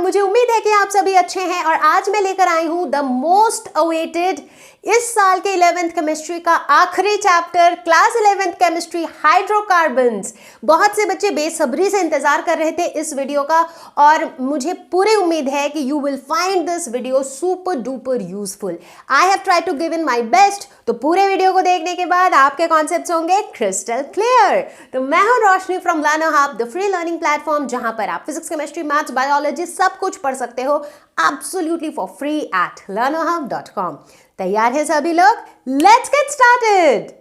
मुझे उम्मीद है कि आप सभी अच्छे हैं और आज मैं लेकर आई हूं द मोस्ट अवेटेड इस साल के 11th केमिस्ट्री का आखिरी chapter class 11th chemistry hydrocarbons. बहुत से बच्चे बेसब्री से इंतजार कर रहे थे इस वीडियो का और मुझे पूरी उम्मीद है कि you will find this video super duper useful. I have try to give in my best. तो पूरे वीडियो को देखने के बाद आपके कॉन्सेप्ट्स होंगे क्रिस्टल क्लियर। तो मैं हूं Roshni from Learner Hub, the free learning platform, जहां पर आप फिजिक्स, केमिस्ट्री, मैथ्स, बायोलॉजी सब कुछ पढ़ सकते हो absolutely for free at learnerhub.com। तैयार हैं सभी लोग? Let's get started.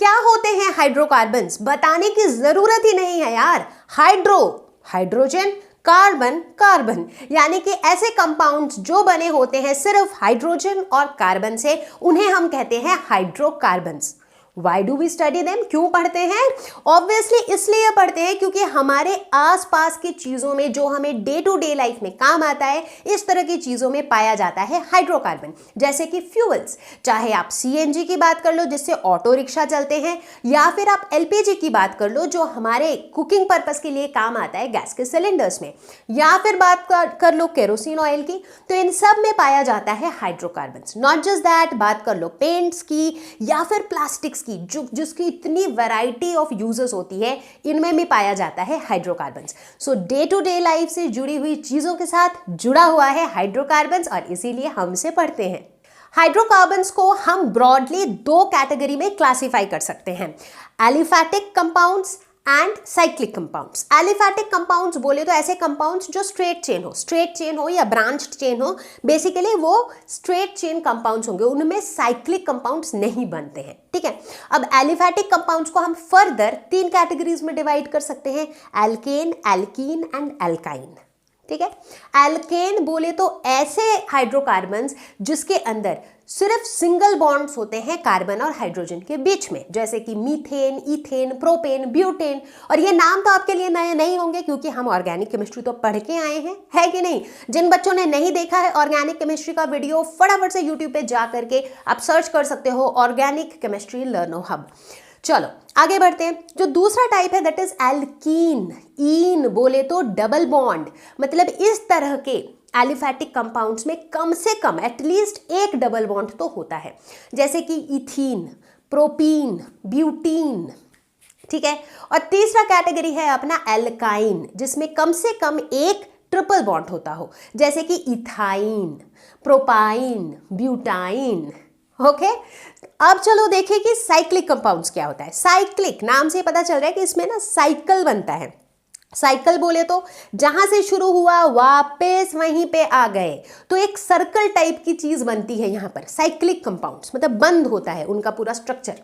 क्या होते हैं हाइड्रोकार्बन्स? बताने की जरूरत ही नहीं है यार। हाइड्रोजन, कार्बन, कार्बन, यानी कि ऐसे कंपाउंड्स जो बने होते हैं सिर्फ हाइड्रोजन और कार्बन से, उन्हें हम कहते हैं hydrocarbons. Why do we study them? क्यों पढ़ते हैं? Obviously इसलिए पढ़ते हैं क्योंकि हमारे आसपास की चीजों में जो हमें डे टू डे लाइफ में काम आता है, इस तरह की चीजों में पाया जाता है हाइड्रोकार्बन। जैसे कि फ्यूल्स, चाहे आप CNG की बात कर लो जिससे ऑटो रिक्शा चलते हैं, या फिर आप LPG की बात कर लो जो हमारे कुकिंग पर्पस के लिए काम आता है गैस के सिलेंडर्स में, या फिर बात कर लो केरोसिन ऑयल की, तो इन सब में पाया जाता है हाइड्रोकार्बन्स। नॉट जस्ट दैट, बात कर लो पेंट्स की या फिर प्लास्टिक्स की, जिसकी इतनी वैरायटी ऑफ यूजेस होती है, इनमें भी पाया जाता है hydrocarbons. So day to day life से जुड़ी हुई चीजों के साथ जुड़ा हुआ है हाइड्रोकार्बन्स और इसीलिए हम इसे पढ़ते हैं। हाइड्रोकार्बन्स को हम ब्रॉडली दो कैटेगरी में क्लासिफाई कर सकते हैं, aliphatic compounds and cyclic compounds. Aliphatic compounds बोले तो ऐसे कंपाउंड्स जो स्ट्रेट चेन हो या ब्रांच्ड चेन हो, बेसिकली वो स्ट्रेट चेन कंपाउंड्स होंगे, उनमें साइक्लिक कंपाउंड्स नहीं बनते हैं। ठीक है, अब एलिफैटिक कंपाउंड्स को हम फर्दर तीन कैटेगरीज में डिवाइड कर सकते हैं, एल्केन, एल्कीन एंड एल्काइन। ठीक है, एल्केन बोले तो ऐसे हाइड्रोकार्बन्स जिसके अंदर सिर्फ सिंगल बॉन्ड्स होते हैं कार्बन और हाइड्रोजन के बीच में, जैसे कि मीथेन, इथेन, प्रोपेन, ब्यूटेन। और ये नाम तो आपके लिए नए नहीं होंगे क्योंकि हम ऑर्गेनिक केमिस्ट्री तो पढ़ के आए हैं, है कि नहीं? जिन बच्चों ने नहीं देखा है ऑर्गेनिक केमिस्ट्री का वीडियो, फटाफट से यूट्यूब पे जा करके आप सर्च कर सकते हो ऑर्गेनिक केमिस्ट्री लर्नर हब। चलो आगे बढ़ते हैं। जो दूसरा टाइप है दैट इज एल्कीन। ईन बोले तो डबल बॉन्ड, मतलब इस तरह के एलिफैटिक कंपाउंड्स में कम से कम एटलीस्ट एक डबल बॉन्ड तो होता है, जैसे कि इथीन, प्रोपीन, ब्यूटीन। ठीक है, और तीसरा कैटेगरी है अपना एल्काइन, जिसमें कम से कम एक ट्रिपल बॉन्ड होता हो, जैसे कि इथाइन, प्रोपाइन, ब्यूटाइन। ओके, अब चलो देखें कि साइक्लिक कंपाउंड्स क्या होता है। साइक्लिक नाम से पता चल रहा है कि इसमें ना साइकिल बनता है। साइकिल बोले तो जहां से शुरू हुआ वापस वहीं पे आ गए, तो एक सर्कल टाइप की चीज बनती है यहाँ पर साइक्लिक कंपाउंड्स, मतलब बंद होता है उनका पूरा स्ट्रक्चर।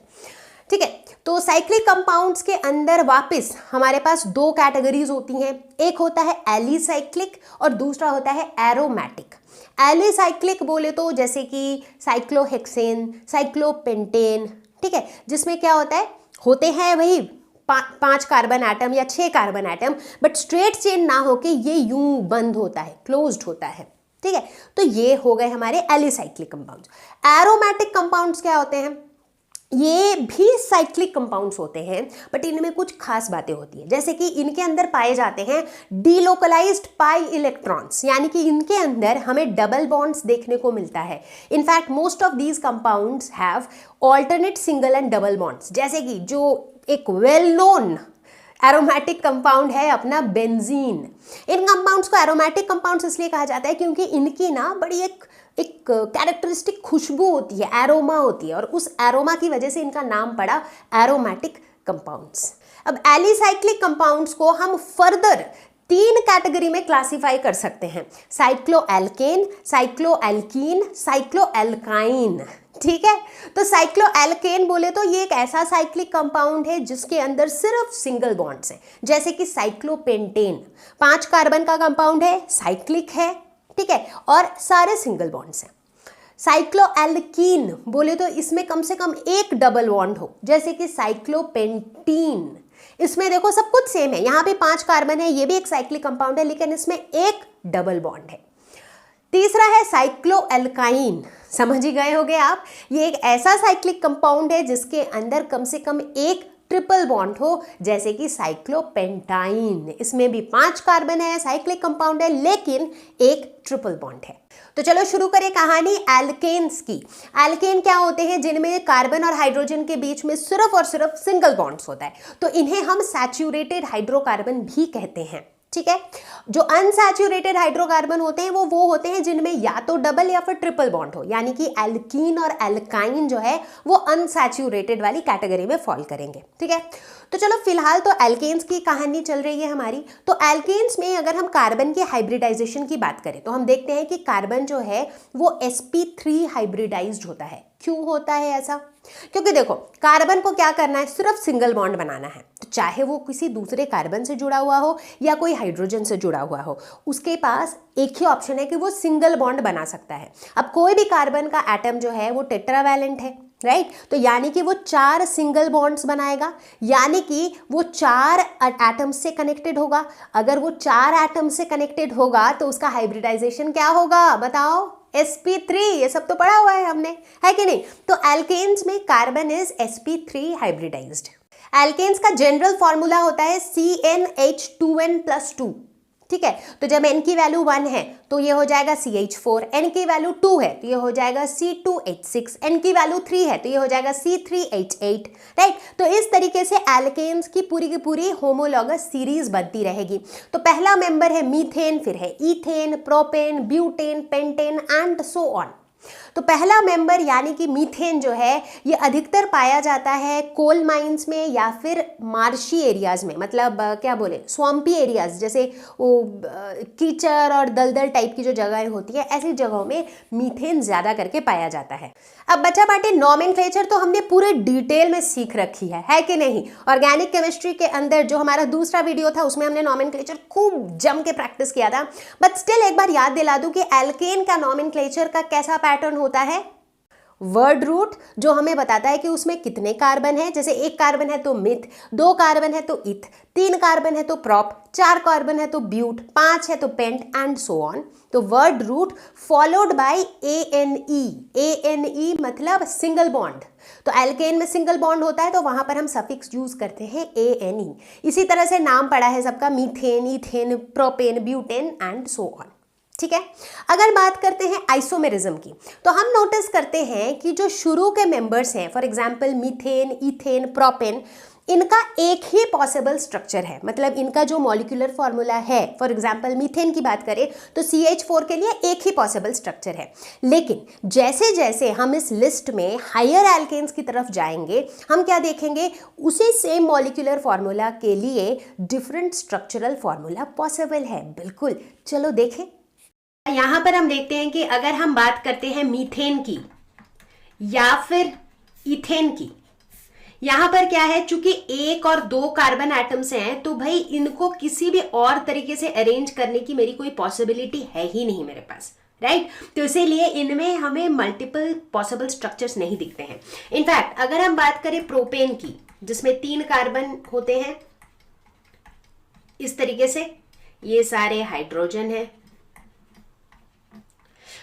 ठीक है, तो साइक्लिक कंपाउंड्स के अंदर वापस हमारे पास दो कैटेगरीज होती हैं, एक होता है एलिसाइक्लिक और दूसरा होता है एरोमेटिक। एलिसाइक्लिक बोले तो जैसे कि साइक्लोहेक्सेन, साइक्लोपेंटेन। ठीक है, जिसमें क्या होते हैं वही 5 कार्बन एटम या 6 carbon atom, but straight chain ना होके ये यूं बंद होता है, क्लोज्ड होता है। ठीक है, तो ये हो गए हमारे एलिसाइक्लिक कंपाउंड्स। एरोमेटिक कंपाउंड्स क्या होते हैं? ये भी साइक्लिक कंपाउंड्स होते हैं, बट इनमें कुछ खास बातें होती है, जैसे कि इनके अंदर पाए जाते हैं डीलोकलाइज्ड पाई इलेक्ट्रॉन्स, यानी कि इनके अंदर हमें डबल बॉन्ड्स देखने को मिलता है। In fact most of these compounds have alternate single and double bonds, जैसे कि जो एक वेल नोन एरोमेटिक कंपाउंड है अपना बेंजीन। इन कंपाउंड्स को एरोमेटिक कंपाउंड्स इसलिए कहा जाता है क्योंकि इनकी ना बड़ी एक कैरेक्टरिस्टिक खुशबू होती है, एरोमा होती है, और उस एरोमा की वजह से इनका नाम पड़ा एरोमेटिक कंपाउंड्स। अब एलिसाइक्लिक कंपाउंड्स को हम फर्दर तीन कैटेगरी में क्लासिफाई कर सकते हैं, साइक्लोएल्केन, साइक्लोएल्कीन, साइक्लोएल्काइन। ठीक है, तो साइक्लोएल्केन बोले तो ये एक ऐसा साइक्लिक कंपाउंड है जिसके अंदर सिर्फ सिंगल बॉन्ड्स हैं, जैसे कि साइक्लोपेंटेन 5 कार्बन का कंपाउंड है, साइक्लिक है। ठीक है, और सारे सिंगल बॉन्ड्स हैं। साइक्लोएल्कीन बोले तो इसमें कम से कम एक डबल बॉन्ड हो, जैसे कि साइक्लोपेंटीन। इसमें देखो सब कुछ सेम है, यहाँ पे 5 कार्बन है, ये भी एक साइक्लिक कंपाउंड है, लेकिन इसमें एक डबल बॉन्ड है। तीसरा है साइक्लोएल्काइन। समझ ही गए होंगे आप, ये एक ऐसा साइक्लिक कंपाउंड है जिसके अंदर कम से कम एक ट्रिपल बॉन्ड हो, जैसे कि साइक्लोपेंटाइन। इसमें भी 5 कार्बन है, साइक्लिक कंपाउंड है, लेकिन एक ट्रिपल बॉन्ड है। तो चलो शुरू करें कहानी एल्केन्स की। एल्केन क्या होते हैं? जिनमें कार्बन और हाइड्रोजन के बीच में सिर्फ और सिर्फ सिंगल बॉन्ड्स होता है, तो इन्हें हम सैचुरेटेड हाइड्रोकार्बन भी कहते हैं। ठीक है, जो अनसैचुरेटेड हाइड्रोकार्बन होते हैं वो होते हैं जिनमें या तो डबल या फिर ट्रिपल बॉन्ड हो, यानी कि एल्कीन और एल्काइन जो है वो अनसैचुरेटेड वाली कैटेगरी में फॉल करेंगे। ठीक है, तो चलो फिलहाल तो एल्केन्स की कहानी चल रही है हमारी। तो एल्केन्स में अगर हम कार्बन के हाइब्रिडाइजेशन की बात करें तो हम देखते हैं कि कार्बन जो है वो sp3 हाइब्रिडाइज्ड होता है। क्यों होता है ऐसा? क्योंकि देखो, कार्बन को क्या करना है? सिर्फ सिंगल बॉन्ड बनाना है। तो चाहे वो किसी दूसरे कार्बन से जुड़ा हुआ हो या कोई हाइड्रोजन से जुड़ा हुआ हो, उसके पास एक ही ऑप्शन है कि वो सिंगल बॉन्ड बना सकता है। अब कोई भी कार्बन का एटम जो है वो टेट्रावैलेंट है, राइट? तो यानी कि वो 4 सिंगल बॉन्ड्स बनाएगा, यानी कि वो 4 एटम्स से कनेक्टेड होगा। अगर वो 4 एटम्स से कनेक्टेड होगा तो उसका हाइब्रिडाइजेशन क्या होगा? बताओ। sp3, ये सब तो पढ़ा हुआ है हमने, है कि नहीं? तो एल्केन्स में carbon is sp3 hybridised. Alkanes का जनरल फॉर्मूला होता है CnH2n+2। ठीक है, तो जब n की वैल्यू 1 है तो ये हो जाएगा CH4, n की वैल्यू 2 है तो ये हो जाएगा C2H6, n की वैल्यू 3 है तो ये हो जाएगा C3H8, राइट? तो इस तरीके से एल्केन्स की पूरी होमोलॉगस सीरीज बनती रहेगी। तो पहला मेंबर है मीथेन, फिर है ethane, propane, butane, pentane and so on. तो पहला मेंबर यानी कि मीथेन जो है ये अधिकतर पाया जाता है कोल माइंस में या फिर मार्शी एरियाज में, मतलब क्या बोले, स्वम्पी एरियाज, जैसे वो कीचड़ और दलदल टाइप की जो जगहें होती है, ऐसी जगहों में मीथेन ज्यादा करके पाया जाता है। अब बचा बाटे नॉमेनक्लेचर, तो हमने पूरे डिटेल में सीख रखी है कि नहीं? ऑर्गेनिक केमिस्ट्री के अंदर जो हमारा दूसरा वीडियो था उसमें हमने नॉमेनक्लेचर खूब जम के प्रैक्टिस किया था, बट स्टिल एक बार याद दिला दूं कि एल्केन का नॉमेनक्लेचर का कैसा पैटर्न होता है? वर्ड रूट जो हमें बताता है कि उसमें कितने कार्बन है। जैसे 1 कार्बन है तो मिथ, 2 कार्बन है तो इथ, 3 कार्बन है तो प्रॉप, 4 कार्बन है तो ब्यूट, 5 है तो पेंट एंड सो ऑन। तो word root followed by ANE मतलब सिंगल बॉन्ड। तो एल्केन में सिंगल बॉन्ड होता है तो वहां पर हम सफिक्स यूज करते हैं ANE। इसी तरह से नाम पड़ा है सबका, methane, ethane, propane, butane and so on. ठीक है, अगर बात करते हैं आइसोमेरिज्म की तो हम नोटिस करते हैं कि जो शुरू के मेंबर्स हैं, for example methane, ethane, propane, इनका एक ही पॉसिबल स्ट्रक्चर है। मतलब इनका जो मॉलिक्यूलर फॉर्मूला है, फॉर एग्जांपल मीथेन की बात करें तो CH4 के लिए एक ही पॉसिबल स्ट्रक्चर है। लेकिन जैसे जैसे हम इस लिस्ट में हायर एल्केन्स की तरफ जाएंगे, हम क्या देखेंगे? उसी सेम मॉलिक्यूलर फॉर्मूला के लिए डिफरेंट स्ट्रक्चरल फॉर्मूला पॉसिबल है। बिल्कुल, चलो देखें। यहां पर हम देखते हैं कि अगर हम बात करते हैं मीथेन की या फिर ईथेन की, यहां पर क्या है, चूंकि 1 और 2 कार्बन एटम्स हैं तो भाई इनको किसी भी और तरीके से अरेंज करने की मेरी कोई पॉसिबिलिटी है ही नहीं मेरे पास, राइट? तो इसीलिए इनमें हमें मल्टीपल पॉसिबल स्ट्रक्चर्स नहीं दिखते हैं। इनफैक्ट अगर हम बात करें प्रोपेन की, जिसमें 3 कार्बन होते हैं इस तरीके से, ये सारे हाइड्रोजन है,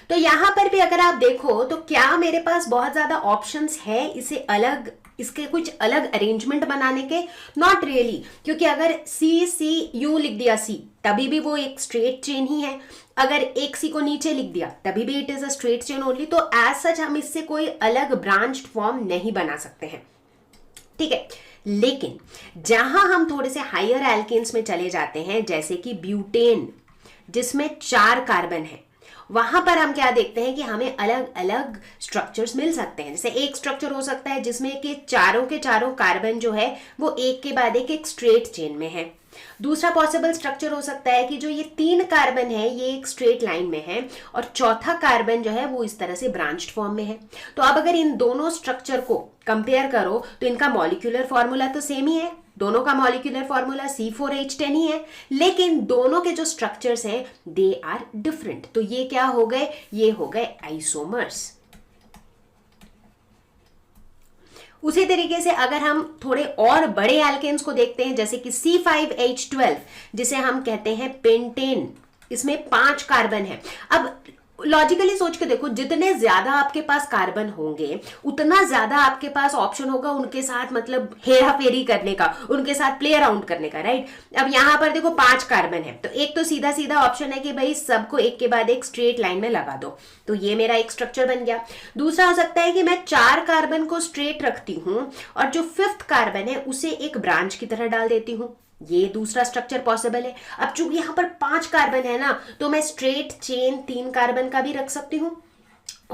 तो यहां पर भी अगर आप देखो तो क्या मेरे पास बहुत ज्यादा ऑप्शंस है इसे अलग, इसके कुछ अलग अरेंजमेंट बनाने के? नॉट रियली, क्योंकि अगर CCU लिख दिया C तभी भी वो एक स्ट्रेट चेन ही है, अगर एक C को नीचे लिख दिया तभी भी it is a straight chain only. तो एज सच हम इससे कोई अलग ब्रांच्ड फॉर्म नहीं बना सकते हैं, ठीक है? लेकिन जहां हम थोड़े से हायर एल्केन्स में चले जाते हैं, जैसे कि ब्यूटेन जिसमें 4 कार्बन है, वहां पर हम क्या देखते हैं कि हमें अलग अलग स्ट्रक्चर्स मिल सकते हैं। जैसे एक स्ट्रक्चर हो सकता है जिसमें कि चारों के चारों कार्बन जो है वो एक के बाद एक स्ट्रेट चेन में है। दूसरा पॉसिबल स्ट्रक्चर हो सकता है कि जो ये 3 कार्बन है ये एक स्ट्रेट लाइन में है और चौथा कार्बन जो है वो इस तरह से ब्रांच्ड फॉर्म में है। तो अब अगर इन दोनों स्ट्रक्चर को कंपेयर करो तो इनका मॉलिक्यूलर फॉर्मूला तो सेम ही है, दोनों का मॉलिक्यूलर फॉर्मूला C4H10 ही है, लेकिन दोनों के जो स्ट्रक्चर्स हैं दे आर डिफरेंट। तो ये क्या हो गए? ये हो गए आइसोमर्स। उसी तरीके से अगर हम थोड़े और बड़े एल्केन्स को देखते हैं, जैसे कि C5H12 जिसे हम कहते हैं पेंटेन, इसमें 5 कार्बन है। अब लॉजिकली सोच के देखो, जितने ज्यादा आपके पास कार्बन होंगे उतना ज्यादा आपके पास ऑप्शन होगा उनके साथ मतलब हेरा फेरी करने का, उनके साथ प्ले अराउंड करने का, राइट। अब यहां पर देखो 5 कार्बन है, तो एक तो सीधा सीधा ऑप्शन है कि भाई सबको एक के बाद एक स्ट्रेट लाइन में लगा दो, तो ये मेरा एक स्ट्रक्चर बन गया। दूसरा हो सकता है कि मैं 4 कार्बन को स्ट्रेट रखती हूं और जो 5th कार्बन है उसे एक ब्रांच की तरह डाल देती हूं, ये दूसरा स्ट्रक्चर पॉसिबल है। अब चूंकि यहां पर 5 कार्बन है ना, तो मैं स्ट्रेट चेन 3 कार्बन का भी रख सकती हूं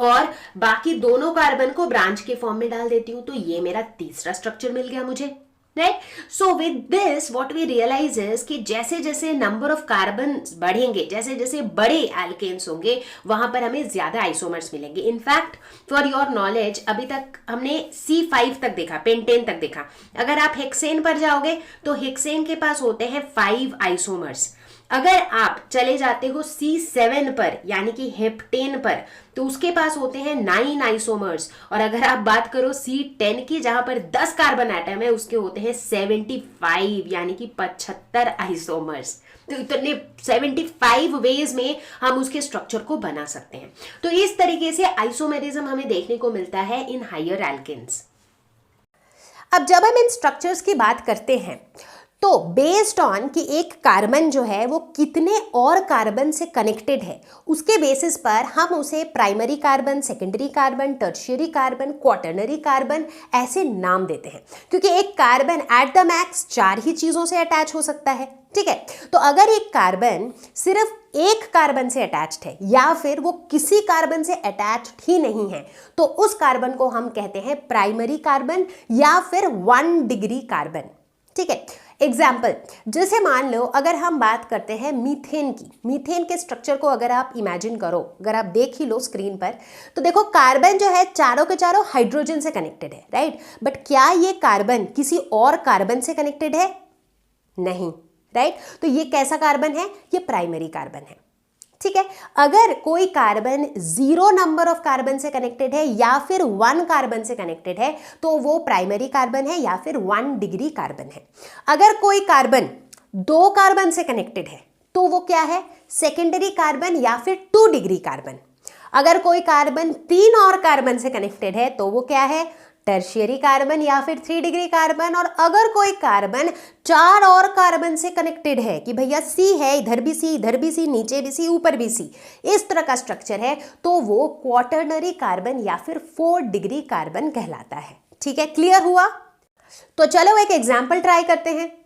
और बाकी दोनों कार्बन को ब्रांच के फॉर्म में डाल देती हूं, तो ये मेरा तीसरा स्ट्रक्चर मिल गया मुझे, right. So with this what we realise is कि जैसे जैसे नंबर ऑफ कार्बन बढ़ेंगे, जैसे जैसे बड़े एल्केन्स होंगे, वहां पर हमें ज्यादा आइसोमर्स मिलेंगे। इनफैक्ट फॉर योर नॉलेज, अभी तक हमने C5 तक देखा, पेंटेन तक देखा। अगर आप हेक्सेन पर जाओगे तो हेक्सेन के पास होते हैं 5 आइसोमर्स। अगर आप चले जाते हो C7 पर यानी कि हेप्टेन पर, तो उसके पास होते हैं 9 आइसोमर्स। और अगर आप बात करो C10 की, जहां पर 10 कार्बन एटम है, उसके होते हैं 75 यानी कि 75 आइसोमर्स। तो इतने 75 वेज में हम उसके स्ट्रक्चर को बना सकते हैं। तो इस तरीके से आइसोमेरिज्म हमें देखने को मिलता है इन हायर एल्केन्स। अब जब हम इन स्ट्रक्चर्स की बात करते हैं तो बेस्ड ऑन कि एक कार्बन जो है वो कितने और कार्बन से कनेक्टेड है, उसके बेसिस पर हम उसे primary carbon, secondary carbon, tertiary carbon, quaternary carbon ऐसे नाम देते हैं, क्योंकि एक कार्बन एट द मैक्स 4 ही चीज़ों से अटैच हो सकता है, ठीक है। तो अगर एक कार्बन सिर्फ एक कार्बन से अटैच्ड है या फिर वो किसी कार्बन से अटैच्ड ही नहीं है, तो उस कार्बन को हम कहते हैं प्राइमरी कार्बन या फिर 1 डिग्री कार्बन, ठीक है। एग्जाम्पल, जैसे मान लो अगर हम बात करते हैं मीथेन की, मीथेन के स्ट्रक्चर को अगर आप इमेजिन करो, अगर आप देख ही लो स्क्रीन पर, तो देखो कार्बन जो है चारों के चारों हाइड्रोजन से कनेक्टेड है, राइट। बट क्या ये कार्बन किसी और कार्बन से कनेक्टेड है? नहीं, राइट। तो ये कैसा कार्बन है? ये प्राइमरी कार्बन है, ठीक है। अगर कोई कार्बन 0 नंबर ऑफ कार्बन से कनेक्टेड है या फिर 1 कार्बन से कनेक्टेड है, तो वो प्राइमरी कार्बन है या फिर 1 डिग्री कार्बन है। अगर कोई कार्बन 2 कार्बन से कनेक्टेड है तो वो क्या है? सेकेंडरी कार्बन या फिर 2 डिग्री कार्बन। अगर कोई कार्बन 3 और कार्बन से कनेक्टेड है तो वो क्या है? टर्शियरी कार्बन या फिर 3 डिग्री कार्बन। और अगर कोई कार्बन 4 और कार्बन से कनेक्टेड है कि भैया C है, इधर भी C, इधर भी C, नीचे भी C, ऊपर भी C, इस तरह का स्ट्रक्चर है, तो वो क्वाटर्नरी कार्बन या फिर 4 डिग्री कार्बन कहलाता है, ठीक है। क्लियर हुआ? तो चलो एक एग्जाम्पल ट्राई करते हैं।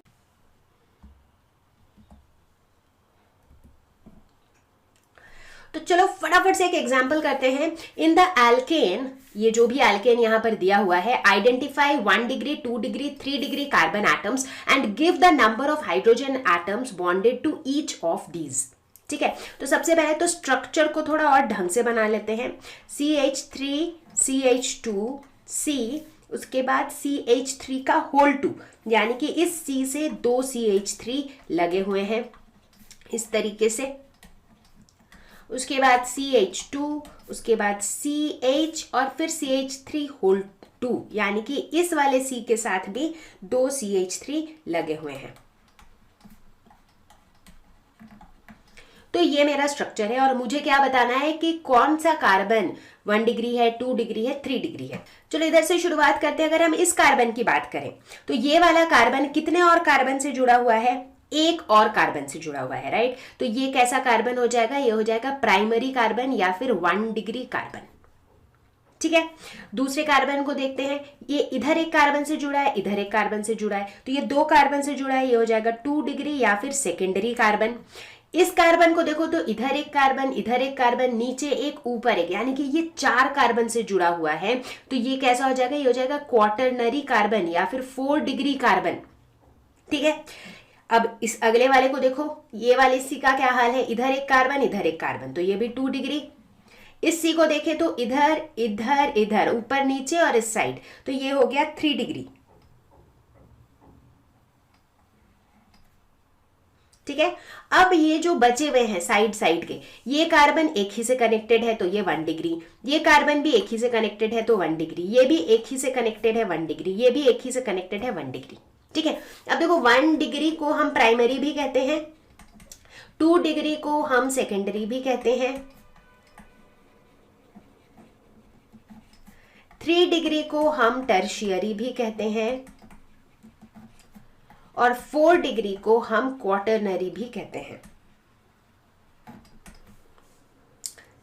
तो चलो फटाफट से एक एग्जाम्पल करते हैं। इन द एल्केन, ये जो भी एल्केन यहां पर दिया हुआ है, identify 1 degree, 2 degree, 3 degree carbon atoms and give the number of hydrogen atoms bonded to each of these, ठीक है। तो सबसे पहले तो स्ट्रक्चर को थोड़ा और ढंग से बना लेते हैं। CH3, CH2, C, उसके बाद CH3 का होल 2, यानी कि इस C से 2 CH3 लगे हुए हैं इस तरीके से। उसके बाद CH2, उसके बाद CH और फिर CH3 होल 2, यानी कि इस वाले C के साथ भी 2 CH3 लगे हुए हैं। तो ये मेरा स्ट्रक्चर है और मुझे क्या बताना है कि कौन सा कार्बन 1 डिग्री है, 2 डिग्री है, 3 डिग्री है। चलो इधर से शुरुआत करते हैं। अगर हम इस कार्बन की बात करें तो ये वाला कार्बन कितने और कार्बन से जुड़ा हुआ है? एक और कार्बन से जुड़ा हुआ है, राइट। तो ये कैसा कार्बन हो जाएगा? ये हो जाएगा प्राइमरी कार्बन या फिर 1 डिग्री कार्बन, ठीक है। दूसरे कार्बन को देखते हैं। ये इधर एक कार्बन से जुड़ा है, इधर एक कार्बन से जुड़ा है, तो ये 2 कार्बन से जुड़ा है, ये हो जाएगा 2 डिग्री या फिर सेकेंडरी कार्बन। इस कार्बन को देखो तो इधर एक कार्बन, इधर एक कार्बन, नीचे एक, ऊपर एक, यानी कि ये 4 कार्बन से जुड़ा हुआ है, तो ये कैसा हो जाएगा? ये हो जाएगा क्वाटर्नरी कार्बन या फिर 4 डिग्री कार्बन, ठीक है। अब इस अगले वाले को देखो, ये वाले C का क्या हाल है? इधर एक कार्बन, इधर एक कार्बन, तो ये भी 2 डिग्री। इस C को देखें तो इधर इधर इधर, ऊपर नीचे और इस साइड, तो ये हो गया 3 डिग्री, ठीक है। अब ये जो बचे हुए हैं साइड साइड के, ये कार्बन एक ही से कनेक्टेड है तो ये 1 डिग्री, ये कार्बन भी एक ही से कनेक्टेड है तो 1 डिग्री, ये भी एक ही से कनेक्टेड है 1 डिग्री, ये भी एक ही से कनेक्टेड है 1 डिग्री, ठीक है। अब देखो 1 डिग्री को हम प्राइमरी भी कहते हैं, 2 डिग्री को हम सेकेंडरी भी कहते हैं, 3 डिग्री को हम टर्शियरी भी कहते हैं और 4 डिग्री को हम क्वार्टरनरी भी कहते हैं।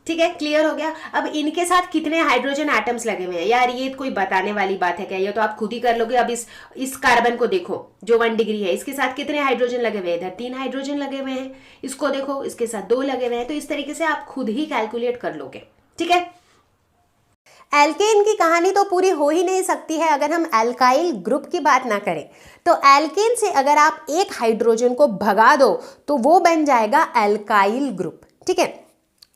ठीक है, क्लियर हो गया। अब इनके साथ कितने हाइड्रोजन एटम्स लगे हुए हैं यार, ये कोई बताने वाली बात है क्या? ये तो आप खुद ही कर लोगे। अब इस कार्बन को देखो जो 1 डिग्री है, इसके साथ कितने हाइड्रोजन लगे हुए हैं? इधर 3 हाइड्रोजन लगे हुए हैं। इसको देखो, इसके साथ 2 लगे हुए हैं। तो इस तरीके से आप खुद ही कैलकुलेट कर लोगे। ठीक है, एल्केन की कहानी तो पूरी हो ही नहीं सकती है अगर हम एल्काइल ग्रुप की बात ना करें। तो एल्केन से अगर आप एक हाइड्रोजन को भगा दो तो वो बन जाएगा एल्काइल ग्रुप। ठीक है,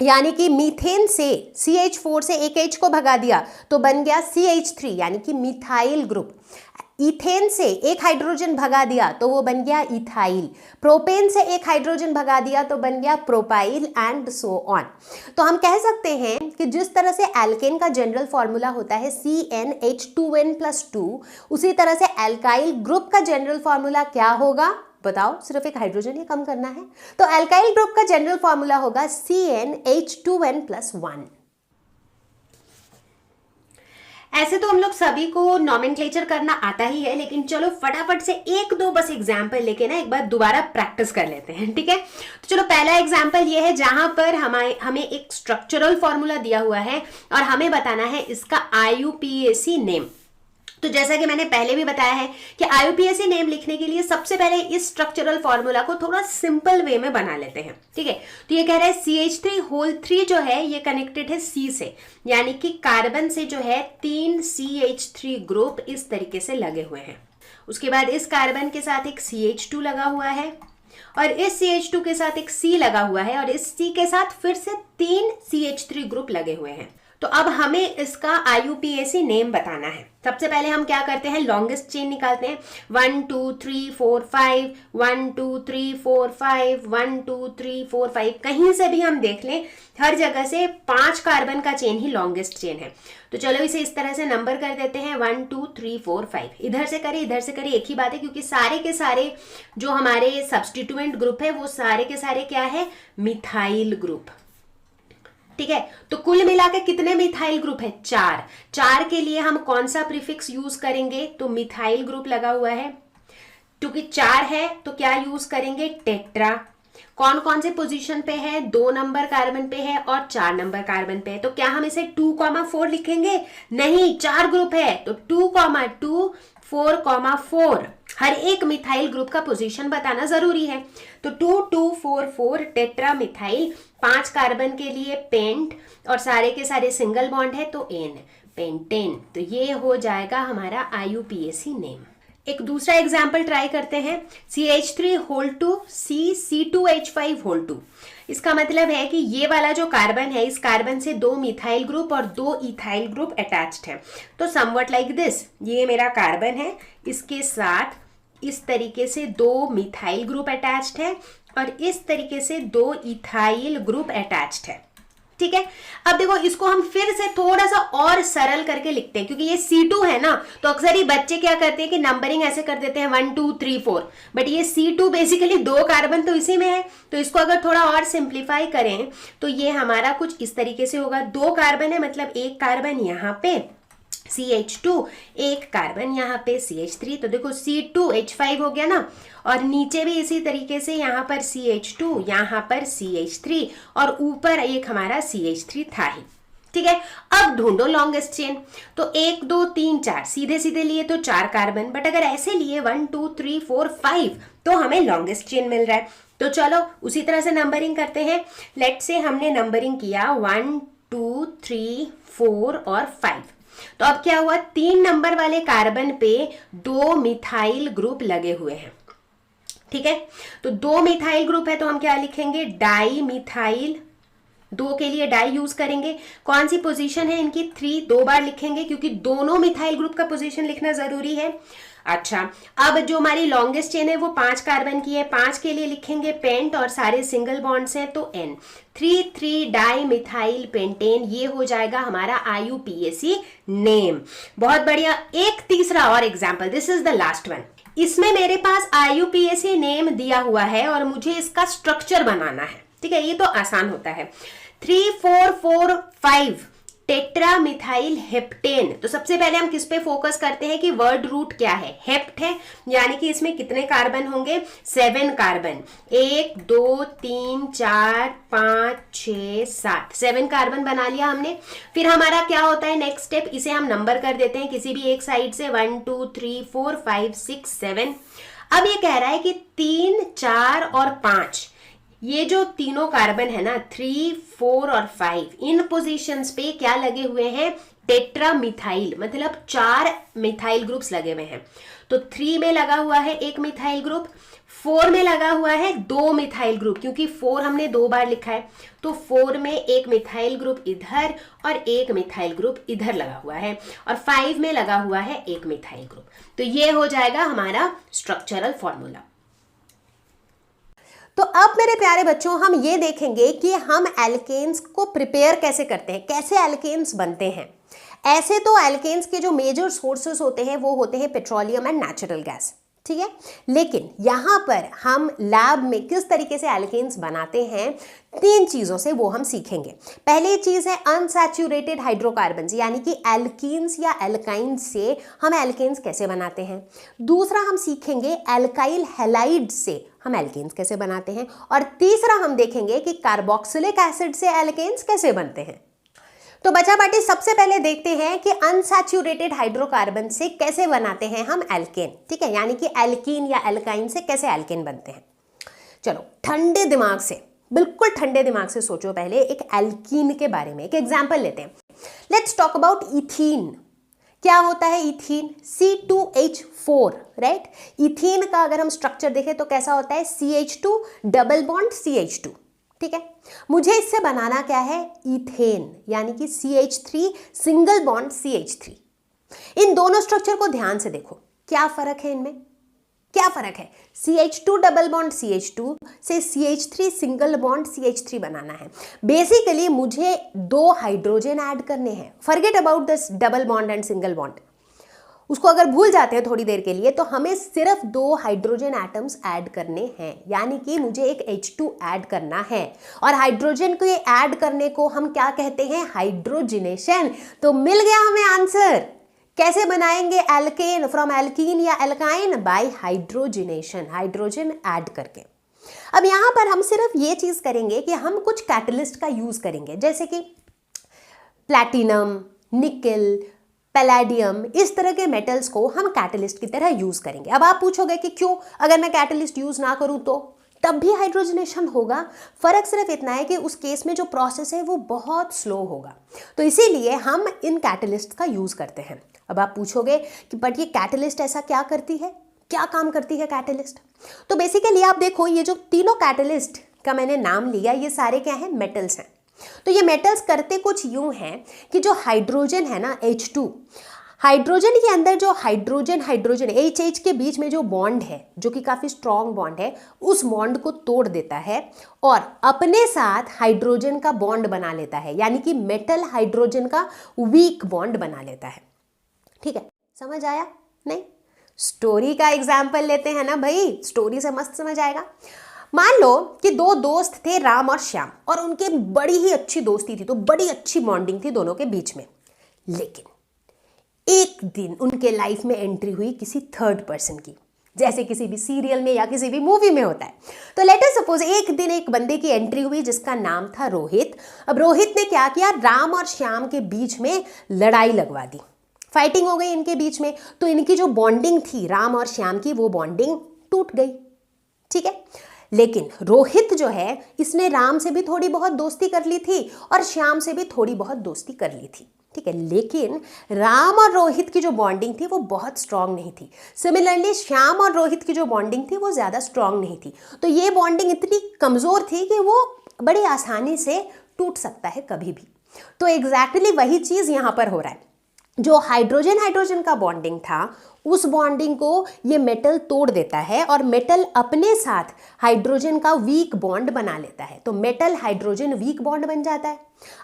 यानी कि मीथेन से CH4 से एक H को भगा दिया तो बन गया CH3 यानी कि मिथाइल ग्रुप। इथेन से एक हाइड्रोजन भगा दिया तो वो बन गया इथाइल। प्रोपेन से एक हाइड्रोजन भगा दिया तो बन गया प्रोपाइल एंड सो ऑन। तो हम कह सकते हैं कि जिस तरह से एल्केन का जनरल फॉर्मूला होता है CnH2n+2, उसी तरह से एल्काइल ग्रुप का जनरल फॉर्मूला क्या होगा बताओ? सिर्फ एक हाइड्रोजन ही कम करना है। तो एल्काइल ग्रुप का जनरल फॉर्मूला होगा CnH2n+1। ऐसे तो हम लोग सभी को नॉमेनक्लेचर करना आता ही है, लेकिन चलो फटाफट से एक दो बस एग्जाम्पल लेके ना एक बार दोबारा प्रैक्टिस कर लेते हैं। ठीक है, तो चलो पहला एग्जाम्पल ये है जहां पर हमें एक स्ट्रक्चरल फॉर्मूला दिया हुआ है और हमें बताना है इसका IUPAC नेम। तो जैसा कि मैंने पहले भी बताया है कि IUPAC नेम लिखने के लिए सबसे पहले इस स्ट्रक्चरल फॉर्मूला को थोड़ा सिंपल वे में बना लेते हैं। ठीक है, तो ये कह रहा है CH3 जो है ये कनेक्टेड है C से, यानी कि कार्बन से जो है 3 CH3 ग्रुप इस तरीके से लगे हुए हैं। उसके बाद इस कार्बन के साथ एक CH2 लगा हुआ है और इस CH2 के साथ एक C लगा हुआ है और इस C के साथ फिर से 3 CH3 ग्रुप लगे हुए हैं। तो अब हमें इसका IUPAC नेम बताना है। सबसे पहले हम क्या करते हैं, लॉन्गेस्ट चेन निकालते हैं। 1 2 3 4 5 1 2 3 4 5 1 2 3 4 5, कहीं से भी हम देख लें हर जगह से 5 कार्बन का चेन ही लॉन्गेस्ट चेन है। तो चलो इसे इस तरह से नंबर कर देते हैं 1 2 3 4 5। इधर से करें इधर से करें एक ही बात है, क्योंकि सारे के सारे जो हमारे सब्स्टिट्यूएंट ग्रुप है वो सारे के सारे क्या है, मिथाइल ग्रुप। ठीक है, तो कुल मिला के कितने मिथाइल ग्रुप है? 4। 4 के लिए हम कौन सा प्रीफिक्स यूज करेंगे? तो मिथाइल ग्रुप लगा हुआ है, क्योंकि 4 है तो क्या यूज करेंगे? टेट्रा। कौन कौन से पोजीशन पे है? 2 नंबर कार्बन पे है और 4 नंबर कार्बन पे है। तो क्या हम इसे 2,4 लिखेंगे? नहीं, 4 ग्रुप है तो 2,2 4,4 हर एक मिथाइल ग्रुप का पोजीशन बताना जरूरी है। तो 2 2 4 4 टेट्रा मिथाइल, 5 कार्बन के लिए पेंट और सारे के सारे सिंगल बॉन्ड है तो एन, पेंटेन। तो ये हो जाएगा हमारा IUPAC नेम। एक दूसरा एग्जाम्पल ट्राई करते हैं, CH3 C2H5 इसका मतलब है कि ये वाला जो कार्बन है, इस कार्बन से 2 मिथाइल ग्रुप और 2 इथाइल ग्रुप अटैच्ड है। तो समवट लाइक दिस, ये मेरा कार्बन है, इसके साथ इस तरीके से 2 मिथाइल ग्रुप अटैच्ड है और इस तरीके से 2 इथाइल ग्रुप अटैच्ड है। ठीक है, अब देखो इसको हम फिर से थोड़ा सा और सरल करके लिखते हैं, क्योंकि ये C2 है ना, तो अक्सर ही बच्चे क्या करते हैं कि नंबरिंग ऐसे कर देते हैं 1 2 3 4, बट ये C2 बेसिकली 2 कार्बन तो इसी में है। तो इसको अगर थोड़ा और सिंप्लीफाई करें तो ये हमारा कुछ इस तरीके से होगा। 2 कार्बन है मतलब एक कार्बन यहाँ पे CH2, एक कार्बन यहाँ पे CH3, तो देखो C2H5 हो गया ना, और नीचे भी इसी तरीके से यहाँ पर CH2, यहाँ पर CH3 और ऊपर एक हमारा CH3 था ही। ठीक है, अब ढूंढो लॉन्गेस्ट चेन। तो 1 2 3 4 सीधे सीधे लिए तो 4 कार्बन, बट अगर ऐसे लिए 1 2 3 4 5 तो हमें लॉन्गेस्ट चेन मिल रहा है। तो चलो उसी तरह से नंबरिंग करते हैं। लेट से हमने नंबरिंग किया 1 2 3 4 और 5, तो अब क्या हुआ, 3 नंबर वाले कार्बन पे 2 मिथाइल ग्रुप लगे हुए हैं। ठीक है, तो 2 मिथाइल ग्रुप है तो हम क्या लिखेंगे, डाई मिथाइल। 2 के लिए डाई यूज करेंगे। कौन सी पोजीशन है इनकी, 3 2 बार लिखेंगे क्योंकि दोनों मिथाइल ग्रुप का पोजीशन लिखना जरूरी है। अच्छा, अब जो हमारी लॉन्गेस्ट चेन है वो 5 कार्बन की है, 5 के लिए लिखेंगे पेंट और सारे सिंगल बॉन्ड्स हैं तो N, 3 डाई मिथाइल पेंटेन। ये हो जाएगा हमारा IUPAC नेम। बहुत बढ़िया। एक तीसरा और example, this is the last one. इसमें मेरे पास IUPAC नेम दिया हुआ है और मुझे इसका स्ट्रक्चर बनाना है। ठीक है, ये तो आसान होता है। 3 4 4 5 टेट्रा मिथाइल हेप्टेन। तो सबसे पहले हम किस पे फोकस करते हैं कि वर्ड रूट क्या है, हेप्ट है, यानी कि इसमें कितने कार्बन होंगे, 7 कार्बन, 1 2 3 4 5 6 7, 7 कार्बन बना लिया हमने। फिर हमारा क्या होता है नेक्स्ट स्टेप, इसे हम नंबर कर देते हैं किसी भी एक साइड से, 1 2 3 4 5 6 7। अब ये कह रहा है कि 3 4 और 5, ये जो तीनों कार्बन है ना 3 4 और 5, इन पोजीशंस पे क्या लगे हुए हैं, टेट्रा मिथाइल, मतलब 4 मिथाइल ग्रुप्स लगे हुए हैं। तो 3 में लगा हुआ है एक मिथाइल ग्रुप, 4 में लगा हुआ है 2 मिथाइल ग्रुप, क्योंकि 4 हमने 2 बार लिखा है, तो 4 में एक मिथाइल ग्रुप इधर और एक मिथाइल ग्रुप इधर लगा हुआ है, और 5 में लगा हुआ है एक मिथाइल ग्रुप। तो ये हो जाएगा हमारा स्ट्रक्चरल फॉर्मूला। तो अब मेरे प्यारे बच्चों हम ये देखेंगे कि हम एल्केन्स को प्रिपेयर कैसे करते हैं, कैसे एल्केन्स बनते हैं। ऐसे तो एल्केन्स के जो मेजर सोर्सेस होते हैं वो होते हैं पेट्रोलियम एंड नेचुरल गैस, ठीक है। लेकिन यहाँ पर हम लैब में किस तरीके से एल्केन्स बनाते हैं, 3 चीज़ों से वो हम सीखेंगे। पहली चीज़ है अनसैचुरेटेड हाइड्रोकार्बन्स, यानी कि एल्कीन्स या एल्काइन्स से हम एल्केन्स कैसे बनाते हैं। दूसरा हम सीखेंगे एल्काइल हैलाइड से हम एल्केन्स कैसे बनाते हैं। और तीसरा हम देखेंगे कि कार्बोक्सिलिक एसिड से एल्केन्स कैसे बनते हैं। तो बच्चा पार्टी सबसे पहले देखते हैं कि अनसैचुरेटेड हाइड्रोकार्बन से कैसे बनाते हैं हम एल्केन, ठीक है, यानी कि एल्कीन या एल्काइन से कैसे एल्केन बनते हैं। चलो ठंडे दिमाग से, बिल्कुल ठंडे दिमाग से सोचो, पहले एक एल्कीन के बारे में एक एग्जाम्पल लेते हैं। Let's talk about ethene. क्या होता है इथीन, C2H4, राइट। इथीन का अगर हम स्ट्रक्चर देखें तो कैसा होता है, CH2 डबल बॉन्ड CH2, ठीक है। मुझे इससे बनाना क्या है, इथेन, यानी कि CH3 सिंगल बॉन्ड CH3। इन दोनों स्ट्रक्चर को ध्यान से देखो, क्या फर्क है इनमें, क्या फर्क है। CH2 डबल बॉन्ड CH2 से CH3 सिंगल बॉन्ड CH3 बनाना है। बेसिकली मुझे 2 हाइड्रोजन ऐड करने हैं, forget about this double bond and single bond, उसको अगर भूल जाते हैं थोड़ी देर के लिए, तो हमें सिर्फ 2 हाइड्रोजन एटम्स ऐड करने हैं, यानी कि मुझे एक H2 ऐड करना है। और हाइड्रोजन को ये ऐड करने को हम क्या कहते हैं, हाइड्रोजिनेशन। तो मिल गया हमें आंसर। कैसे बनाएंगे एल्केन फ्रॉम एल्कीन या alkyne, by hydrogenation, hydrogen add करके। अब यहां पर हम सिर्फ ये चीज करेंगे कि हम कुछ कैटलिस्ट का यूज करेंगे, जैसे कि प्लैटिनम, निकल, पैलेडियम, इस तरह के मेटल्स को हम कैटलिस्ट की तरह यूज करेंगे। अब आप पूछोगे कि क्यों, अगर मैं कैटलिस्ट यूज ना करूं तो तब भी हाइड्रोजनेशन होगा। फर्क सिर्फ इतना है कि उस केस में जो प्रोसेस है वो बहुत स्लो होगा, तो इसीलिए हम इन कैटलिस्ट का यूज करते हैं। अब आप पूछोगे कि बट ये कैटलिस्ट ऐसा क्या करती है, क्या काम करती है कैटलिस्ट। तो बेसिकली आप देखो, ये जो तीनों कैटलिस्ट का मैंने नाम लिया, ये सारे क्या हैं, मेटल्स हैं। तो ये मेटल्स करते कुछ यूं हैं कि जो हाइड्रोजन है ना H2, हाइड्रोजन के अंदर जो हाइड्रोजन H के बीच में जो बॉन्ड है, जो कि काफ़ी स्ट्रॉन्ग बॉन्ड है, उस बॉन्ड को तोड़ देता है और अपने साथ हाइड्रोजन का बॉन्ड बना लेता है, यानी कि मेटल हाइड्रोजन का वीक बॉन्ड बना लेता है। ठीक है, समझ आया नहीं? स्टोरी का एग्जाम्पल लेते हैं ना भाई, स्टोरी से मस्त समझ आएगा। मान लो कि 2 दोस्त थे, राम और श्याम, और उनके बड़ी ही अच्छी दोस्ती थी, तो बड़ी अच्छी बॉन्डिंग थी दोनों के बीच में। लेकिन एक दिन उनके लाइफ में एंट्री हुई किसी थर्ड पर्सन की, जैसे किसी भी सीरियल में या किसी भी मूवी में होता है। तो लेट अस सपोज एक दिन एक बंदे की एंट्री हुई जिसका नाम था रोहित। अब रोहित ने क्या किया, राम और श्याम के बीच में लड़ाई लगवा दी, फाइटिंग हो गई इनके बीच में। तो इनकी जो बॉन्डिंग थी राम और श्याम की, वो बॉन्डिंग टूट गई। ठीक है, लेकिन रोहित जो है, इसने राम से भी थोड़ी बहुत दोस्ती कर ली थी और श्याम से भी थोड़ी बहुत दोस्ती कर ली थी। ठीक है, लेकिन राम और रोहित की जो बॉन्डिंग थी वो बहुत स्ट्रांग नहीं थी। सिमिलरली श्याम और रोहित की जो बॉन्डिंग थी वो ज़्यादा स्ट्रांग नहीं थी। तो ये बॉन्डिंग इतनी कमज़ोर थी कि वो बड़ी आसानी से टूट सकता है कभी भी। तो एग्जैक्टली वही चीज़ यहाँ पर हो रहा है। जो हाइड्रोजन का बॉन्डिंग था, उस बॉन्डिंग को ये मेटल तोड़ देता है और मेटल अपने साथ हाइड्रोजन का वीक बॉन्ड बना लेता है। तो मेटल हाइड्रोजन वीक बॉन्ड बन जाता है।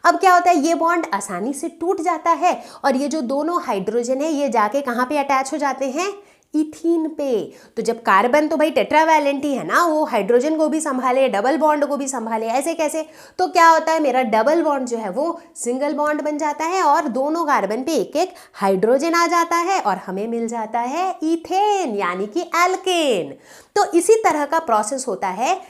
अब क्या होता है, ये बॉन्ड आसानी से टूट जाता है और ये जो दोनों हाइड्रोजन है ये जाके कहाँ पे अटैच हो जाते हैं, इथीन पे। तो जब कार्बन तो भाई टेट्रावैलेंट ही है ना, वो हाइड्रोजन को भी संभाले, डबल बॉन्ड को भी संभाले, ऐसे कैसे? तो क्या होता है, मेरा डबल बॉन्ड जो है वो सिंगल बॉन्ड बन जाता है और दोनों कार्बन पे एक एक हाइड्रोजन आ जाता है और हमें मिल जाता है इथेन यानी कि एल्केन। तो इसी तरह का प्रोसेस होता है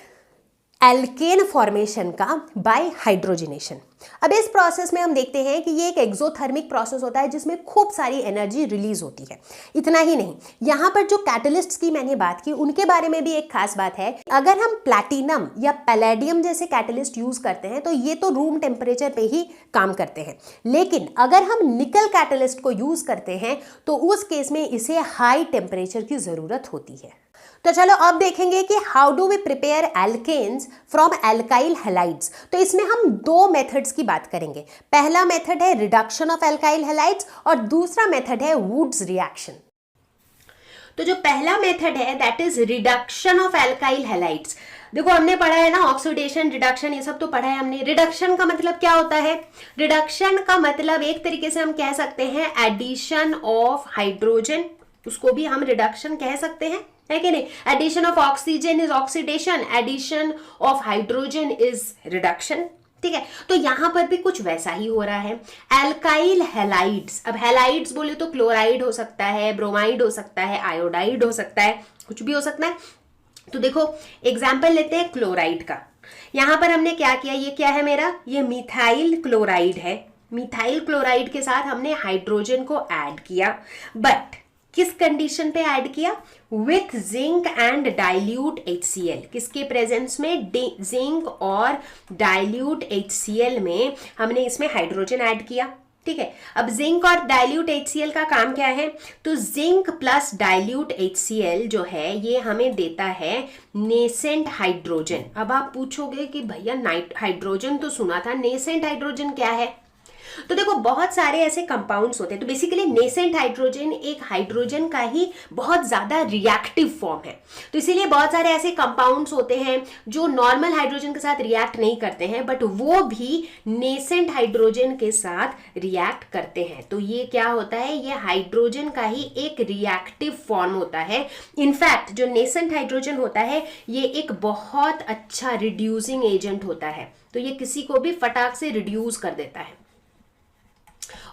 एल्केन फॉर्मेशन का बाय हाइड्रोजनेशन। अब इस प्रोसेस में हम देखते हैं कि ये एक एक्सोथर्मिक प्रोसेस होता है जिसमें खूब सारी एनर्जी रिलीज होती है। इतना ही नहीं, यहाँ पर जो कैटलिस्ट्स की मैंने बात की उनके बारे में भी एक खास बात है। अगर हम प्लैटिनम या पैलेडियम जैसे कैटलिस्ट यूज करते हैं तो ये तो रूम टेम्परेचर पे ही काम करते हैं, लेकिन अगर हम निकल कैटलिस्ट को यूज करते हैं तो उस केस में इसे हाई टेम्परेचर की जरूरत होती है। तो चलो अब देखेंगे कि how do we prepare alkanes from alkyl halides. तो इसमें हम दो मेथड्स की बात करेंगे। पहला मेथड है रिडक्शन ऑफ एल्काइल हैलाइड्स और दूसरा मेथड है वुड्स रिएक्शन। तो जो पहला मेथड है that is reduction of alkyl halides. देखो हमने पढ़ा है ना, ऑक्सीडेशन, रिडक्शन, ये सब तो पढ़ा है हमने। रिडक्शन का मतलब क्या होता है? रिडक्शन का मतलब एक तरीके से हम कह सकते हैं एडिशन ऑफ हाइड्रोजन, उसको भी हम रिडक्शन कह सकते हैं, है कि नहीं? Addition of oxygen is oxidation, addition of hydrogen is reduction. ठीक है, तो यहां पर भी कुछ वैसा ही हो रहा है। एल्काइल हैलाइड्स, अब हैलाइड्स बोले तो क्लोराइड हो सकता है, ब्रोमाइड हो सकता है, आयोडाइड हो सकता है, कुछ भी हो सकता है। तो देखो एग्जाम्पल लेते हैं क्लोराइड का। यहां पर हमने क्या किया, ये क्या है मेरा, ये मिथाइल क्लोराइड है। मिथाइल क्लोराइड के साथ हमने हाइड्रोजन को ऐड किया, बट किस कंडीशन पे ऐड किया? With zinc and dilute HCl। किसके प्रेजेंस में? जिंक और डाइल्यूट HCl में हमने इसमें हाइड्रोजन ऐड किया। ठीक है, अब जिंक और डाइल्यूट HCl का काम क्या है? तो जिंक प्लस डाइल्यूट HCl जो है ये हमें देता है नेसेंट हाइड्रोजन। अब आप पूछोगे कि भैया हाइड्रोजन तो सुना था, नेसेंट हाइड्रोजन क्या है? तो देखो बहुत सारे ऐसे कंपाउंड्स होते हैं। तो बेसिकली नेसेंट हाइड्रोजन एक हाइड्रोजन का ही बहुत ज्यादा रिएक्टिव फॉर्म है। तो इसीलिए बहुत सारे ऐसे कंपाउंड्स होते हैं जो नॉर्मल हाइड्रोजन के साथ रिएक्ट नहीं करते हैं, बट वो भी नेसेंट हाइड्रोजन के साथ रिएक्ट करते हैं। तो ये क्या होता है? ये हाइड्रोजन का ही एक रिएक्टिव फॉर्म होता है। इनफैक्ट जो नेसेंट हाइड्रोजन होता है ये एक बहुत अच्छा रिड्यूसिंग एजेंट होता है। तो ये किसी को भी फटाक से रिड्यूस कर देता है,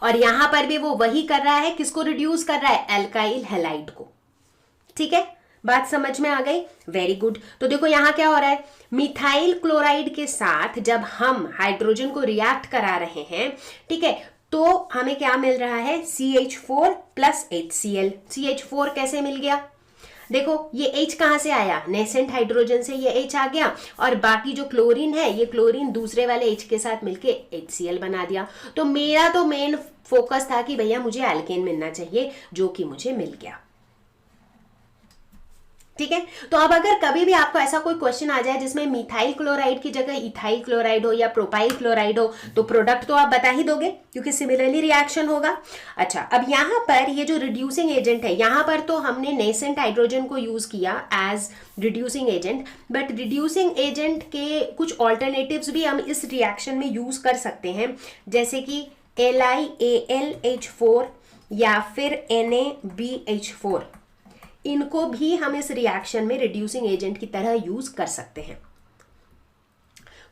और यहां पर भी वो वही कर रहा है। किसको रिड्यूस कर रहा है? एल्काइल हैलाइड को। ठीक है, बात समझ में आ गई? Very good. तो देखो यहां क्या हो रहा है, मिथाइल क्लोराइड के साथ जब हम हाइड्रोजन को रिएक्ट करा रहे हैं, ठीक है, तो हमें क्या मिल रहा है? CH4 plus HCl। CH4 कैसे मिल गया? देखो ये H कहां से आया? नेसेंट हाइड्रोजन से ये H आ गया, और बाकी जो क्लोरीन है ये क्लोरीन दूसरे वाले H के साथ मिलके HCl बना दिया। तो मेरा तो मेन फोकस था कि भैया मुझे एल्केन मिलना चाहिए, जो कि मुझे मिल गया। ठीक है, तो अब अगर कभी भी आपको ऐसा कोई क्वेश्चन आ जाए जिसमें मिथाइल क्लोराइड की जगह इथाइल क्लोराइड हो या प्रोपाइल क्लोराइड हो, तो प्रोडक्ट तो आप बता ही दोगे क्योंकि सिमिलरली रिएक्शन होगा। अच्छा, अब यहाँ पर ये जो रिड्यूसिंग एजेंट है, यहाँ पर तो हमने नेसेंट हाइड्रोजन को यूज किया as reducing agent, but reducing agent के कुछ ऑल्टरनेटिव्स भी हम इस रिएक्शन में यूज कर सकते हैं, जैसे कि LiAlH4 या फिर NaBH4। इनको भी हम इस रिएक्शन में रिड्यूसिंग एजेंट की तरह यूज कर सकते हैं।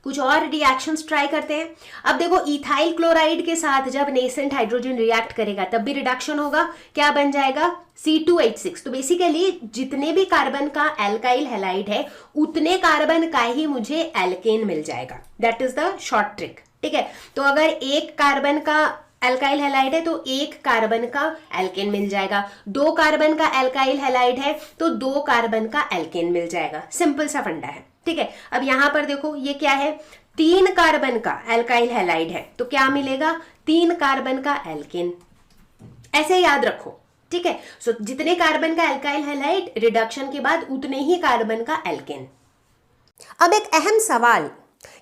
कुछ और रिएक्शंस ट्राई करते हैं। अब देखो इथाइल क्लोराइड के साथ जब नेसेंट हाइड्रोजन रिएक्ट करेगा तब भी रिडक्शन होगा। क्या बन जाएगा? C2H6। तो बेसिकली जितने भी कार्बन का एल्काइल हैलाइड है उतने कार्बन का ही मुझे एल्केन मिल जाएगा। That is the short trick. ठीक है, तो अगर एक कार्बन का एल्काइल हैलाइड है तो एक कार्बन का एल्केन मिल जाएगा, दो कार्बन का एल्काइल हैलाइड है तो दो कार्बन का एल्केन मिल जाएगा। सिंपल सा फंडा है। ठीक है, अब यहां पर देखो ये क्या है? 3 कार्बन का एल्काइल हैलाइड है तो क्या मिलेगा? 3 कार्बन का एल्केन। ऐसे याद रखो। ठीक है, सो जितने कार्बन का एल्काइल हैलाइड रिडक्शन के बाद उतने ही कार्बन का एल्केन। अब एक अहम सवाल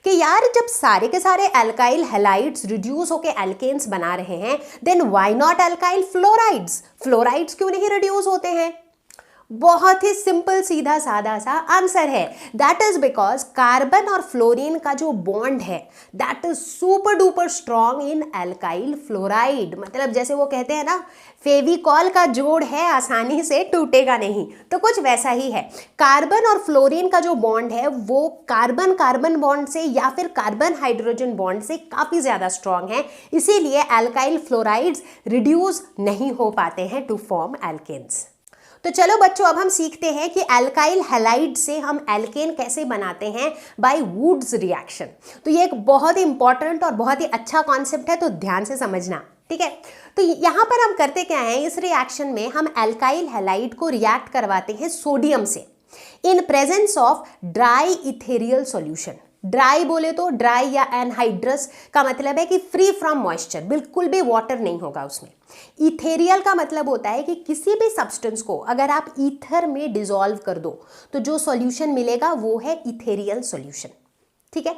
कि यार जब सारे के सारे एल्काइल हैलाइड्स रिड्यूस होके एल्केन्स बना रहे हैं, then why not alkyl fluorides? Fluorides क्यों नहीं रिड्यूस होते हैं? बहुत ही सिंपल सीधा सादा सा आंसर है। दैट इज बिकॉज कार्बन और फ्लोरीन का जो बॉन्ड है that is super duper strong in alkyl fluoride. मतलब जैसे वो कहते हैं ना, फेविकॉल का जोड़ है आसानी से टूटेगा नहीं, तो कुछ वैसा ही है। कार्बन और फ्लोरीन का जो बॉन्ड है वो कार्बन कार्बन बॉन्ड से या फिर कार्बन हाइड्रोजन बॉन्ड से काफी ज्यादा स्ट्रॉन्ग है, इसीलिए एल्काइल फ्लोराइड्स रिड्यूस नहीं हो पाते हैं टू फॉर्म एल्केन्स। तो चलो बच्चों, अब हम सीखते हैं कि एल्काइल हैलाइड से हम एल्केन कैसे बनाते हैं बाय वुड्स रिएक्शन। तो ये एक बहुत ही इंपॉर्टेंट और बहुत ही अच्छा कॉन्सेप्ट है, तो ध्यान से समझना, ठीक है। तो यहाँ पर हम करते क्या हैं, इस रिएक्शन में हम एल्काइल हैलाइड को रिएक्ट करवाते हैं सोडियम से इन presence of dry ethereal solution. Dry बोले तो ड्राई या एनहाइड्रस का मतलब है कि फ्री फ्रॉम मॉइस्चर, बिल्कुल भी वाटर नहीं होगा उसमें। इथेरियल का मतलब होता है कि किसी भी सब्सटेंस को अगर आप ईथर में डिसॉल्व कर दो तो जो सॉल्यूशन मिलेगा वो है इथेरियल सॉल्यूशन, ठीक है।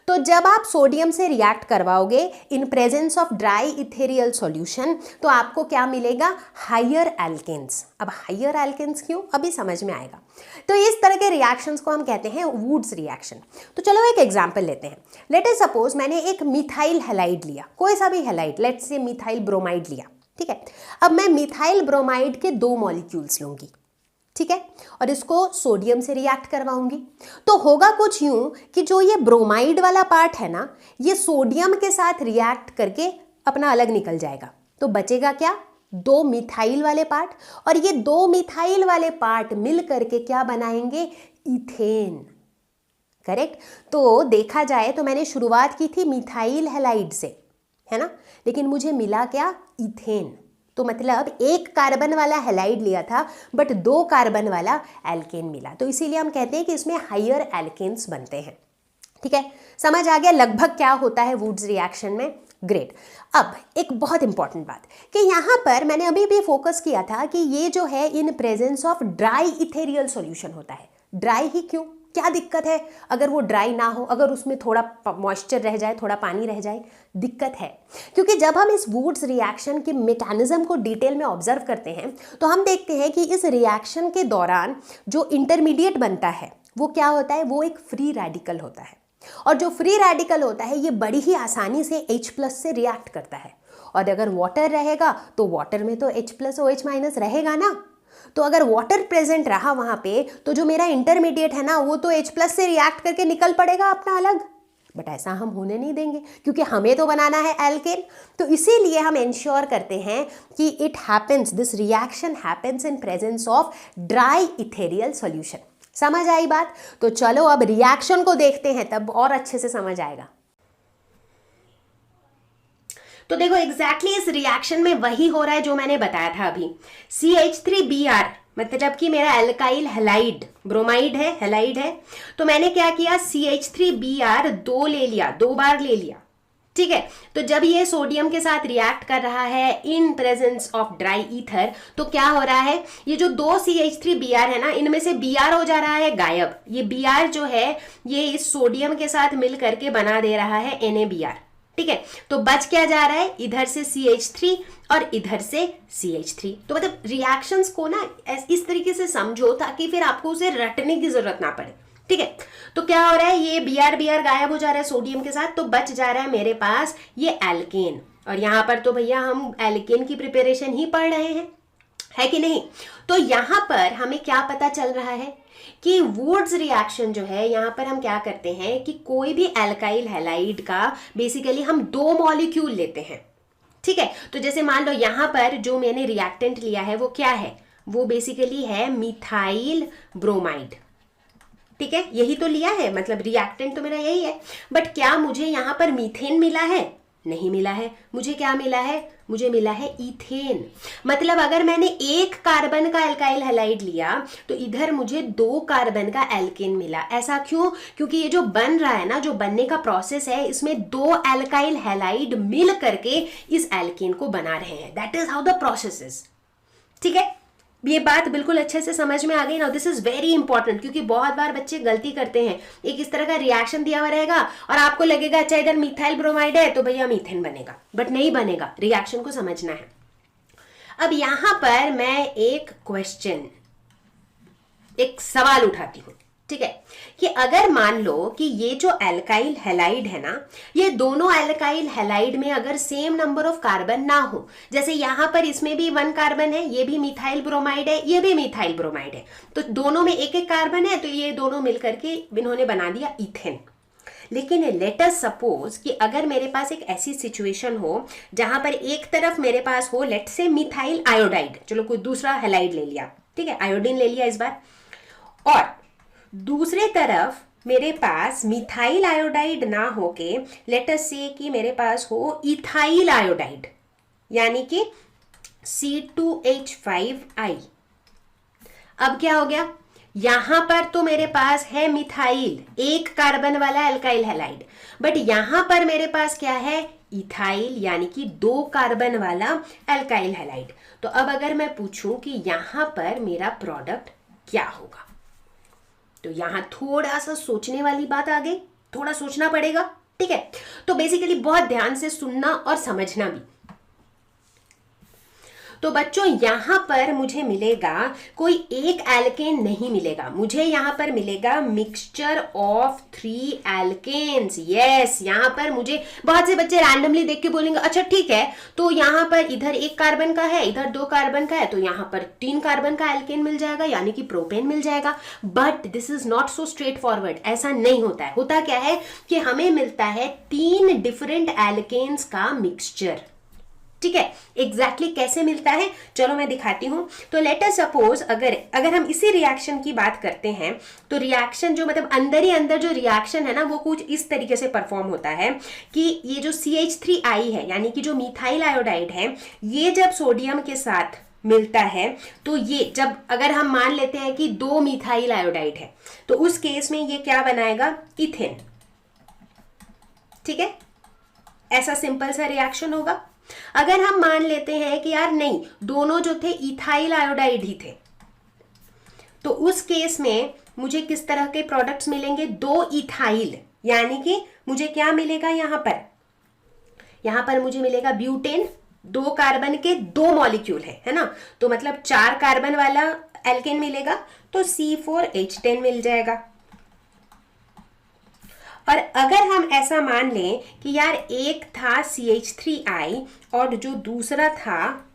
तो जब आप सोडियम से रिएक्ट करवाओगे इन presence of dry ethereal solution तो आपको क्या मिलेगा, हायर एल्केन्स। अब हायर एल्केन्स क्यों, अभी समझ में आएगा। तो इस तरह के रिएक्शंस को हम कहते हैं वुड्स रिएक्शन। तो चलो एक एग्जांपल लेते हैं। लेट अस सपोज मैंने एक मिथाइल हैलाइड लिया, कोई सा भी halide, let's say methyl bromide लिया, ठीक है। अब मैं मिथाइल ब्रोमाइड के 2 मॉलिक्यूल्स लूंगी, ठीक है, और इसको सोडियम से रिएक्ट करवाऊंगी। तो होगा कुछ यूं कि जो ये ब्रोमाइड वाला पार्ट है ना, ये सोडियम के साथ रिएक्ट करके अपना अलग निकल जाएगा। तो बचेगा क्या, 2 मिथाइल वाले पार्ट, और ये 2 मिथाइल वाले पार्ट मिल करके क्या बनाएंगे, इथेन, करेक्ट। तो देखा जाए तो मैंने शुरुआत की थी मिथाइल हैलाइड से, है ना, लेकिन मुझे मिला क्या, इथेन। तो मतलब एक कार्बन वाला हैलाइड लिया था बट 2 कार्बन वाला एल्केन मिला, तो इसीलिए हम कहते हैं कि इसमें हायर एल्केन्स बनते हैं, ठीक है। समझ आ गया लगभग क्या होता है वुड्स रिएक्शन में, ग्रेट। अब एक बहुत इंपॉर्टेंट बात कि यहाँ पर मैंने अभी भी फोकस किया था कि ये जो है इन presence of dry ethereal solution होता है। ड्राई ही क्यों, क्या दिक्कत है अगर वो ड्राई ना हो, अगर उसमें थोड़ा मॉइस्चर रह जाए, थोड़ा पानी रह जाए, दिक्कत है। क्योंकि जब हम इस वुड्स रिएक्शन के मैकेनिज्म को डिटेल में ऑब्जर्व करते हैं तो हम देखते हैं कि इस रिएक्शन के दौरान जो इंटरमीडिएट बनता है वो क्या होता है, वो एक फ्री रेडिकल होता है, और जो फ्री रेडिकल होता है ये बड़ी ही आसानी से H+ से रिएक्ट करता है। और अगर वाटर रहेगा तो वाटर में तो H+ OH- रहेगा ना, तो अगर वाटर प्रेजेंट रहा वहां पे तो जो मेरा इंटरमीडिएट है ना वो तो H+ से रिएक्ट करके निकल पड़ेगा अपना अलग, बट ऐसा हम होने नहीं देंगे क्योंकि हमें तो बनाना है एल्केन। तो इसीलिए हम इंश्योर करते हैं कि it happens, this reaction happens in presence of dry ethereal solution. समझ आई बात? तो चलो अब रिएक्शन को देखते हैं, तब और अच्छे से समझ आएगा। तो देखो एग्जैक्टली इस रिएक्शन में वही हो रहा है जो मैंने बताया था अभी। CH3Br मतलब कि मेरा एल्काइल हैलाइड, ब्रोमाइड है, हैलाइड है, तो मैंने क्या किया, CH3Br 2 ले लिया, 2 बार ले लिया, ठीक है। तो जब ये सोडियम के साथ रिएक्ट कर रहा है इन प्रेजेंस ऑफ ड्राई ईथर तो क्या हो रहा है, ये जो 2 CH3Br है ना, इनमें से Br हो जा रहा है गायब। ये Br जो है ये इस सोडियम के साथ मिल करके बना दे रहा है NaBr, ठीक है। तो बच क्या जा रहा है, इधर से CH3 और इधर से CH3। तो मतलब रिएक्शंस को ना इस तरीके से समझो ताकि फिर आपको उसे रटने की जरूरत ना पड़े, ठीक है। तो क्या हो रहा है, ये Br गायब हो जा रहा है सोडियम के साथ, तो बच जा रहा है मेरे पास ये एल्केन। और यहां पर तो भैया हम एल्केन की प्रिपरेशन ही पढ़ रहे हैं, है कि नहीं। तो यहां पर हमें क्या पता चल रहा है कि वुड्स रिएक्शन जो है, यहां पर हम क्या करते हैं कि कोई भी एल्काइल हैलाइड का बेसिकली हम 2 मॉलिक्यूल लेते हैं, ठीक है। तो जैसे मान लो यहां पर जो मैंने रिएक्टेंट लिया है वो क्या है, वो बेसिकली है मिथाइल ब्रोमाइड, ठीक है, यही तो लिया है, मतलब रिएक्टेंट तो मेरा यही है। बट क्या मुझे यहां पर मीथेन मिला है, नहीं मिला है। मुझे क्या मिला है, मुझे मिला है इथेन। मतलब अगर मैंने 1 कार्बन का एल्काइल हैलाइड लिया तो इधर मुझे 2 कार्बन का एल्केन मिला। ऐसा क्यों, क्योंकि ये जो बन रहा है ना, जो बनने का प्रोसेस है, इसमें 2 एल्काइल हैलाइड मिल करके इस एल्केन को बना रहे हैं। That is how the process is, ठीक है। ये बात बिल्कुल अच्छे से समझ में आ गई ना। दिस इज वेरी इंपॉर्टेंट क्योंकि बहुत बार बच्चे गलती करते हैं, एक इस तरह का रिएक्शन दिया हुआ रहेगा और आपको लगेगा अच्छा इधर मिथाइल ब्रोमाइड है तो भैया मीथेन बनेगा, बट नहीं बनेगा, रिएक्शन को समझना है। अब यहां पर मैं एक क्वेश्चन एक सवाल उठाती हूं, ठीक है, कि अगर मान लो कि ये जो एल्काइल हैलाइड है ना, ये दोनों एल्काइल हैलाइड में अगर सेम नंबर ऑफ कार्बन ना हो, जैसे यहां पर इसमें भी 1 कार्बन है, ये भी मिथाइल ब्रोमाइड है, ये भी मिथाइल ब्रोमाइड है, तो दोनों में एक एक कार्बन है, तो ये दोनों मिलकर के इन्होंने बना दिया इथेन। लेकिन लेट अस सपोज कि अगर मेरे पास एक ऐसी सिचुएशन हो जहां पर एक तरफ मेरे पास हो लेट से मिथाइल आयोडाइड, चलो कोई दूसरा हैलाइड ले लिया, ठीक है, आयोडीन ले लिया इस बार, और दूसरे तरफ मेरे पास मिथाइल आयोडाइड ना होके लेट अस से कि मेरे पास हो इथाइल आयोडाइड, यानी कि C2H5I। अब क्या हो गया, यहां पर तो मेरे पास है मिथाइल, एक कार्बन वाला एल्काइल हैलाइड, बट यहां पर मेरे पास क्या है, इथाइल, यानी कि 2 कार्बन वाला एल्काइल हैलाइड। तो अब अगर मैं पूछूं कि यहां पर मेरा प्रोडक्ट क्या होगा, तो यहां थोड़ा सा सोचने वाली बात आ गई, थोड़ा सोचना पड़ेगा, ठीक है। तो बेसिकली बहुत ध्यान से सुनना और समझना भी। तो बच्चों यहां पर मुझे मिलेगा कोई एक एल्केन नहीं मिलेगा, मुझे यहां पर मिलेगा मिक्सचर ऑफ 3 एल्केन्स। यस, यहां पर मुझे बहुत से बच्चे रैंडमली देख के बोलेंगे अच्छा ठीक है, तो यहां पर इधर 1 कार्बन का है, इधर 2 कार्बन का है, तो यहां पर 3 कार्बन का एल्केन मिल जाएगा, यानी कि प्रोपेन मिल जाएगा। But this is not so straight forward, ऐसा नहीं होता है। होता क्या है कि हमें मिलता है 3 डिफरेंट एल्केन्स का मिक्सचर, ठीक है। एग्जैक्टली कैसे मिलता है चलो मैं दिखाती हूं। तो लेट अस सपोज अगर हम इसी रिएक्शन की बात करते हैं, तो रिएक्शन जो मतलब अंदर ही अंदर जो रिएक्शन है ना, वो कुछ इस तरीके से परफॉर्म होता है कि ये जो CH3I है, यानी कि जो मिथाइल आयोडाइड है, ये जब सोडियम के साथ मिलता है, तो ये जब अगर हम मान लेते हैं कि 2 मिथाइल आयोडाइड है, तो उस केस में ये क्या बनाएगा, इथेन, ठीक है। ऐसा सिंपल सा रिएक्शन होगा। अगर हम मान लेते हैं कि यार नहीं, दोनों जो थे इथाइल आयोडाइड ही थे, तो उस केस में मुझे किस तरह के प्रोडक्ट्स मिलेंगे, 2 इथाइल, यानी कि मुझे क्या मिलेगा, यहां पर मुझे मिलेगा ब्यूटेन, 2 कार्बन के 2 मॉलिक्यूल है ना, तो मतलब 4 कार्बन वाला एल्केन मिलेगा, तो C4H10 मिल जाएगा। और अगर हम ऐसा मान लें कि यार एक था CH3I और जो दूसरा था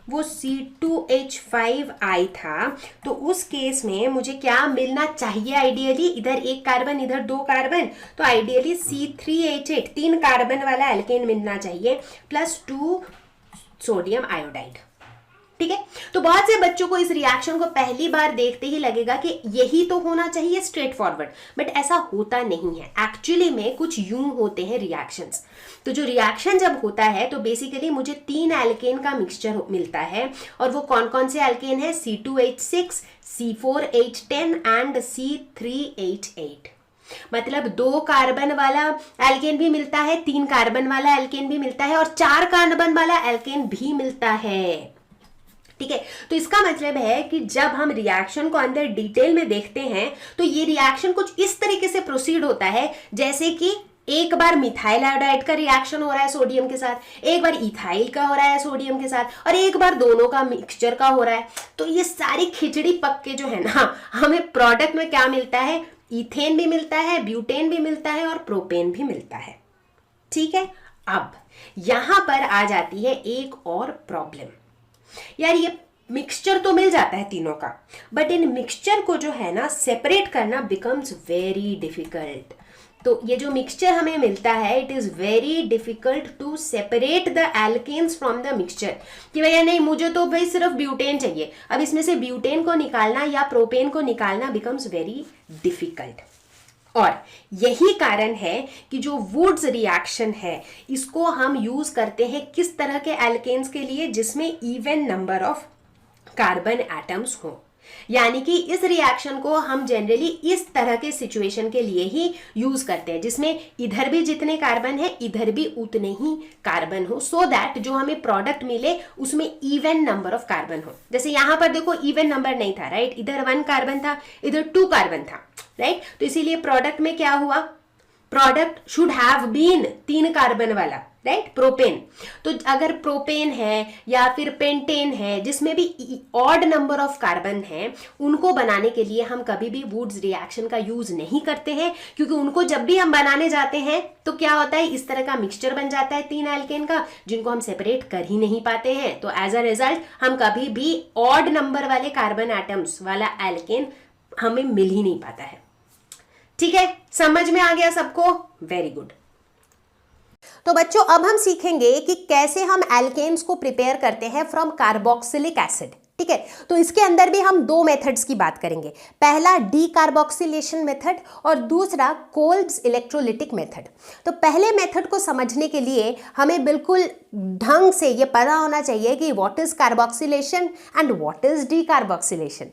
वो C2H5I था, तो उस केस में मुझे क्या मिलना चाहिए आइडियली, इधर 1 कार्बन इधर 2 कार्बन, तो आइडियली C3H8 3 कार्बन वाला एल्केन मिलना चाहिए प्लस 2 सोडियम आयोडाइड, ठीक है। तो बहुत से बच्चों को इस रिएक्शन को पहली बार देखते ही लगेगा कि यही तो होना चाहिए स्ट्रेट फॉरवर्ड, बट ऐसा होता नहीं है। एक्चुअली में कुछ यूं होते हैं रिएक्शंस। तो जो रिएक्शन जब होता है तो बेसिकली मुझे 3 एल्केन का मिक्सचर मिलता है, और वो कौन कौन से एल्केन है, C2H6, C4H10 एंड C3H8। मतलब 2 कार्बन वाला एल्केन भी मिलता है, 3 कार्बन वाला एल्केन भी मिलता है, और 4 कार्बन वाला एल्केन भी मिलता है, ठीक है। तो इसका मतलब है कि जब हम रिएक्शन को अंदर डिटेल में देखते हैं, तो ये रिएक्शन कुछ इस तरीके से प्रोसीड होता है जैसे कि एक बार मिथाइल आयोडाइड का रिएक्शन हो रहा है सोडियम के साथ, एक बार इथाइल का हो रहा है सोडियम के साथ, और एक बार दोनों का मिक्सचर का हो रहा है। तो ये सारी खिचड़ी पक के जो है ना, हमें प्रोडक्ट में क्या मिलता है, इथेन भी मिलता है, ब्यूटेन भी मिलता है, और प्रोपेन भी मिलता है, ठीक है। अब यहां पर आ जाती है एक और प्रॉब्लम। यार ये मिक्सचर तो मिल जाता है तीनों का, बट इन मिक्सचर को जो है ना सेपरेट करना बिकम्स वेरी डिफिकल्ट। तो ये जो मिक्सचर हमें मिलता है, it is very difficult to separate the alkanes from the mixture, कि भैया नहीं मुझे तो भाई सिर्फ ब्यूटेन चाहिए, अब इसमें से ब्यूटेन को निकालना या प्रोपेन को निकालना बिकम्स वेरी डिफिकल्ट। और यही कारण है कि जो वुड्स रिएक्शन है, इसको हम यूज करते हैं किस तरह के एल्केन्स के लिए, जिसमें even number of carbon atoms हो। यानी कि इस रिएक्शन को हम जनरली इस तरह के सिचुएशन के लिए ही यूज करते हैं, जिसमें इधर भी जितने कार्बन है इधर भी उतने ही कार्बन हो, सो दैट जो हमें प्रोडक्ट मिले उसमें इवन नंबर ऑफ कार्बन हो। जैसे यहां पर देखो इवन नंबर नहीं था, राइट, इधर 1 कार्बन था, इधर 2 कार्बन था, राइट। तो इसीलिए प्रोडक्ट में क्या हुआ, product should have been 3 carbon वाला, राइट, प्रोपेन। तो अगर प्रोपेन है या फिर पेंटेन है जिसमें भी ऑड नंबर ऑफ कार्बन है, उनको बनाने के लिए हम कभी भी वुड्स रिएक्शन का यूज नहीं करते हैं, क्योंकि उनको जब भी हम बनाने जाते हैं तो क्या होता है, इस तरह का मिक्सचर बन जाता है 3 एल्केन का, जिनको हम सेपरेट कर ही नहीं पाते हैं। तो एज अ रिजल्ट हम कभी भी ऑड नंबर वाले कार्बन एटम्स वाला एल्केन हमें मिल ही नहीं पाता है। ठीक है, समझ में आ गया सबको? Very good. तो बच्चों अब हम सीखेंगे कि कैसे हम एल्केन्स को प्रिपेयर करते हैं फ्रॉम कार्बोक्सिलिक एसिड। ठीक है, तो इसके अंदर भी हम 2 मेथड्स की बात करेंगे। पहला डीकार्बोक्सिलेशन मेथड और दूसरा कोल्ब्स इलेक्ट्रोलिटिक मेथड। तो पहले मेथड को समझने के लिए हमें बिल्कुल ढंग से ये पता होना चाहिए कि what is carboxylation and what is decarboxylation.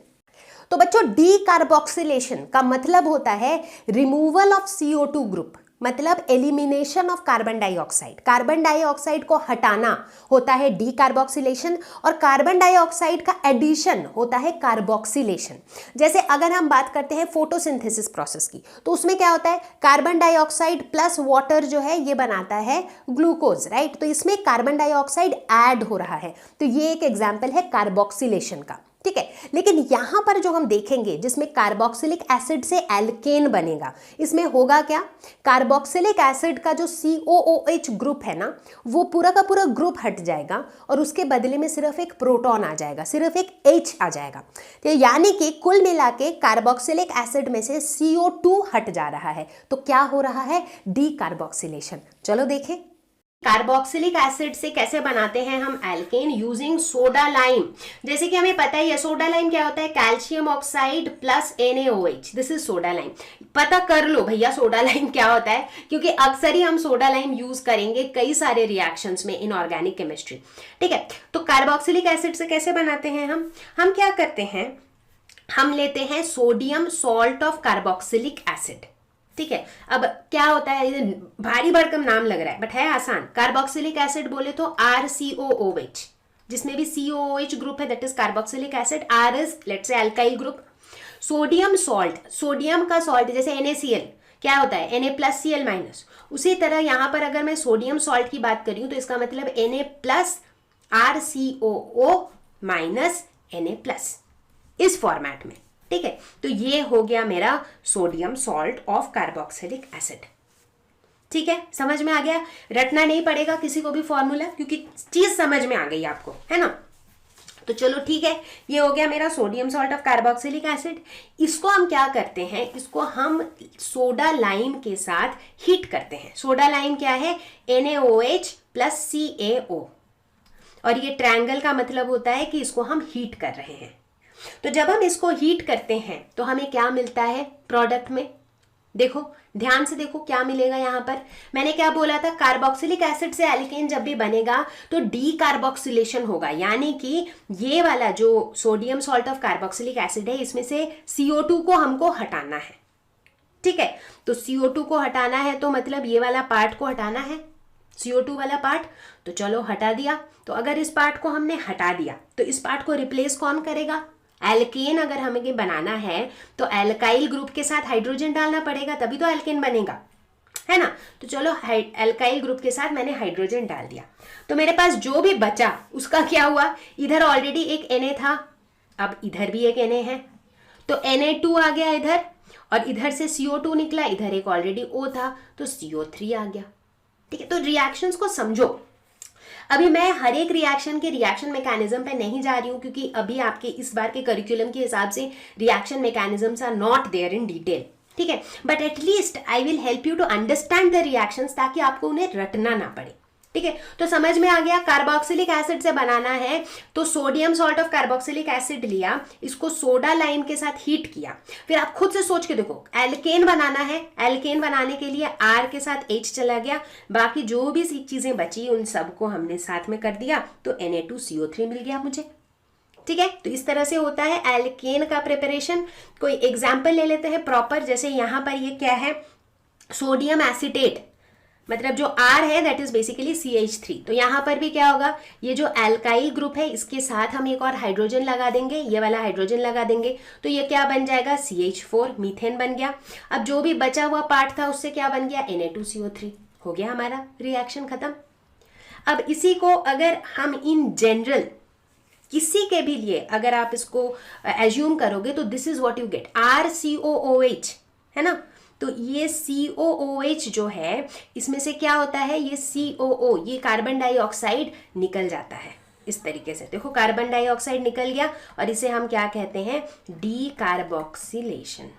तो बच्चों डीकार्बोक्सिलेशन का मतलब होता है रिमूवल ऑफ CO2 ग्रुप, मतलब elimination of carbon dioxide. Carbon dioxide को हटाना होता है डीकार्बोक्सिलेशन और कार्बन डाइऑक्साइड का एडिशन होता है कार्बोक्सिलेशन। जैसे अगर हम बात करते हैं फोटोसिंथेसिस प्रोसेस की, तो उसमें क्या होता है, कार्बन डाइऑक्साइड प्लस वाटर जो है ये बनाता है ग्लूकोज, राइट। तो इसमें कार्बन डाइऑक्साइड ऐड हो रहा है, तो ये एक एग्जाम्पल है कार्बोक्सिलेशन का। ठीक है, लेकिन यहां पर जो हम देखेंगे जिसमें कार्बोक्सिलिक एसिड से एल्केन बनेगा, इसमें होगा क्या, कार्बोक्सिलिक एसिड का जो COOH ग्रुप है ना, वो पूरा का पूरा ग्रुप हट जाएगा और उसके बदले में सिर्फ एक प्रोटॉन आ जाएगा, सिर्फ एक H आ जाएगा। तो यानी कि कुल मिला के कार्बोक्सिलिक एसिड में से CO2 हट जा रहा है। तो क्या हो रहा है, डीकार्बोक्सिलेशन। चलो देखें कार्बोक्सिलिक एसिड से कैसे बनाते हैं हम एल्केन यूजिंग सोडा लाइम। जैसे कि हमें पता है सोडा लाइम क्या होता है, calcium oxide plus NaOH, this is soda lime. पता कर लो भैया सोडा लाइम क्या होता है, क्योंकि अक्सर ही हम सोडा लाइम यूज करेंगे कई सारे रिएक्शंस में इन ऑर्गेनिक केमिस्ट्री। ठीक है, तो कार्बोक्सिलिक एसिड से कैसे बनाते हैं हम क्या करते हैं, हम लेते हैं sodium salt of carboxylic acid. ठीक है, अब क्या होता है, भारी भरकम नाम लग रहा है बट है आसान। कार्बोक्सिलिक एसिड बोले तो RCOOH, जिसमें भी COOH ग्रुप है that is carboxylic acid. R is let's say alkyl group. Sodium salt, sodium का सॉल्ट जैसे NaCl क्या होता है, Na+Cl-। उसी तरह यहां पर अगर मैं सोडियम सॉल्ट की बात करी हूं तो इसका मतलब Na+RCOO- Na+, इस फॉर्मेट में। ठीक है, तो ये हो गया मेरा sodium salt of carboxylic acid. ठीक है, समझ में आ गया, रटना नहीं पड़ेगा किसी को भी फॉर्मूला, क्योंकि चीज समझ में आ गई आपको, है ना। तो चलो ठीक है, ये हो गया मेरा sodium salt of carboxylic acid. इसको हम क्या करते हैं, इसको हम सोडा लाइम के साथ हीट करते हैं। सोडा लाइम क्या है, NaOH प्लस CaO, और ये ट्रायंगल का मतलब होता है कि इसको हम हीट कर रहे हैं। तो जब हम इसको हीट करते हैं तो हमें क्या मिलता है प्रोडक्ट में, देखो ध्यान से देखो क्या मिलेगा। यहां पर मैंने क्या बोला था, कार्बोक्सिलिक एसिड से एल्केन जब भी बनेगा तो डीकार्बोक्सिलेशन होगा, यानी कि ये वाला जो sodium salt of carboxylic acid है इसमें से CO2 को हमको हटाना है। ठीक है, तो CO2 को हटाना है तो मतलब ये वाला पार्ट को हटाना है, CO2 वाला पार्ट। तो चलो हटा दिया। तो अगर इस पार्ट को हमने हटा दिया तो इस पार्ट को रिप्लेस कौन करेगा, एल्केन अगर हमें बनाना है तो एल्काइल ग्रुप के साथ हाइड्रोजन डालना पड़ेगा, तभी तो एल्केन बनेगा, है ना। तो चलो एल्काइल ग्रुप के साथ मैंने हाइड्रोजन डाल दिया, तो मेरे पास जो भी बचा उसका क्या हुआ, इधर ऑलरेडी एक Na था, अब इधर भी एक Na है, तो Na2 आ गया इधर, और इधर से CO2 निकला, इधर एक ऑलरेडी O था तो CO3 आ गया। ठीक है, तो रिएक्शंस को समझो। अभी मैं हर एक रिएक्शन के रिएक्शन मैकेनिज्म पे नहीं जा रही हूँ, क्योंकि अभी आपके इस बार के करिकुलम के हिसाब से reaction mechanisms are not there in detail. ठीक है, but at least I will help you to understand the reactions, ताकि आपको उन्हें रटना ना पड़े। ठीक है, तो समझ में आ गया। कार्बोक्सिलिक एसिड से बनाना है तो sodium salt of carboxylic acid लिया, इसको सोडा लाइम के साथ हीट किया। फिर आप खुद से सोच के देखो, एल्केन बनाना है, एल्केन बनाने के लिए R के साथ H चला गया, बाकी जो भी चीजें बची उन सबको हमने साथ में कर दिया, तो Na2CO3 मिल गया मुझे। ठीक है, तो इस तरह से होता है एल्केन का प्रिपरेशन। कोई एग्जाम्पल ले लेते हैं प्रॉपर, जैसे यहाँ पर ये क्या है, सोडियम एसीटेट, मतलब जो R है दैट इज बेसिकली CH3। तो यहाँ पर भी क्या होगा, ये जो एल्काइल ग्रुप है इसके साथ हम एक और हाइड्रोजन लगा देंगे, ये वाला हाइड्रोजन लगा देंगे, तो ये क्या बन जाएगा, CH4, मीथेन बन गया। अब जो भी बचा हुआ पार्ट था उससे क्या बन गया, Na2CO3। हो गया हमारा रिएक्शन खत्म। अब इसी को अगर हम इन जनरल किसी के भी लिए अगर आप इसको एज्यूम करोगे तो this is what you get, RCOOH, है ना। तो ये COOH जो है इसमें से क्या होता है, ये COO, ये कार्बन डाइऑक्साइड निकल जाता है इस तरीके से। देखो कार्बन डाइऑक्साइड निकल गया और इसे हम क्या कहते हैं, डीकार्बोक्सिलेशन,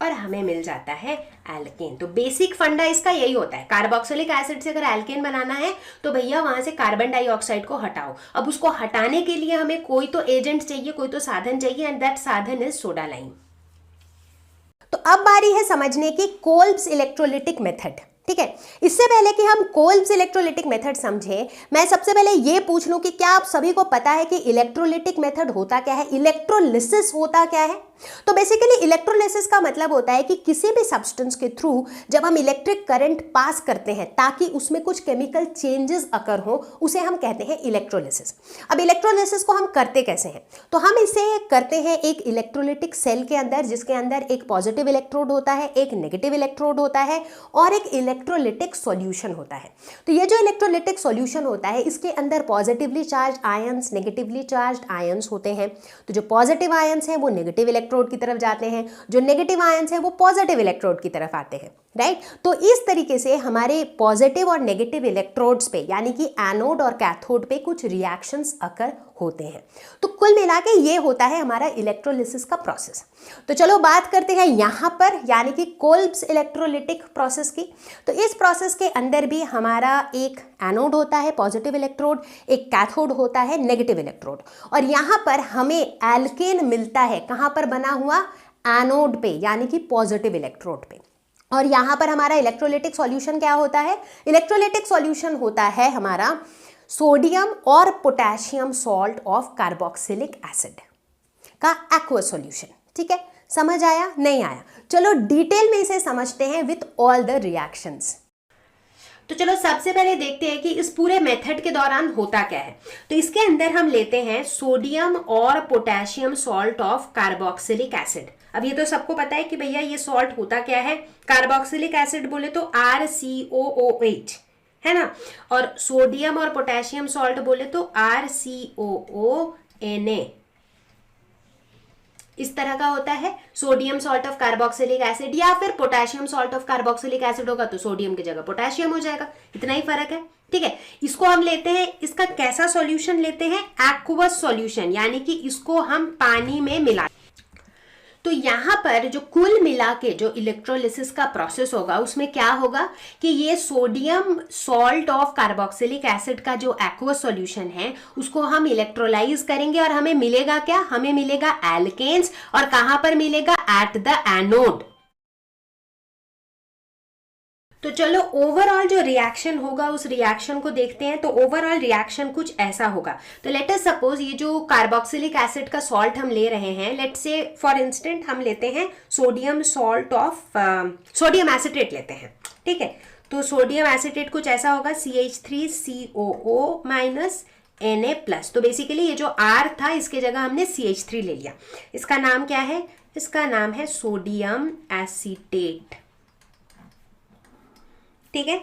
और हमें मिल जाता है एल्केन। तो बेसिक फंडा इसका यही होता है, कार्बोक्सिलिक एसिड से अगर एल्केन बनाना है तो भैया वहां से कार्बन डाइऑक्साइड को हटाओ। अब उसको हटाने के लिए हमें कोई तो एजेंट चाहिए, कोई तो साधन चाहिए, एंड दैट साधन इज सोडा लाइम। तो अब बारी है समझने की कोल्ब्स इलेक्ट्रोलिटिक मेथड। ठीक है, इससे पहले कि हम कोल्ब्स इलेक्ट्रोलिटिक मेथड समझें, मैं सबसे पहले ये पूछ लूं कि क्या आप सभी को पता है कि इलेक्ट्रोलिटिक मेथड होता क्या है, इलेक्ट्रोलिसिस होता क्या है। तो बेसिकली इलेक्ट्रोलिसिस का मतलब होता है कि किसी भी सब्सटेंस के थ्रू जब हम इलेक्ट्रिक करंट पास करते हैं ताकि उसमें कुछ केमिकल चेंजेस अकर हो, उसे हम कहते हैं इलेक्ट्रोलिसिस। अब इलेक्ट्रोलिसिस को हम करते कैसे हैं, तो हम इसे करते हैं एक इलेक्ट्रोलिटिक सेल के अंदर, जिसके अंदर एक पॉजिटिव इलेक्ट्रोड होता है, एक नेगेटिव इलेक्ट्रोड होता है और एक इलेक्ट्रोलिटिक सॉल्यूशन होता है। तो ये जो इलेक्ट्रोलिटिक सॉल्यूशन होता है इसके अंदर positively charge ions, negatively charge ions होते हैं। तो जो पॉजिटिव आयंस हैं वो नेगेटिव इलेक्ट्रोड की तरफ जाते हैं, जो नेगेटिव आयंस हैं वो पॉजिटिव इलेक्ट्रोड की तरफ आते हैं, राइट। तो इस तरीके से हमारे पॉजिटिव और नेगेटिव इलेक्ट्रोड्स पे यानी कि एनोड और कैथोड पे कुछ रिएक्शंस अकर होते हैं। तो कुल मिला के ये होता है हमारा इलेक्ट्रोलिसिस का प्रोसेस। तो चलो बात करते हैं यहाँ पर यानी कि कोल्ब्स इलेक्ट्रोलिटिक प्रोसेस की। तो इस प्रोसेस के अंदर भी हमारा एक एनोड होता है पॉजिटिव इलेक्ट्रोड, एक कैथोड होता है नेगेटिव इलेक्ट्रोड, और यहाँ पर हमें एल्केन मिलता है कहाँ पर बना हुआ, एनोड पे यानी कि पॉजिटिव इलेक्ट्रोड पे। और यहाँ पर हमारा इलेक्ट्रोलिटिक सॉल्यूशन क्या होता है, इलेक्ट्रोलिटिक सॉल्यूशन होता है हमारा सोडियम और potassium salt of carboxylic acid का एक्वस सॉल्यूशन। ठीक है, समझ आया नहीं आया, चलो डिटेल में इसे समझते हैं विथ ऑल द रिएक्शंस। तो चलो सबसे पहले देखते हैं कि इस पूरे मेथड के दौरान होता क्या है। तो इसके अंदर हम लेते हैं सोडियम और potassium salt of carboxylic acid. अब ये तो सबको पता है कि भैया ये सॉल्ट होता क्या है, कार्बोक्सिलिक एसिड बोले तो RCOOH, है ना, और सोडियम और पोटेशियम सॉल्ट बोले तो RCOONA। इस तरह का होता है sodium salt of carboxylic acid, या फिर potassium salt of carboxylic acid होगा तो सोडियम की जगह पोटेशियम हो जाएगा, इतना ही फर्क है। ठीक है, इसको हम लेते हैं, इसका कैसा सॉल्यूशन लेते हैं, एक्वस सॉल्यूशन, यानी कि इसको हम पानी में मिला। तो यहाँ पर जो कुल मिला के जो इलेक्ट्रोलिसिस का प्रोसेस होगा उसमें क्या होगा कि ये sodium salt of carboxylic acid का जो एक्वस सॉल्यूशन है उसको हम इलेक्ट्रोलाइज करेंगे और हमें मिलेगा क्या, हमें मिलेगा एल्केन्स। और कहां पर मिलेगा, एट द एनोड। तो चलो ओवरऑल जो रिएक्शन होगा उस रिएक्शन को देखते हैं। तो ओवरऑल रिएक्शन कुछ ऐसा होगा। तो लेट अस सपोज ये जो कार्बोक्सिलिक एसिड का सॉल्ट हम ले रहे हैं, लेट्स से फॉर इंस्टेंट हम लेते हैं sodium salt of sodium acetate लेते हैं। ठीक है, तो सोडियम एसिटेट कुछ ऐसा होगा CH3COO माइनस Na+। तो बेसिकली ये जो R था इसके जगह हमने CH3 ले लिया। इसका नाम क्या है, इसका नाम है सोडियम एसीटेट। ठीक है,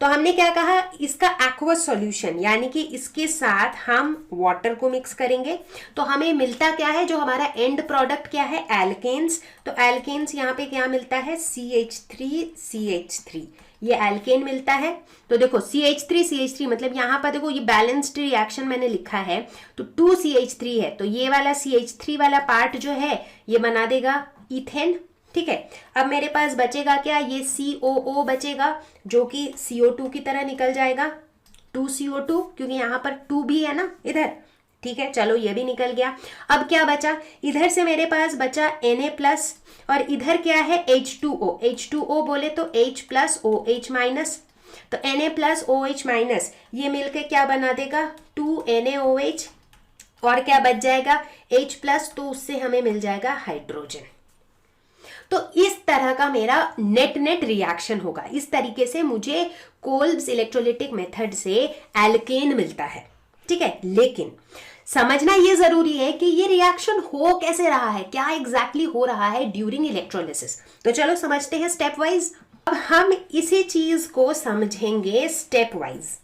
तो हमने क्या कहा, इसका एक्वस सॉल्यूशन यानी कि इसके साथ हम वाटर को मिक्स करेंगे तो हमें मिलता क्या है, जो हमारा एंड प्रोडक्ट क्या है, एल्केन्स। तो एल्केन्स यहाँ पे क्या मिलता है, CH3CH3, ये एल्केन मिलता है। तो देखो CH3CH3 मतलब यहाँ पर देखो ये बैलेंस्ड रिएक्शन मैंने लिखा है, तो 2CH3 है, तो ये वाला CH3 वाला पार्ट जो है ये बना देगा इथेन। ठीक है, अब मेरे पास बचेगा क्या, ये COO बचेगा जो कि CO2 की तरह निकल जाएगा, 2CO2, क्योंकि यहाँ पर 2 भी है ना इधर। ठीक है, चलो ये भी निकल गया। अब क्या बचा, इधर से मेरे पास बचा Na+ और इधर क्या है H2O। H2O बोले तो H+OH-। तो Na+OH- ये मिलके क्या बना देगा, 2NaOH, और क्या बच जाएगा H+, तो उससे हमें मिल जाएगा हाइड्रोजन। तो इस तरह का मेरा नेट नेट रिएक्शन होगा। इस तरीके से मुझे कोल्ब्स इलेक्ट्रोलिटिक मेथड से एल्केन मिलता है, ठीक है। लेकिन समझना ये जरूरी है कि ये रिएक्शन हो कैसे रहा है, क्या एग्जैक्टली हो रहा है ड्यूरिंग इलेक्ट्रोलिसिस। तो चलो समझते हैं स्टेप वाइज। अब हम इसी चीज को समझेंगे स्टेप वाइज।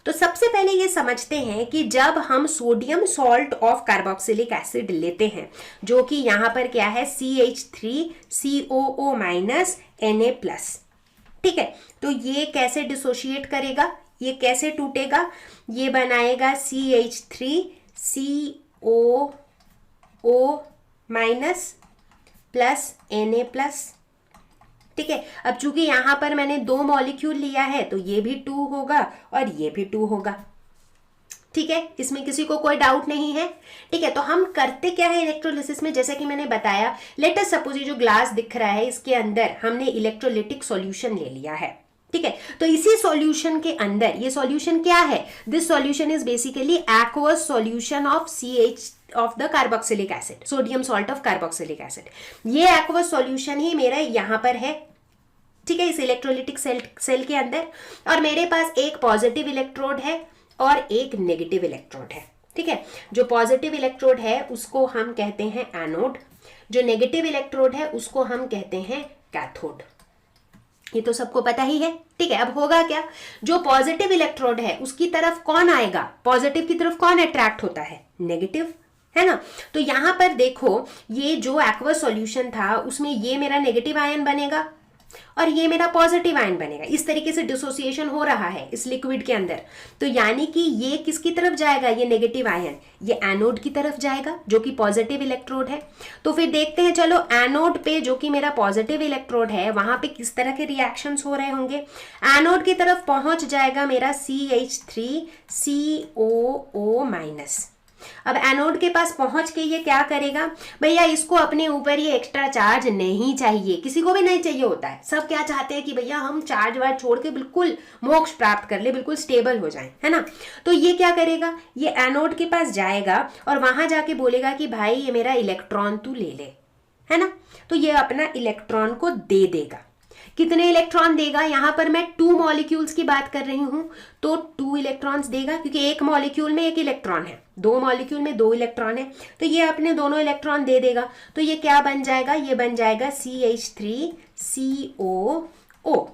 तो सबसे पहले ये समझते हैं कि जब हम sodium salt of carboxylic acid लेते हैं, जो कि यहां पर क्या है CH3COO Na+, ठीक है। तो ये कैसे डिसोशिएट करेगा, ये कैसे टूटेगा, ये बनाएगा CH3COO- प्लस Na+, ठीक है। अब चूंकि यहां पर मैंने 2 मॉलिक्यूल लिया है तो ये भी 2 होगा और ये भी 2 होगा, ठीक है। इसमें किसी को कोई डाउट नहीं है, ठीक है। तो हम करते क्या है इलेक्ट्रोलिसिस में, जैसे कि मैंने बताया, लेट अस सपोज ये जो ग्लास दिख रहा है इसके अंदर हमने इलेक्ट्रोलिटिक सॉल्यूशन ले लिया है, ठीक है। तो इसी सॉल्यूशन के अंदर, ये सॉल्यूशन क्या है, this solution is basically aqueous solution of the carboxylic acid, sodium salt of carboxylic acid. ये एक्वस सॉल्यूशन ही मेरा यहां पर है, ठीक है, इस इलेक्ट्रोलिटिक सेल के अंदर। और मेरे पास एक पॉजिटिव इलेक्ट्रोड है और एक नेगेटिव इलेक्ट्रोड है, ठीक है। जो पॉजिटिव इलेक्ट्रोड है उसको हम कहते हैं एनोड, जो नेगेटिव इलेक्ट्रोड है उसको हम कहते हैं कैथोड। ये तो सबको पता ही है, ठीक है। अब होगा क्या, जो पॉजिटिव इलेक्ट्रोड है उसकी तरफ कौन आएगा, पॉजिटिव की तरफ कौन अट्रैक्ट होता है, नेगेटिव, है ना। तो यहां पर देखो, ये जो एक्वस सॉल्यूशन था उसमें ये मेरा नेगेटिव आयन बनेगा और ये मेरा पॉजिटिव आयन बनेगा। इस तरीके से डिसोसिएशन हो रहा है इस लिक्विड के अंदर। तो यानी कि ये किसकी तरफ जाएगा, ये नेगेटिव आयन, ये एनोड की तरफ जाएगा जो कि पॉजिटिव इलेक्ट्रोड है। तो फिर देखते हैं, चलो एनोड पे जो कि मेरा पॉजिटिव इलेक्ट्रोड है वहां पे किस तरह के रिएक्शंस हो रहे होंगे। एनोड की तरफ पहुंच जाएगा मेरा CH3COO-। अब एनोड के पास पहुंच के ये क्या करेगा, भैया इसको अपने ऊपर ये एक्स्ट्रा चार्ज नहीं चाहिए, किसी को भी नहीं चाहिए होता है। सब क्या चाहते हैं कि भैया हम चार्ज वार्ज छोड़ के बिल्कुल मोक्ष प्राप्त कर ले, बिल्कुल स्टेबल हो जाएं, है ना। तो ये क्या करेगा, ये एनोड के पास जाएगा और वहां जाके बोलेगा कि भाई ये मेरा इलेक्ट्रॉन तू ले ले, है ना। तो ये अपना इलेक्ट्रॉन को दे देगा। कितने इलेक्ट्रॉन देगा, यहां पर मैं 2 मॉलिक्यूल्स की बात कर रही हूं, तो 2 इलेक्ट्रॉन्स देगा, क्योंकि एक मॉलिक्यूल में 1 इलेक्ट्रॉन है, 2 मॉलिक्यूल में 2 इलेक्ट्रॉन है, तो ये अपने दोनों इलेक्ट्रॉन दे देगा। तो ये क्या बन जाएगा, ये बन जाएगा CH3COO।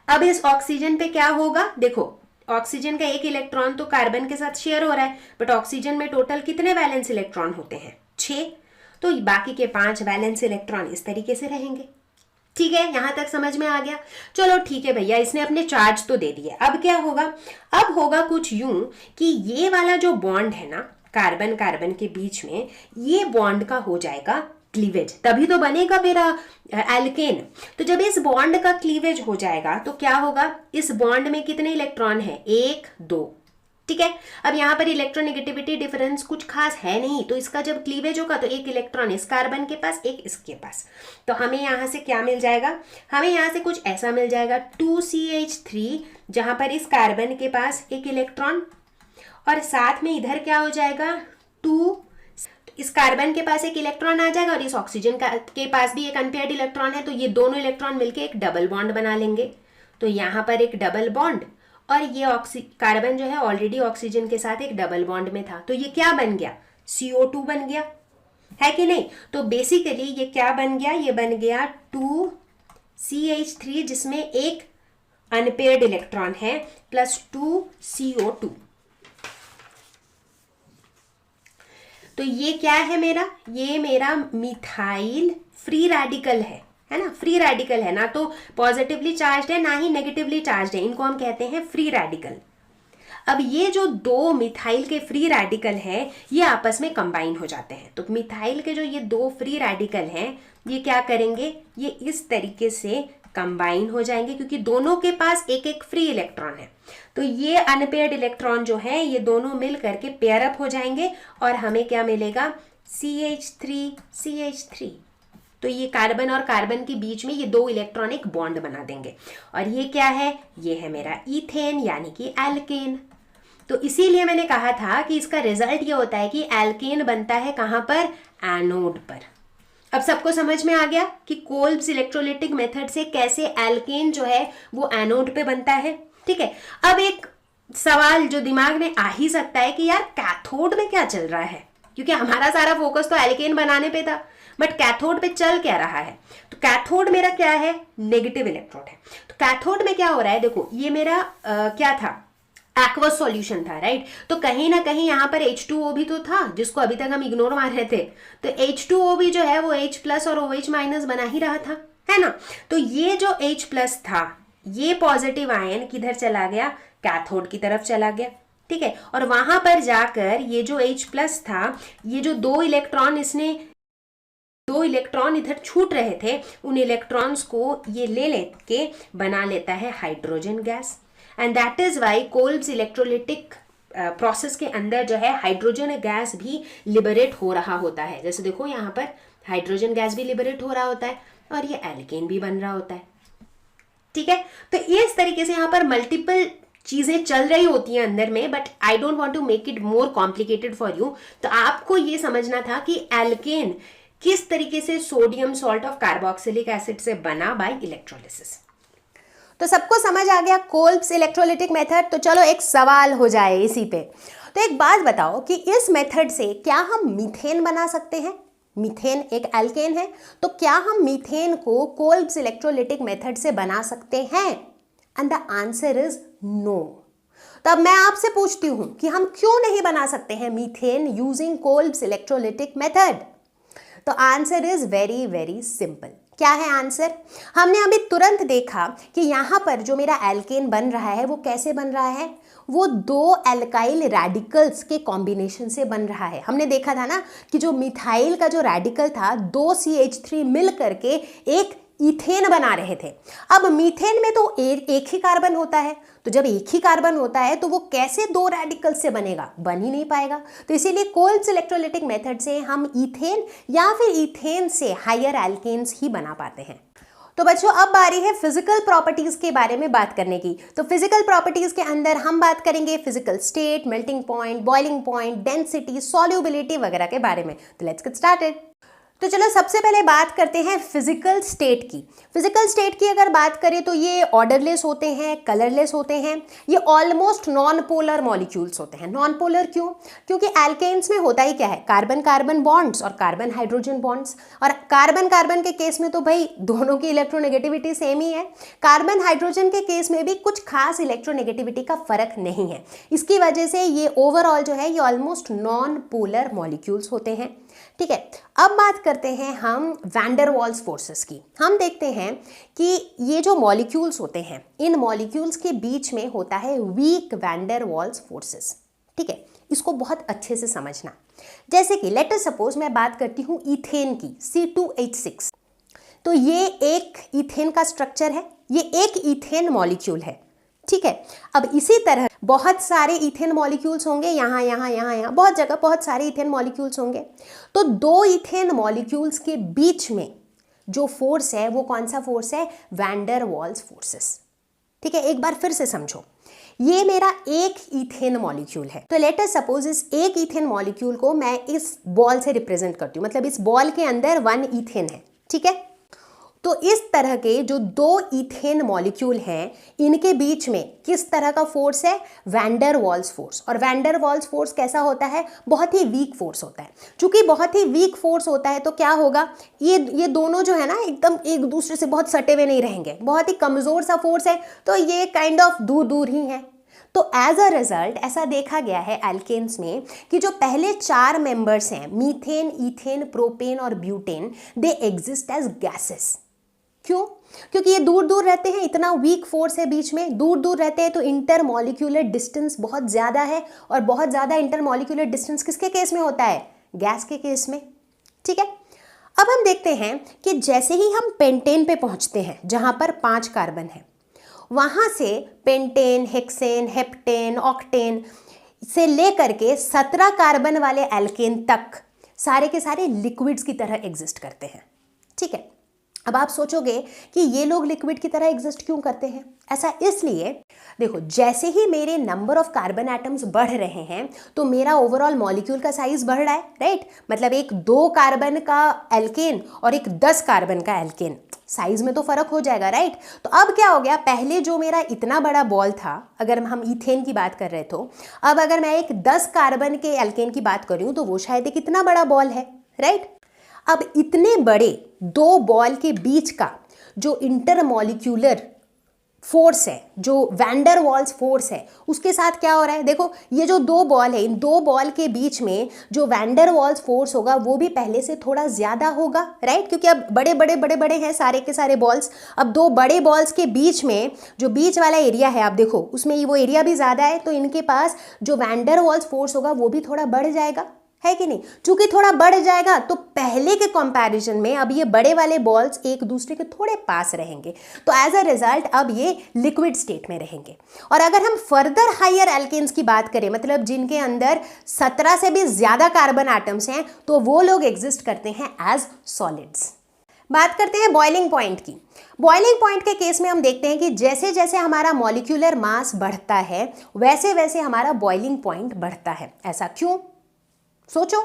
अब इस ऑक्सीजन पे क्या होगा, देखो ऑक्सीजन का 1 इलेक्ट्रॉन तो कार्बन के साथ शेयर हो रहा है, बट ऑक्सीजन में टोटल कितने वैलेंस इलेक्ट्रॉन होते हैं, 6। तो बाकी के 5 वैलेंस इलेक्ट्रॉन इस तरीके से रहेंगे, ठीक है। यहां तक समझ में आ गया। चलो ठीक है भैया, इसने अपने चार्ज तो दे दिए। अब क्या होगा, अब होगा कुछ यूं कि ये वाला जो बॉन्ड है ना कार्बन कार्बन के बीच में, ये बॉन्ड का हो जाएगा क्लीवेज, तभी तो बनेगा मेरा एल्केन। तो जब इस बॉन्ड का क्लीवेज हो जाएगा तो क्या होगा, इस बॉन्ड में कितने इलेक्ट्रॉन है, 1 2, ठीक है। अब यहां पर इलेक्ट्रोनेगेटिविटी डिफरेंस कुछ खास है नहीं, तो इसका जब क्लीवेज होगा तो 1 इलेक्ट्रॉन इस कार्बन के पास, 1 इसके पास। तो हमें यहां से क्या मिल जाएगा, हमें यहां से कुछ ऐसा मिल जाएगा 2CH3, जहां पर इस कार्बन के पास 1 इलेक्ट्रॉन और साथ में इधर क्या हो जाएगा 2, इस कार्बन के पास 1 इलेक्ट्रॉन आ जाएगा और इस ऑक्सीजन के पास भी एक अनपेयर्ड इलेक्ट्रॉन है, तो ये दोनों इलेक्ट्रॉन मिलकर एक डबल बॉन्ड बना लेंगे। तो यहां पर एक डबल बॉन्ड, और ये कार्बन जो है ऑलरेडी ऑक्सीजन के साथ एक डबल बॉन्ड में था, तो ये क्या बन गया, CO2 बन गया, है कि नहीं। तो बेसिकली ये क्या बन गया, ये बन गया 2CH3 जिसमें एक अनपेयर्ड इलेक्ट्रॉन है प्लस 2CO2। तो ये क्या है मेरा, ये मेरा मिथाइल फ्री रेडिकल है ना, फ्री रेडिकल है, ना तो पॉजिटिवली चार्ज है ना ही नेगेटिवली चार्ज है, इनको हम कहते हैं फ्री रेडिकल। अब ये जो 2 मिथाइल के फ्री रेडिकल हैं ये आपस में कंबाइन हो जाते हैं। तो मिथाइल के जो ये 2 फ्री रेडिकल हैं ये क्या करेंगे, ये इस तरीके से कंबाइन हो जाएंगे, क्योंकि दोनों के पास एक एक फ्री इलेक्ट्रॉन है। तो ये अनपेयर्ड इलेक्ट्रॉन जो है ये दोनों मिल करके पेयर अप हो जाएंगे और हमें क्या मिलेगा, CH3CH3। तो ये कार्बन और कार्बन के बीच में ये 2 इलेक्ट्रॉन एक बॉन्ड बना देंगे, और ये क्या है, ये है मेरा इथेन यानी कि एल्केन। तो इसीलिए मैंने कहा था कि इसका रिजल्ट ये होता है कि एल्केन बनता है कहां पर, एनोड पर। अब सबको समझ में आ गया कि कोल्ब्स इलेक्ट्रोलाइटिक मेथड से कैसे एल्केन जो है वो एनोड पे बनता है। ठीक है, अब एक सवाल जो दिमाग में आ ही सकता है कि यार कैथोड में क्या चल रहा है, क्योंकि हमारा सारा फोकस तो एल्केन बनाने पे था, बट कैथोड पे चल क्या रहा है। तो कैथोड मेरा क्या है, नेगेटिव इलेक्ट्रोड है। तो कैथोड में क्या हो रहा है, देखो ये मेरा क्या था, एक्वस सॉल्यूशन था, राइट। तो कहीं ना कहीं यहाँ पर H2O भी तो था, जिसको अभी तक हम इग्नोर मार रहे थे। तो H2O भी जो है वो H प्लस और OH माइनस बना ही रहा था, है ना। तो ये जो H प्लस था, ये पॉजिटिव आयन किधर चला गया, कैथोड की तरफ चला गया। ठीक है, और वहां पर जाकर ये जो H प्लस था, ये जो दो इलेक्ट्रॉन इधर छूट रहे थे, उन इलेक्ट्रॉन्स को ये ले लेके बना लेता है hydrogen gas. And that is why Kolbe's electrolytic process के अंदर जो है हाइड्रोजन गैस भी लिबरेट हो रहा होता है। जैसे देखो यहाँ पर हाइड्रोजन गैस भी लिबरेट हो रहा होता है और ये एल्केन भी बन रहा होता है। ठीक है, तो इस तरीके से यहाँ पर मल्टीपल चीजें चल रही होती हैं अंदर में, but I don't want to make it more complicated for you. तो आपको ये समझना था कि एल्केन किस तरीके से sodium salt of carboxylic acid से बना बाय इलेक्ट्रोलिसिस। तो सबको समझ आ गया कोल्ब्स इलेक्ट्रोलिटिक मेथड। तो चलो एक सवाल हो जाए इसी पे। तो एक बात बताओ कि इस मेथड से क्या हम मीथेन बना सकते हैं। मीथेन एक एल्केन है, तो क्या हम मीथेन को कोल्ब्स इलेक्ट्रोलिटिक मेथड से बना सकते हैं? And the answer is no. तो अब मैं आपसे पूछती हूं कि हम क्यों नहीं बना सकते हैं methane using Kolbe's electrolytic method. तो answer is very very simple. क्या है आंसर? हमने अभी तुरंत देखा कि यहाँ पर जो मेरा एल्केन बन रहा है वो कैसे बन रहा है, वो दो एल्काइल रेडिकल्स के कॉम्बिनेशन से बन रहा है। हमने देखा था ना कि जो मिथाइल का जो रेडिकल था, दो CH3 मिल करके एक इथेन बना रहे थे। अब मीथेन में तो एक ही कार्बन होता है, तो जब एक ही कार्बन होता है तो वो कैसे दो रेडिकल से बनेगा, बन ही नहीं पाएगा। तो इसीलिए कोल्ब्स इलेक्ट्रोलिटिक मेथड से हम इथेन या फिर इथेन से हायर एल्केन्स ही बना पाते हैं। तो बच्चों अब बारी है फिजिकल प्रॉपर्टीज के बारे में बात करने की। तो फिजिकल प्रॉपर्टीज के अंदर हम बात करेंगे physical state, melting point, boiling point, density, solubility वगैरह के बारे में। तो लेट्स गेट स्टार्टेड। तो चलो सबसे पहले बात करते हैं फिजिकल स्टेट की। फिजिकल स्टेट की अगर बात करें तो ये ऑर्डरलेस होते हैं, कलरलेस होते हैं, ये ऑलमोस्ट नॉन पोलर मॉलिक्यूल्स होते हैं। नॉन पोलर क्यों? क्योंकि एल्केन्स में होता ही क्या है, कार्बन कार्बन बॉन्ड्स और कार्बन हाइड्रोजन बॉन्ड्स। और कार्बन कार्बन के केस में तो भाई दोनों की इलेक्ट्रोनेगेटिविटी सेम ही है। कार्बन हाइड्रोजन के केस में भी कुछ खास इलेक्ट्रोनेगेटिविटी का फर्क नहीं है। इसकी वजह से ये ओवरऑल जो है ये ऑलमोस्ट नॉन पोलर मॉलिक्यूल्स होते हैं। ठीक है, अब बात करते हैं हम वैन डर वाल्स फोर्सेस की। हम देखते हैं कि ये जो मॉलिक्यूल्स होते हैं, इन मॉलिक्यूल्स के बीच में होता है weak van der Waals forces. ठीक है, इसको बहुत अच्छे से समझना। जैसे कि लेट अस सपोज मैं बात करती हूँ इथेन की, C2H6। तो ये एक इथेन का स्ट्रक्चर है, ये एक इथेन मॉलिक्यूल है। ठीक है, अब इसी तरह बहुत सारे इथेन मॉलिक्यूल्स होंगे, यहाँ बहुत जगह बहुत सारे इथेन मॉलिक्यूल्स होंगे। तो दो इथेन मॉलिक्यूल्स के बीच में जो फोर्स है वो कौन सा फोर्स है? Van der Waals forces. ठीक है, एक बार फिर से समझो, ये मेरा एक इथेन मॉलिक्यूल है। तो लेट अस सपोज इस एक इथेन मॉलिक्यूल को मैं इस बॉल से रिप्रेजेंट करती हूँ, मतलब इस बॉल के अंदर 1 इथेन है। ठीक है, तो इस तरह के जो दो इथेन मॉलिक्यूल हैं, इनके बीच में किस तरह का फोर्स है? Van der Waals force. और वैन डर वाल्स फोर्स कैसा होता है? बहुत ही वीक फोर्स होता है। चूंकि बहुत ही वीक फोर्स होता है तो क्या होगा, ये दोनों जो है ना एकदम एक दूसरे से बहुत सटे हुए नहीं रहेंगे, बहुत ही कमजोर सा फोर्स है, तो ये काइंड ऑफ दूर दूर ही है। तो एज अ रिजल्ट ऐसा देखा गया है एल्केन्स में कि जो पहले 4 मेंबर्स हैं, मीथेन, इथेन, प्रोपेन और butane, they exist as gases. क्यों? क्योंकि ये दूर दूर रहते हैं, इतना वीक फोर्स है बीच में, दूर दूर रहते हैं, तो इंटरमॉलिक्यूलर डिस्टेंस बहुत ज़्यादा है। और बहुत ज़्यादा इंटरमॉलिक्यूलर डिस्टेंस किसके केस में होता है? गैस के केस में। ठीक है, अब हम देखते हैं कि जैसे ही हम पेंटेन पे पहुंचते हैं जहां पर 5 कार्बन है, वहां से पेंटेन, हेक्सेन, हेप्टेन, ऑक्टेन से लेकर के 17 कार्बन वाले एल्केन तक सारे के सारे लिक्विड्स की तरह एग्जिस्ट करते हैं। ठीक है, अब आप सोचोगे कि ये लोग लिक्विड की तरह एग्जिस्ट क्यों करते हैं? ऐसा इसलिए, देखो, जैसे ही मेरे नंबर ऑफ कार्बन एटम्स बढ़ रहे हैं तो मेरा ओवरऑल मॉलिक्यूल का साइज बढ़ रहा है, राइट? मतलब एक 2 कार्बन का एल्केन और एक 10 कार्बन का एल्केन, साइज में तो फर्क हो जाएगा, राइट? तो अब क्या हो गया, पहले जो मेरा इतना बड़ा बॉल था, अगर हम इथेन की बात कर रहे तो अब अगर मैं एक 10 कार्बन के एल्केन की बात करूं तो वो शायद एक इतना बड़ा बॉल है, राइट? अब इतने बड़े 2 बॉल के बीच का जो इंटरमॉलिक्यूलर फोर्स है, जो वैंडर वॉल्स फोर्स है, उसके साथ क्या हो रहा है? देखो, ये जो 2 बॉल है, इन 2 बॉल के बीच में जो वैंडर वॉल्स फोर्स होगा वो भी पहले से थोड़ा ज्यादा होगा, राइट? क्योंकि अब बड़े बड़े बड़े बड़े हैं सारे के सारे बॉल्स। अब 2 बड़े बॉल्स के बीच में जो बीच वाला एरिया है, आप देखो उसमें वो एरिया भी ज्यादा है, तो इनके पास जो वैंडर वॉल्स फोर्स होगा वो भी थोड़ा बढ़ जाएगा, है कि नहीं? चूंकि थोड़ा बढ़ जाएगा तो पहले के कंपैरिजन में अब ये बड़े वाले बॉल्स एक दूसरे के थोड़े पास रहेंगे, तो एज अ रिजल्ट अब ये लिक्विड स्टेट में रहेंगे। और अगर हम फर्दर हायर एल्केन्स की बात करें, मतलब जिनके अंदर 17 से भी ज्यादा कार्बन एटम्स हैं, तो वो लोग एग्जिस्ट करते हैं एज सॉलिड्स। बात करते हैं बॉइलिंग पॉइंट की। बॉइलिंग पॉइंट के केस में हम देखते हैं कि जैसे जैसे हमारा मॉलिक्यूलर मास बढ़ता है वैसे वैसे हमारा बॉइलिंग पॉइंट बढ़ता है। ऐसा क्यों? सोचो,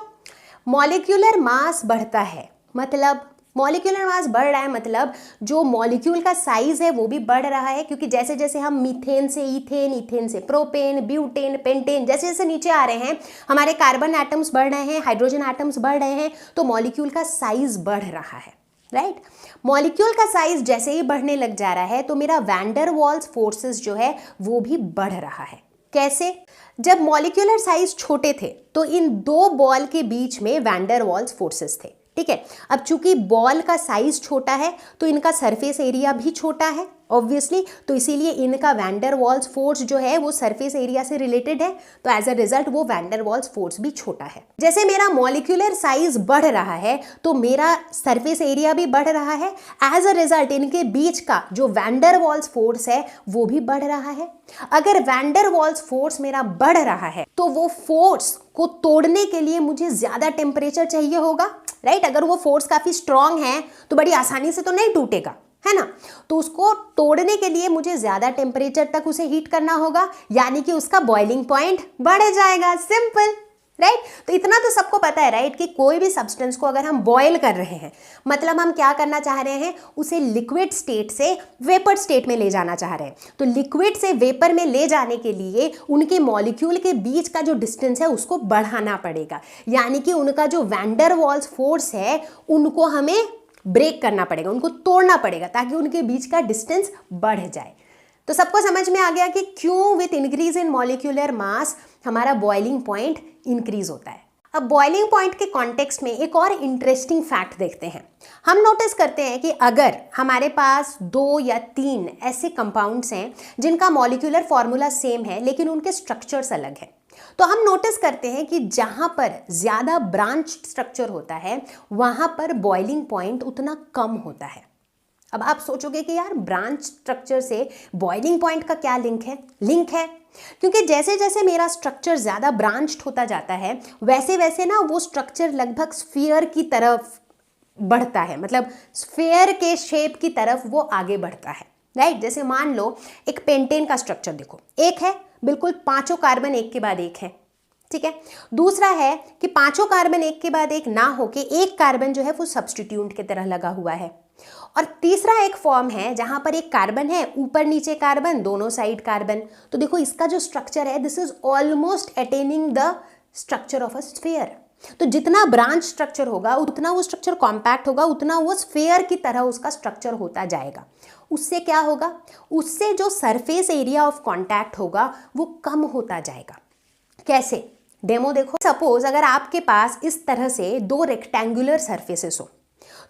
मॉलिक्यूलर मास बढ़ता है मतलब मॉलिक्यूलर मास बढ़ रहा है, मतलब जो मॉलिक्यूल का साइज है वो भी बढ़ रहा है, क्योंकि जैसे जैसे हम मीथेन से इथेन, इथेन से प्रोपेन, ब्यूटेन, पेंटेन, जैसे जैसे नीचे आ रहे हैं, हमारे कार्बन एटम्स बढ़ रहे हैं, हाइड्रोजन एटम्स बढ़ रहे हैं, तो मॉलिक्यूल का साइज बढ़ रहा है, राइट? मॉलिक्यूल का साइज जैसे ही बढ़ने लग जा रहा है तो मेरा वैंडर वॉल्स फोर्सेस जो है वो भी बढ़ रहा है। कैसे? जब मॉलिक्यूलर साइज छोटे थे तो इन 2 बॉल के बीच में वैंडर वॉल्स फोर्सेस थे, ठीक है? अब चूंकि बॉल का साइज छोटा है तो इनका सरफेस एरिया भी छोटा है ऑब्वियसली, तो इसीलिए इनका वैंडर वॉल्स फोर्स जो है वो सरफेस एरिया से रिलेटेड है, तो एज अ रिजल्ट वो वैंडर वॉल्स फोर्स भी छोटा है। जैसे मेरा मॉलिक्यूलर साइज बढ़ रहा है तो मेरा सरफेस एरिया भी बढ़ रहा है, एज अ रिजल्ट इनके बीच का जो वैंडर वॉल्स फोर्स है वो भी बढ़ रहा है। अगर वैंडर वॉल्स फोर्स मेरा बढ़ रहा है तो वो फोर्स को तोड़ने के लिए मुझे ज्यादा टेम्परेचर चाहिए होगा, राइट? अगर वो फोर्स काफी स्ट्रांग है तो बड़ी आसानी से तो नहीं टूटेगा, है ना? तो उसको तोड़ने के लिए मुझे ज्यादा टेम्परेचर तक उसे हीट करना होगा, यानी कि उसका बॉइलिंग पॉइंट बढ़ जाएगा। Simple, right? तो इतना तो सबको पता है, राइट, कि कोई भी सब्सटेंस को अगर हम बॉयल कर रहे हैं मतलब हम क्या करना चाह रहे हैं, उसे लिक्विड स्टेट से वेपर स्टेट में ले जाना चाह रहे हैं। तो लिक्विड से वेपर में ले जाने के लिए उनके मॉलिक्यूल के बीच का जो डिस्टेंस है उसको बढ़ाना पड़ेगा, यानी कि उनका जो वैंडर वॉल्स फोर्स है उनको हमें ब्रेक करना पड़ेगा, उनको तोड़ना पड़ेगा ताकि उनके बीच का डिस्टेंस बढ़ जाए। तो सबको समझ में आ गया कि क्यों with increase in molecular mass हमारा बॉइलिंग पॉइंट इंक्रीज होता है। अब बॉइलिंग पॉइंट के कॉन्टेक्स्ट में एक और इंटरेस्टिंग फैक्ट देखते हैं। हम नोटिस करते हैं कि अगर हमारे पास 2 या 3 ऐसे कंपाउंड्स हैं जिनका मॉलिक्यूलर फॉर्मूला सेम है लेकिन उनके स्ट्रक्चर्स अलग हैं, तो हम नोटिस करते हैं कि जहां पर ज्यादा ब्रांच स्ट्रक्चर होता है वहां पर बॉइलिंग पॉइंट उतना कम होता है। अब आप सोचोगे कि यार ब्रांच स्ट्रक्चर से बॉइलिंग पॉइंट का क्या लिंक है? लिंक है, क्योंकि जैसे जैसे मेरा स्ट्रक्चर ज्यादा ब्रांच्ड होता जाता है वैसे वैसे ना वो स्ट्रक्चर लगभग स्फीयर की तरफ बढ़ता है, मतलब स्फीयर के शेप की तरफ वो आगे बढ़ता है, राइट? जैसे मान लो एक पेंटेन का स्ट्रक्चर देखो, एक है बिल्कुल 5 कार्बन एक के बाद एक है, ठीक है? दूसरा है कि 5 कार्बन एक के बाद एक ना होके एक कार्बन जो है वो सब्स्टिट्यूट की तरह लगा हुआ है। और तीसरा एक फॉर्म है जहां पर एक कार्बन है, ऊपर नीचे कार्बन, दोनों साइड कार्बन। तो देखो इसका जो स्ट्रक्चर है this is almost attaining the structure of a sphere. तो जितना ब्रांच स्ट्रक्चर होगा उतना वो स्ट्रक्चर कॉम्पैक्ट होगा, उतना वो स्फीयर की तरह उसका स्ट्रक्चर होता जाएगा। उससे क्या होगा? उससे जो सरफेस एरिया ऑफ कॉन्टैक्ट होगा वो कम होता जाएगा। कैसे? डेमो देखो। सपोज अगर आपके पास इस तरह से 2 रेक्टेंगुलर सरफेसेस हो,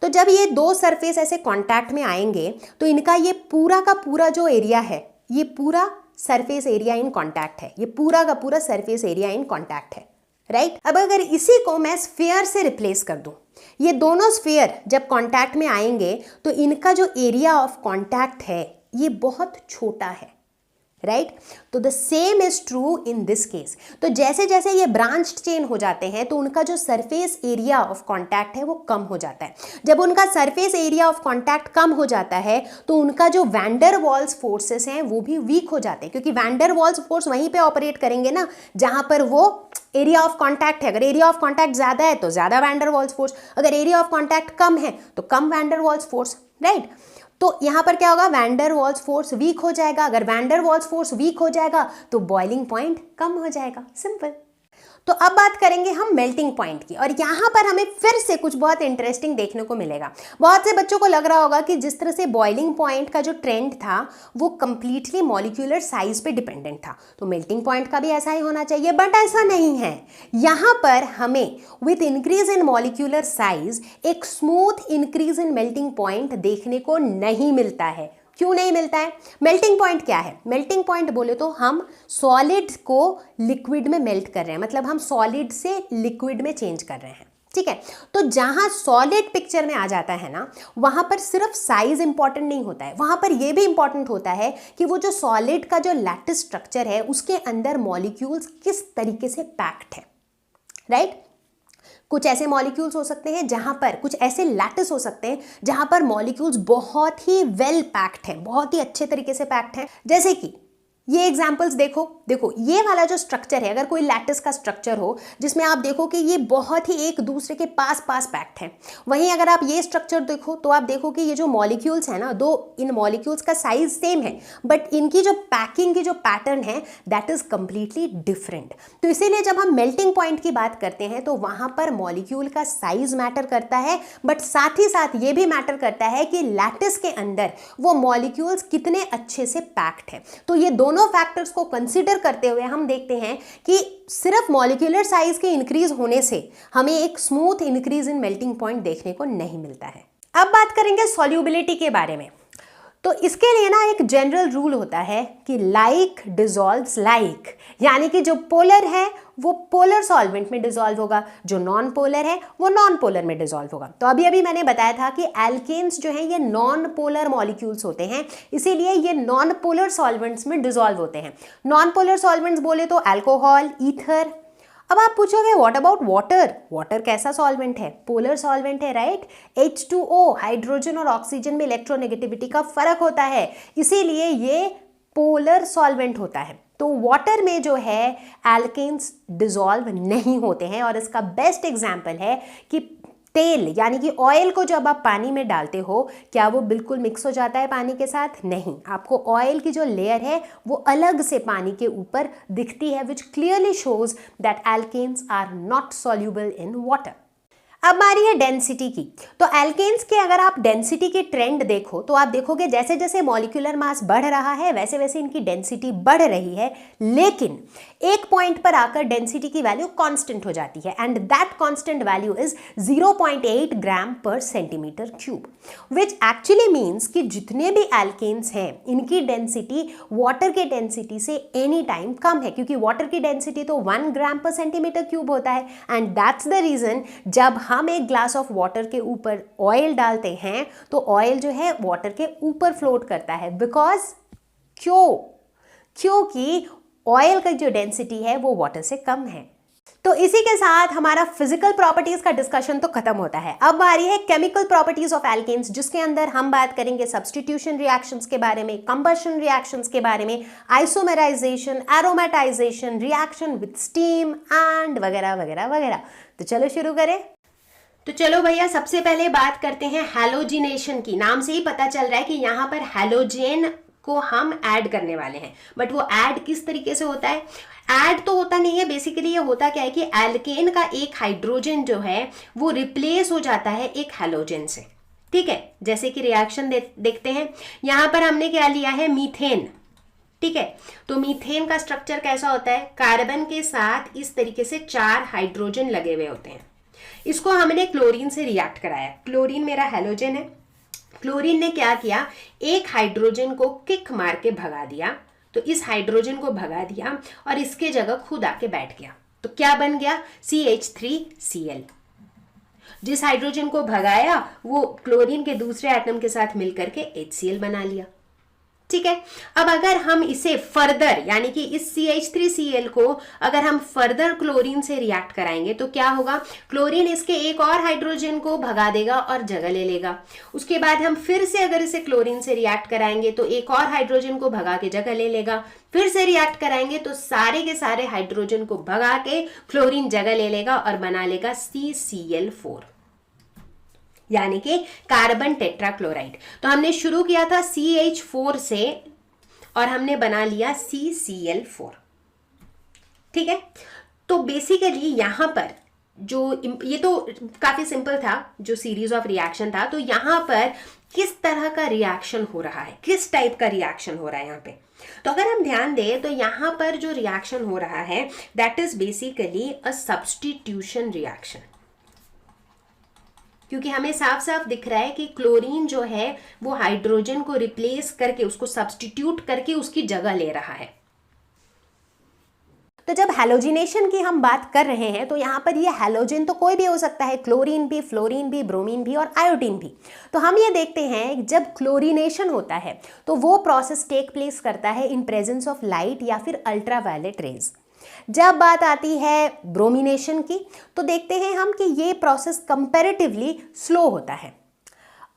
तो जब ये 2 सरफेस ऐसे कांटेक्ट में आएंगे तो इनका ये पूरा का पूरा जो एरिया है, ये पूरा सरफेस एरिया इन कांटेक्ट है, ये पूरा का पूरा सरफेस एरिया इन कांटेक्ट है, राइट? अब अगर इसी को मैं स्फीयर से रिप्लेस कर दूं, ये दोनों स्फीयर जब कांटेक्ट में आएंगे तो इनका जो एरिया ऑफ कांटेक्ट है ये बहुत छोटा है, राइट। तो the same is true in this case. तो जैसे जैसे ये ब्रांच्ड चेन हो जाते हैं तो उनका जो सरफेस एरिया ऑफ कांटेक्ट है वो कम हो जाता है। जब उनका सरफेस एरिया ऑफ कांटेक्ट कम हो जाता है तो उनका जो वैंडर वॉल्स फोर्सेस हैं वो भी वीक हो जाते हैं, क्योंकि वैंडर वॉल्स फोर्स वहीं पे ऑपरेट करेंगे ना जहां पर वो एरिया ऑफ कांटेक्ट है। अगर एरिया ऑफ कांटेक्ट ज्यादा है तो ज्यादा वैंडर वॉल्स फोर्स, अगर एरिया ऑफ कांटेक्ट कम है तो कम वैंडर वॉल्स फोर्स, राइट। तो यहां पर क्या होगा, वैंडर वॉल्स फोर्स वीक हो जाएगा। अगर वैंडर वॉल्स फोर्स वीक हो जाएगा तो बॉइलिंग पॉइंट कम हो जाएगा, सिंपल। तो अब बात करेंगे हम मेल्टिंग पॉइंट की, और यहां पर हमें फिर से कुछ बहुत इंटरेस्टिंग देखने को मिलेगा। बहुत से बच्चों को लग रहा होगा कि जिस तरह से बॉइलिंग पॉइंट का जो ट्रेंड था वो कंप्लीटली मॉलिक्यूलर साइज पे डिपेंडेंट था, तो मेल्टिंग पॉइंट का भी ऐसा ही होना चाहिए, बट ऐसा नहीं है। यहां पर हमें with increase in molecular size एक smooth increase in melting point देखने को नहीं मिलता है। क्यों नहीं मिलता है? मेल्टिंग पॉइंट क्या है? मेल्टिंग पॉइंट बोले तो हम सॉलिड को लिक्विड में मेल्ट कर रहे हैं, मतलब हम सॉलिड से लिक्विड में चेंज कर रहे हैं, ठीक है। तो जहां सॉलिड पिक्चर में आ जाता है ना, वहां पर सिर्फ साइज इंपॉर्टेंट नहीं होता है, वहां पर यह भी इंपॉर्टेंट होता है कि वो जो सॉलिड का जो लैटिस स्ट्रक्चर है उसके अंदर मॉलिक्यूल्स किस तरीके से पैक्ड है, राइट। कुछ ऐसे मॉलिक्यूल्स हो सकते हैं जहां पर, कुछ ऐसे लैटिस हो सकते हैं जहां पर मॉलिक्यूल्स बहुत ही वेल पैक्ड हैं, बहुत ही अच्छे तरीके से पैक्ड हैं। जैसे कि ये एग्जांपल्स देखो ये वाला जो स्ट्रक्चर है, अगर कोई लैटिस का स्ट्रक्चर हो जिसमें आप देखो कि ये बहुत ही एक दूसरे के पास पैक्ड है, वहीं अगर आप ये स्ट्रक्चर देखो तो आप देखो कि ये जो मॉलिक्यूल्स है ना, दो इन मॉलिक्यूल्स का साइज सेम है बट इनकी जो पैकिंग की जो पैटर्न है दैट इज कंप्लीटली डिफरेंट। तो इसीलिए जब हम मेल्टिंग पॉइंट की बात करते हैं तो वहां पर मॉलिक्यूल का साइज मैटर करता है, बट साथ ही साथ ये भी मैटर करता है कि लैटिस के अंदर वो मॉलिक्यूल्स कितने अच्छे से पैक्ड है। तो ये दोनों फैक्टर्स को कंसीडर करते हुए हम देखते हैं कि सिर्फ मॉलिक्यूलर साइज के इंक्रीज होने से हमें एक smooth increase in melting point देखने को नहीं मिलता है। अब बात करेंगे सॉल्युबिलिटी के बारे में। तो इसके लिए ना एक जनरल रूल होता है कि लाइक डिसॉल्व्स लाइक, यानी कि जो पोलर है वो पोलर सॉल्वेंट में डिसॉल्व होगा, जो नॉन पोलर है वो नॉन पोलर में डिसॉल्व होगा। तो अभी मैंने बताया था कि एल्केन्स जो हैं ये नॉन पोलर मॉलिक्यूल्स होते हैं, इसीलिए ये नॉन पोलर सॉल्वेंट्स में डिसॉल्व होते हैं। नॉन पोलर सॉल्वेंट्स बोले तो अल्कोहल, ईथर। अब आप पूछोगे व्हाट अबाउट वाटर? वाटर कैसा सॉल्वेंट है? पोलर सॉल्वेंट है, राइट। H2O, हाइड्रोजन और ऑक्सीजन में इलेक्ट्रोनेगेटिविटी का फर्क होता है, इसीलिए ये पोलर सॉल्वेंट होता है। तो वाटर में जो है एल्केन्स डिसॉल्व नहीं होते हैं, और इसका बेस्ट एग्जाम्पल है कि तेल यानी कि ऑयल को जब आप पानी में डालते हो क्या वो बिल्कुल मिक्स हो जाता है पानी के साथ? नहीं, आपको ऑयल की जो लेयर है वो अलग से पानी के ऊपर दिखती है, which clearly shows that alkanes are not soluble in water. अब बारी है डेंसिटी की। तो एल्केन्स के अगर आप डेंसिटी के ट्रेंड देखो तो आप देखोगे जैसे जैसे मॉलिक्यूलर मास बढ़ रहा है वैसे वैसे इनकी डेंसिटी बढ़ रही है, लेकिन एक पॉइंट पर आकर डेंसिटी की वैल्यू कांस्टेंट हो जाती है, and that constant value is 0.8 ग्राम पर centimetre cube, which actually means कि जितने भी एल्केन्स हैं इनकी डेंसिटी वाटर के डेंसिटी से एनी टाइम कम है, क्योंकि वाटर की डेंसिटी तो 1 ग्राम पर सेंटीमीटर क्यूब होता है, एंड दैट्स द रीजन जब हम एक ग्लास ऑफ वाटर के ऊपर ऑयल डालते हैं तो ऑयल जो है वाटर के ऊपर फ्लोट करता है, बिकॉज क्योंकि ऑयल का जो डेंसिटी है वो वाटर से कम है। तो इसी के साथ हमारा फिजिकल प्रॉपर्टीज का डिस्कशन तो खत्म होता है। अब आ रही है केमिकल प्रॉपर्टीज ऑफ एल्केन्स, जिसके अंदर हम बात करेंगे सब्स्टिट्यूशन रिएक्शंस के बारे में, कंबशन रिएक्शंस के बारे में, isomerisation, aromatisation, reaction with steam and वगैरह वगैरह वगैरह। तो चलो शुरू करें। तो चलो भैया सबसे पहले बात करते हैं हैलोजिनेशन की। नाम से ही पता चल रहा है कि यहाँ पर हैलोजेन को हम ऐड करने वाले हैं, बट वो ऐड किस तरीके से होता है? ऐड तो होता नहीं है, बेसिकली ये होता क्या है कि एल्केन का एक हाइड्रोजन जो है वो रिप्लेस हो जाता है एक हैलोजन से, ठीक है। जैसे कि रिएक्शन देखते हैं, यहाँ पर हमने क्या लिया है, मीथेन, ठीक है। तो मीथेन का स्ट्रक्चर कैसा होता है? कार्बन के साथ इस तरीके से 4 हाइड्रोजन लगे हुए होते हैं। इसको हमने क्लोरीन से रिएक्ट कराया, क्लोरीन मेरा हैलोजन है, क्लोरीन ने क्या किया, एक हाइड्रोजन को किक मार के भगा दिया, तो इस हाइड्रोजन को भगा दिया और इसके जगह खुद आके बैठ गया, तो क्या बन गया, CH3Cl। जिस हाइड्रोजन को भगाया वो क्लोरीन के दूसरे एटम के साथ मिलकर के HCl बना लिया, ठीक है। अब अगर हम इसे फर्दर यानी कि इस CH3Cl को अगर हम फर्दर क्लोरीन से रिएक्ट कराएंगे तो क्या होगा, क्लोरीन इसके एक और हाइड्रोजन को भगा देगा और जगह ले लेगा। उसके बाद हम फिर से अगर इसे क्लोरीन से रिएक्ट कराएंगे तो एक और हाइड्रोजन को भगा के जगह ले लेगा, फिर से रिएक्ट कराएंगे तो सारे के सारे हाइड्रोजन को भगा के क्लोरीन जगह ले लेगा और बना लेगा CCl4 यानी कि कार्बन टेट्राक्लोराइड। तो हमने शुरू किया था CH4 से और हमने बना लिया CCl4। ठीक है। तो बेसिकली यहां पर जो ये तो काफी सिंपल था जो सीरीज ऑफ रिएक्शन था, तो यहां पर किस तरह का रिएक्शन हो रहा है, किस टाइप का रिएक्शन हो रहा है यहाँ पे। तो अगर हम ध्यान दें तो यहां पर जो रिएक्शन हो रहा है that is basically a substitution reaction, क्योंकि हमें साफ साफ दिख रहा है कि क्लोरीन जो है वो हाइड्रोजन को रिप्लेस करके, उसको सब्स्टिट्यूट करके उसकी जगह ले रहा है। तो जब हैलोजिनेशन की हम बात कर रहे हैं तो यहाँ पर ये हैलोजन तो कोई भी हो सकता है, क्लोरीन भी, फ्लोरीन भी, ब्रोमीन भी और आयोडीन भी। तो हम ये देखते हैं जब क्लोरीनेशन होता है तो वो प्रोसेस टेक प्लेस करता है इन प्रेजेंस ऑफ लाइट या फिर अल्ट्रावायलेट रेज। जब बात आती है ब्रोमिनेशन की तो देखते हैं हम कि ये प्रोसेस कंपैरेटिवली स्लो होता है।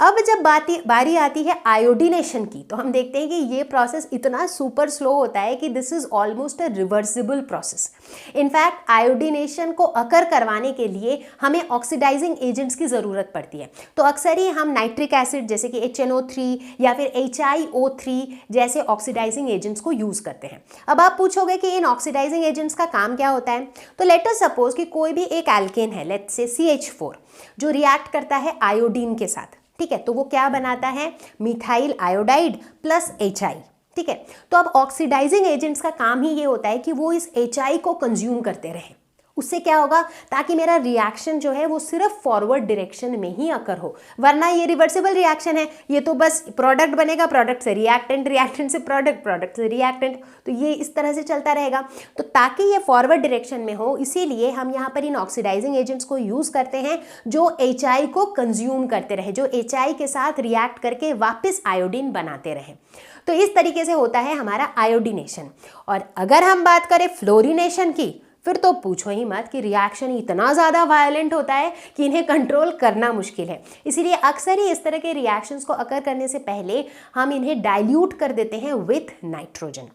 अब जब बारी आती है आयोडीनेशन की तो हम देखते हैं कि ये प्रोसेस इतना सुपर स्लो होता है कि this is almost a reversible process. In fact iodination को अकर करवाने के लिए हमें ऑक्सीडाइजिंग एजेंट्स की ज़रूरत पड़ती है। तो अक्सर ही हम नाइट्रिक एसिड जैसे कि HNO3 या फिर HiO3 जैसे ऑक्सीडाइजिंग एजेंट्स को यूज़ करते हैं। अब आप पूछोगे कि इन ऑक्सीडाइजिंग एजेंट्स का काम क्या होता है, तो लेट अस सपोज कि कोई भी एक एल्केन है, लेट्स से CH4, जो रिएक्ट करता है आयोडीन के साथ। ठीक है। तो वो क्या बनाता है, मिथाइल आयोडाइड प्लस HI। ठीक है। तो अब ऑक्सीडाइजिंग एजेंट्स का काम ही ये होता है कि वो इस HI को कंज्यूम करते रहें। उससे क्या होगा, ताकि मेरा रिएक्शन जो है वो सिर्फ फॉरवर्ड डायरेक्शन में ही अकर हो, वरना ये रिवर्सिबल रिएक्शन है, ये तो बस प्रोडक्ट बनेगा, प्रोडक्ट से रिएक्टेंट, रिएक्टेंट से प्रोडक्ट, प्रोडक्ट से रिएक्टेंट, तो ये इस तरह से चलता रहेगा। तो ताकि ये फॉरवर्ड डायरेक्शन में हो इसीलिए हम यहाँ पर इन ऑक्सीडाइजिंग एजेंट्स को यूज़ करते हैं जो HI को कंज्यूम करते रहे, जो HI के साथ रिएक्ट करके वापस आयोडीन बनाते रहे। तो इस तरीके से होता है हमारा आयोडीनेशन। और अगर हम बात करें फ्लोरीनेशन की फिर तो पूछो ही मत कि रिएक्शन इतना ज़्यादा वायलेंट होता है कि इन्हें कंट्रोल करना मुश्किल है। इसीलिए अक्सर ही इस तरह के रिएक्शंस को अकर करने से पहले हम इन्हें डाइल्यूट कर देते हैं विथ नाइट्रोजन।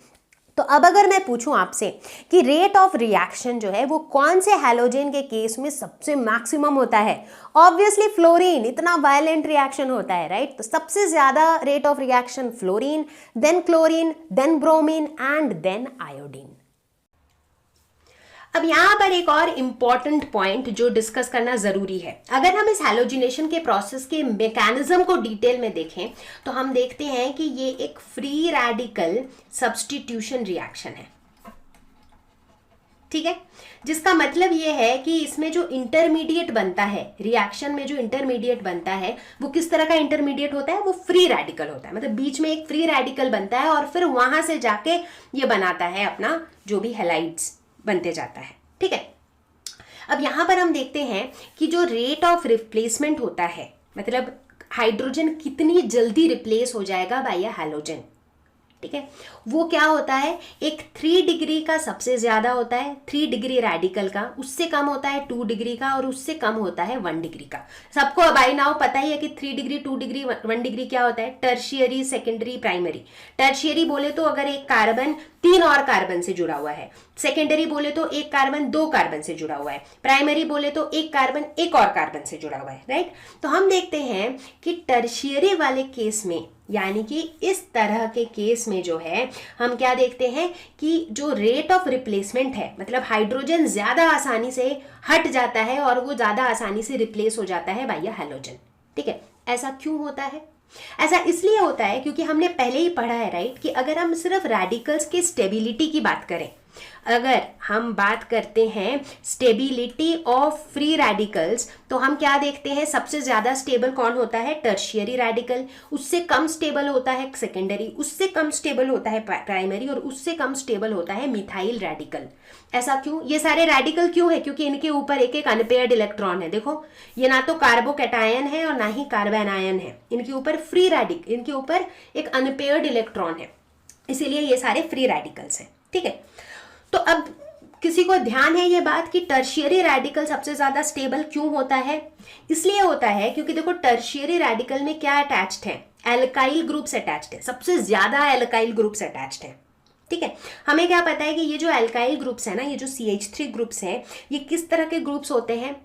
तो अब अगर मैं पूछूं आपसे कि रेट ऑफ रिएक्शन जो है वो कौन से हैलोजन के केस में सबसे मैक्सिमम होता है, ऑब्वियसली फ्लोरीन, इतना वायलेंट रिएक्शन होता है, राइट। तो सबसे ज़्यादा rate of reaction fluorine, then chlorine, then bromine and then iodine. अब यहाँ पर एक और इम्पॉर्टेंट पॉइंट जो डिस्कस करना जरूरी है, अगर हम इस हैलोजिनेशन के प्रोसेस के मैकेनिज्म को डिटेल में देखें तो हम देखते हैं कि ये एक फ्री रेडिकल सब्स्टिट्यूशन रिएक्शन है। ठीक है। जिसका मतलब ये है कि इसमें जो इंटरमीडिएट बनता है, रिएक्शन में जो इंटरमीडिएट बनता है वो किस तरह का इंटरमीडिएट होता है, वो फ्री रेडिकल होता है। मतलब बीच में एक फ्री रेडिकल बनता है और फिर वहां से जाके ये बनाता है अपना जो भी हैलाइड्स बनते जाता है। ठीक है। अब यहां पर हम देखते हैं कि जो रेट ऑफ रिप्लेसमेंट होता है, मतलब हाइड्रोजन कितनी जल्दी रिप्लेस हो जाएगा बाय अ हैलोजन, ठीक है, वो क्या होता है, एक 3 डिग्री का सबसे ज्यादा होता है, 3 डिग्री रेडिकल का, उससे कम होता है 2 डिग्री का और उससे कम होता है 1 डिग्री का। सबको अब आई नाउ पता ही है कि 3 डिग्री, 2 डिग्री, 1 डिग्री क्या होता है, टर्शियरी, सेकेंडरी, प्राइमरी। टर्शियरी बोले तो अगर एक कार्बन 3 और कार्बन से जुड़ा हुआ है, सेकेंडरी बोले तो एक कार्बन 2 कार्बन से जुड़ा हुआ है, प्राइमरी बोले तो एक कार्बन एक और कार्बन से जुड़ा हुआ है, राइट। तो हम देखते हैं कि टर्शियरी वाले केस में, यानी कि इस तरह के केस में जो है हम क्या देखते हैं कि जो रेट ऑफ रिप्लेसमेंट है, मतलब हाइड्रोजन ज्यादा आसानी से हट जाता है और वो ज्यादा आसानी से रिप्लेस हो जाता है बाय हैलोजन। ठीक है। ऐसा क्यों होता है? ऐसा इसलिए होता है क्योंकि हमने पहले ही पढ़ा है, राइट, कि अगर हम सिर्फ रेडिकल्स के स्टेबिलिटी की बात करें अगर हम बात करते हैं स्टेबिलिटी ऑफ फ्री रेडिकल्स, तो हम क्या देखते हैं, सबसे ज्यादा स्टेबल कौन होता है, टर्शियरी रेडिकल, उससे कम स्टेबल होता है सेकेंडरी, उससे कम स्टेबल होता है प्राइमरी, और उससे कम स्टेबल होता है मिथाइल रेडिकल। ऐसा क्यों, ये सारे रेडिकल क्यों है, क्योंकि इनके ऊपर एक एक अनपेयर्ड इलेक्ट्रॉन है। देखो ये ना तो कार्बोकैटायन है और ना ही कार्बन आयन है, इनके ऊपर फ्री रेडिकल, इनके ऊपर एक अनपेयर्ड इलेक्ट्रॉन है, इसीलिए ये सारे फ्री रेडिकल्स हैं। ठीक है, तो अब किसी को ध्यान है ये बात कि टर्शियरी रेडिकल सबसे ज्यादा स्टेबल क्यों होता है? इसलिए होता है क्योंकि देखो टर्शियरी रेडिकल में क्या अटैच्ड है, एल्काइल ग्रुप्स अटैच्ड है, सबसे ज्यादा एल्काइल ग्रुप्स अटैच्ड है। ठीक है, हमें क्या पता है कि ये जो एल्काइल ग्रुप्स है ना, ये जो CH3 ग्रुप्स हैं, ये किस तरह के ग्रुप्स होते हैं,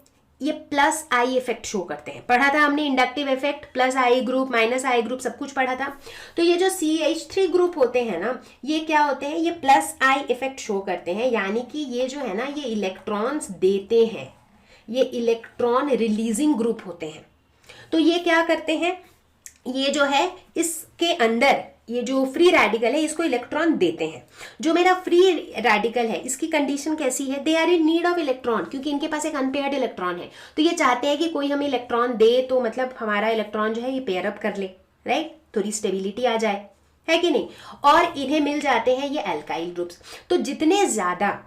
ये प्लस आई इफेक्ट शो करते हैं। पढ़ा था हमने इंडक्टिव इफेक्ट, प्लस आई ग्रुप माइनस आई ग्रुप सब कुछ पढ़ा था। तो ये जो CH3 ग्रुप होते हैं ना, ये क्या होते हैं, ये प्लस आई इफेक्ट शो करते हैं, यानी कि ये जो है ना, ये इलेक्ट्रॉन्स देते हैं, ये इलेक्ट्रॉन रिलीजिंग ग्रुप होते हैं। तो ये क्या करते हैं, ये जो है इसके अंदर ये जो फ्री रेडिकल है इसको इलेक्ट्रॉन देते हैं। जो मेरा फ्री रेडिकल है इसकी कंडीशन कैसी है, they are in need of electron, क्योंकि इनके पास एक अनपेयर्ड इलेक्ट्रॉन है, तो ये चाहते हैं कि कोई हमें इलेक्ट्रॉन दे, तो मतलब हमारा इलेक्ट्रॉन जो है ये पेयर अप कर ले, राइट, थोड़ी स्टेबिलिटी आ जाए, है कि नहीं। और इन्हें मिल जाते हैं ये एल्काइल ग्रुप्स। तो जितने ज्यादा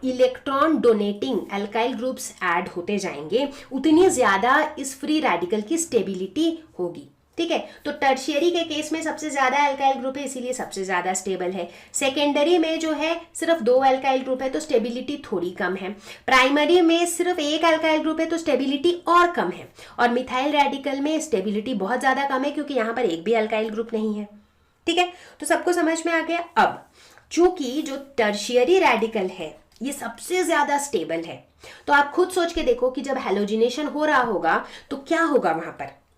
electron donating alkyl groups add होते जाएंगे, उतनी ज्यादा इस फ्री रेडिकल की स्टेबिलिटी होगी। ठीक है, तो टर्शियरी के केस में सबसे ज्यादा एल्काइल ग्रुप है, इसीलिए सबसे ज्यादा स्टेबल है। सेकेंडरी में जो है सिर्फ 2 एल्काइल ग्रुप है, तो स्टेबिलिटी थोड़ी कम है। प्राइमरी में सिर्फ 1 एल्काइल ग्रुप है, तो स्टेबिलिटी और कम है। और मिथाइल रेडिकल में स्टेबिलिटी बहुत ज्यादा कम है, क्योंकि यहाँ पर एक भी एल्काइल ग्रुप नहीं है। ठीक है, तो सबको समझ में आ गया। अब चूंकि जो टर्शियरी रेडिकल है ये सबसे ज्यादा स्टेबल है, तो आप खुद सोच के देखो कि जब हैलोजिनेशन हो रहा होगा तो क्या होगा,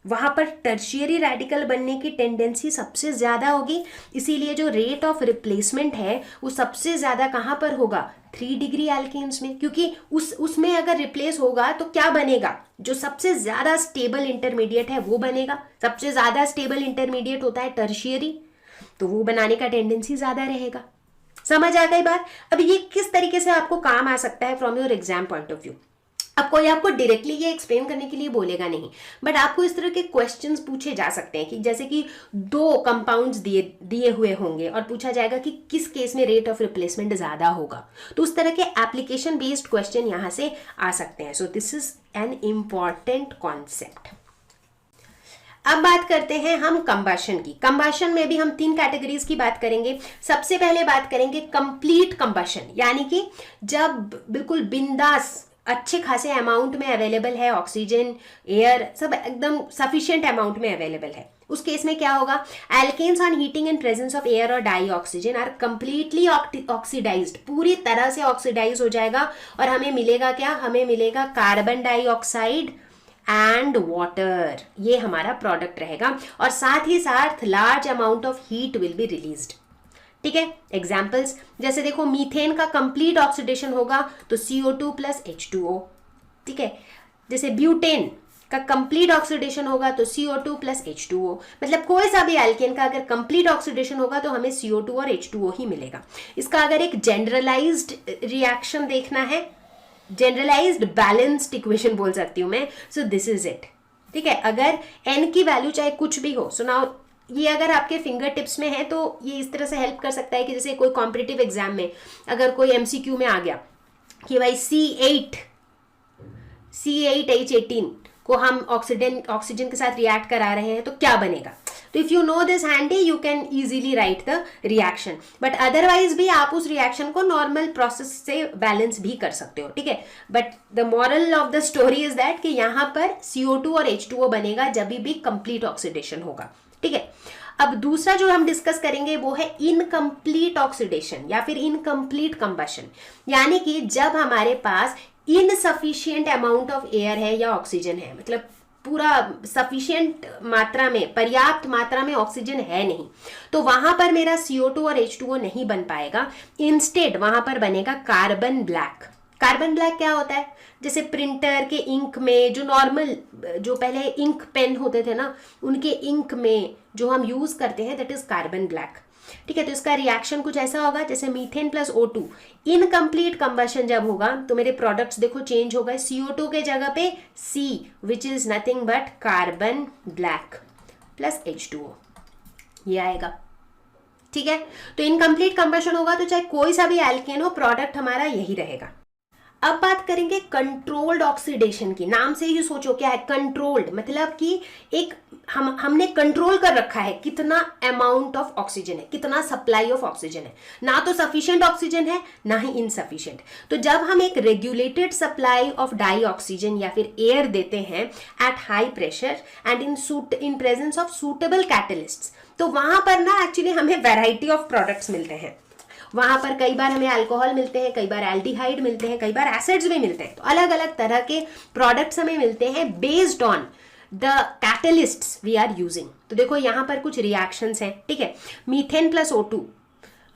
वहां पर टर्शियरी रेडिकल बनने की टेंडेंसी सबसे ज्यादा होगी। इसीलिए जो रेट ऑफ रिप्लेसमेंट है वो सबसे ज्यादा कहां पर होगा, 3 डिग्री एल्केन्स में, क्योंकि उसमें अगर रिप्लेस होगा तो क्या बनेगा, जो सबसे ज्यादा स्टेबल इंटरमीडिएट है वो बनेगा। सबसे ज्यादा स्टेबल इंटरमीडिएट होता है टर्शियरी, तो वो बनाने का टेंडेंसी ज्यादा रहेगा। समझ आ गई बात। अब ये किस तरीके से आपको काम आ सकता है from your exam point of view. अब कोई आपको डायरेक्टली ये एक्सप्लेन करने के लिए बोलेगा नहीं, बट आपको इस तरह के क्वेश्चंस पूछे जा सकते हैं कि जैसे कि 2 कंपाउंड्स दिए हुए होंगे और पूछा जाएगा कि किस केस में रेट ऑफ रिप्लेसमेंट ज्यादा होगा, तो उस तरह के एप्लीकेशन बेस्ड क्वेश्चन यहां से आ सकते हैं। So this is an important concept. अब बात करते हैं हम कंबशन की। कंबशन में भी हम 3 कैटेगरीज की बात करेंगे। सबसे पहले बात करेंगे कंप्लीट कंबशन, यानी कि जब बिल्कुल बिंदास अच्छे खासे अमाउंट में अवेलेबल है, ऑक्सीजन एयर सब एकदम सफिशिएंट अमाउंट में अवेलेबल है। उस केस में क्या होगा, alkanes on heating in presence of air और dioxygen are completely oxidised, पूरी तरह से ऑक्सीडाइज हो जाएगा और हमें मिलेगा क्या, हमें मिलेगा कार्बन डाइऑक्साइड एंड वाटर, ये हमारा प्रोडक्ट रहेगा। और साथ ही साथ large amount of heat will be released. ठीक है, एग्जाम्पल्स जैसे देखो मीथेन का कंप्लीट ऑक्सीडेशन होगा तो CO2 प्लस H2O। ठीक है, जैसे ब्यूटेन का कंप्लीट ऑक्सीडेशन होगा तो CO2 प्लस H2O। मतलब कोई सा भी एल्केन का अगर कंप्लीट ऑक्सीडेशन होगा तो हमें CO2 और H2O ही मिलेगा। इसका अगर एक जनरलाइज्ड रिएक्शन देखना है, जनरलाइज्ड बैलेंस्ड इक्वेशन बोल सकती हूं मैं, सो दिस इज इट। ठीक है, अगर n की वैल्यू चाहे कुछ भी हो, सो नाउ ये अगर आपके फिंगर टिप्स में है तो ये इस तरह से हेल्प कर सकता है कि जैसे कोई कॉम्पिटिटिव एग्जाम में अगर कोई MCQ में आ गया कि भाई C8H18 को हम ऑक्सीजन के साथ रिएक्ट करा रहे हैं तो क्या बनेगा, तो if you know this handy you can easily right the reaction. But otherwise भी आप उस रिएक्शन को नॉर्मल प्रोसेस से बैलेंस भी कर सकते हो। ठीक है, but the moral of the story is that कि यहाँ पर CO2 और H2O बनेगा जब भी कंप्लीट ऑक्सीडेशन होगा। ठीक है, अब दूसरा जो हम डिस्कस करेंगे वो है इनकम्प्लीट ऑक्सीडेशन या फिर इनकम्प्लीट कंबशन, यानी कि जब हमारे पास इनसफिशिएंट अमाउंट ऑफ एयर है या ऑक्सीजन है, मतलब पूरा सफिशिएंट मात्रा में, पर्याप्त मात्रा में ऑक्सीजन है नहीं, तो वहां पर मेरा CO2 और H2O नहीं बन पाएगा। इंस्टेड वहां पर बनेगा कार्बन ब्लैक। कार्बन ब्लैक क्या होता है, जैसे प्रिंटर के इंक में जो नॉर्मल जो पहले इंक पेन होते थे ना, उनके इंक में जो हम यूज करते हैं दैट इज कार्बन ब्लैक। ठीक है। तो इसका रिएक्शन कुछ ऐसा होगा जैसे methane plus O2 incomplete combustion जब होगा तो मेरे प्रोडक्ट्स देखो चेंज हो गए, CO2 के जगह पे C which is nothing but carbon black plus H2O, ये आएगा। ठीक है। तो इनकम्प्लीट कंबशन होगा तो चाहे कोई सा भी एल्केन हो, प्रोडक्ट हमारा यही रहेगा। अब बात करेंगे कंट्रोल्ड ऑक्सीडेशन की। नाम से ही सोचो क्या है कंट्रोल्ड, मतलब कि एक हमने कंट्रोल कर रखा है कितना अमाउंट ऑफ ऑक्सीजन है, कितना सप्लाई ऑफ ऑक्सीजन है, ना तो सफिशिएंट ऑक्सीजन है ना ही इनसफिशिएंट। तो जब हम एक regulated supply of dioxygen या फिर एयर देते हैं at high pressure and in presence of suitable catalysts, तो वहां पर ना एक्चुअली हमें वैरायटी ऑफ प्रोडक्ट्स मिलते हैं। वहां पर कई बार हमें अल्कोहल मिलते हैं, कई बार एल्डिहाइड मिलते हैं, कई बार एसिड्स भी मिलते हैं। तो अलग अलग तरह के प्रोडक्ट्स हमें मिलते हैं based on the catalysts we are using. तो देखो यहां पर कुछ रिएक्शंस हैं, ठीक है। मीथेन प्लस O2,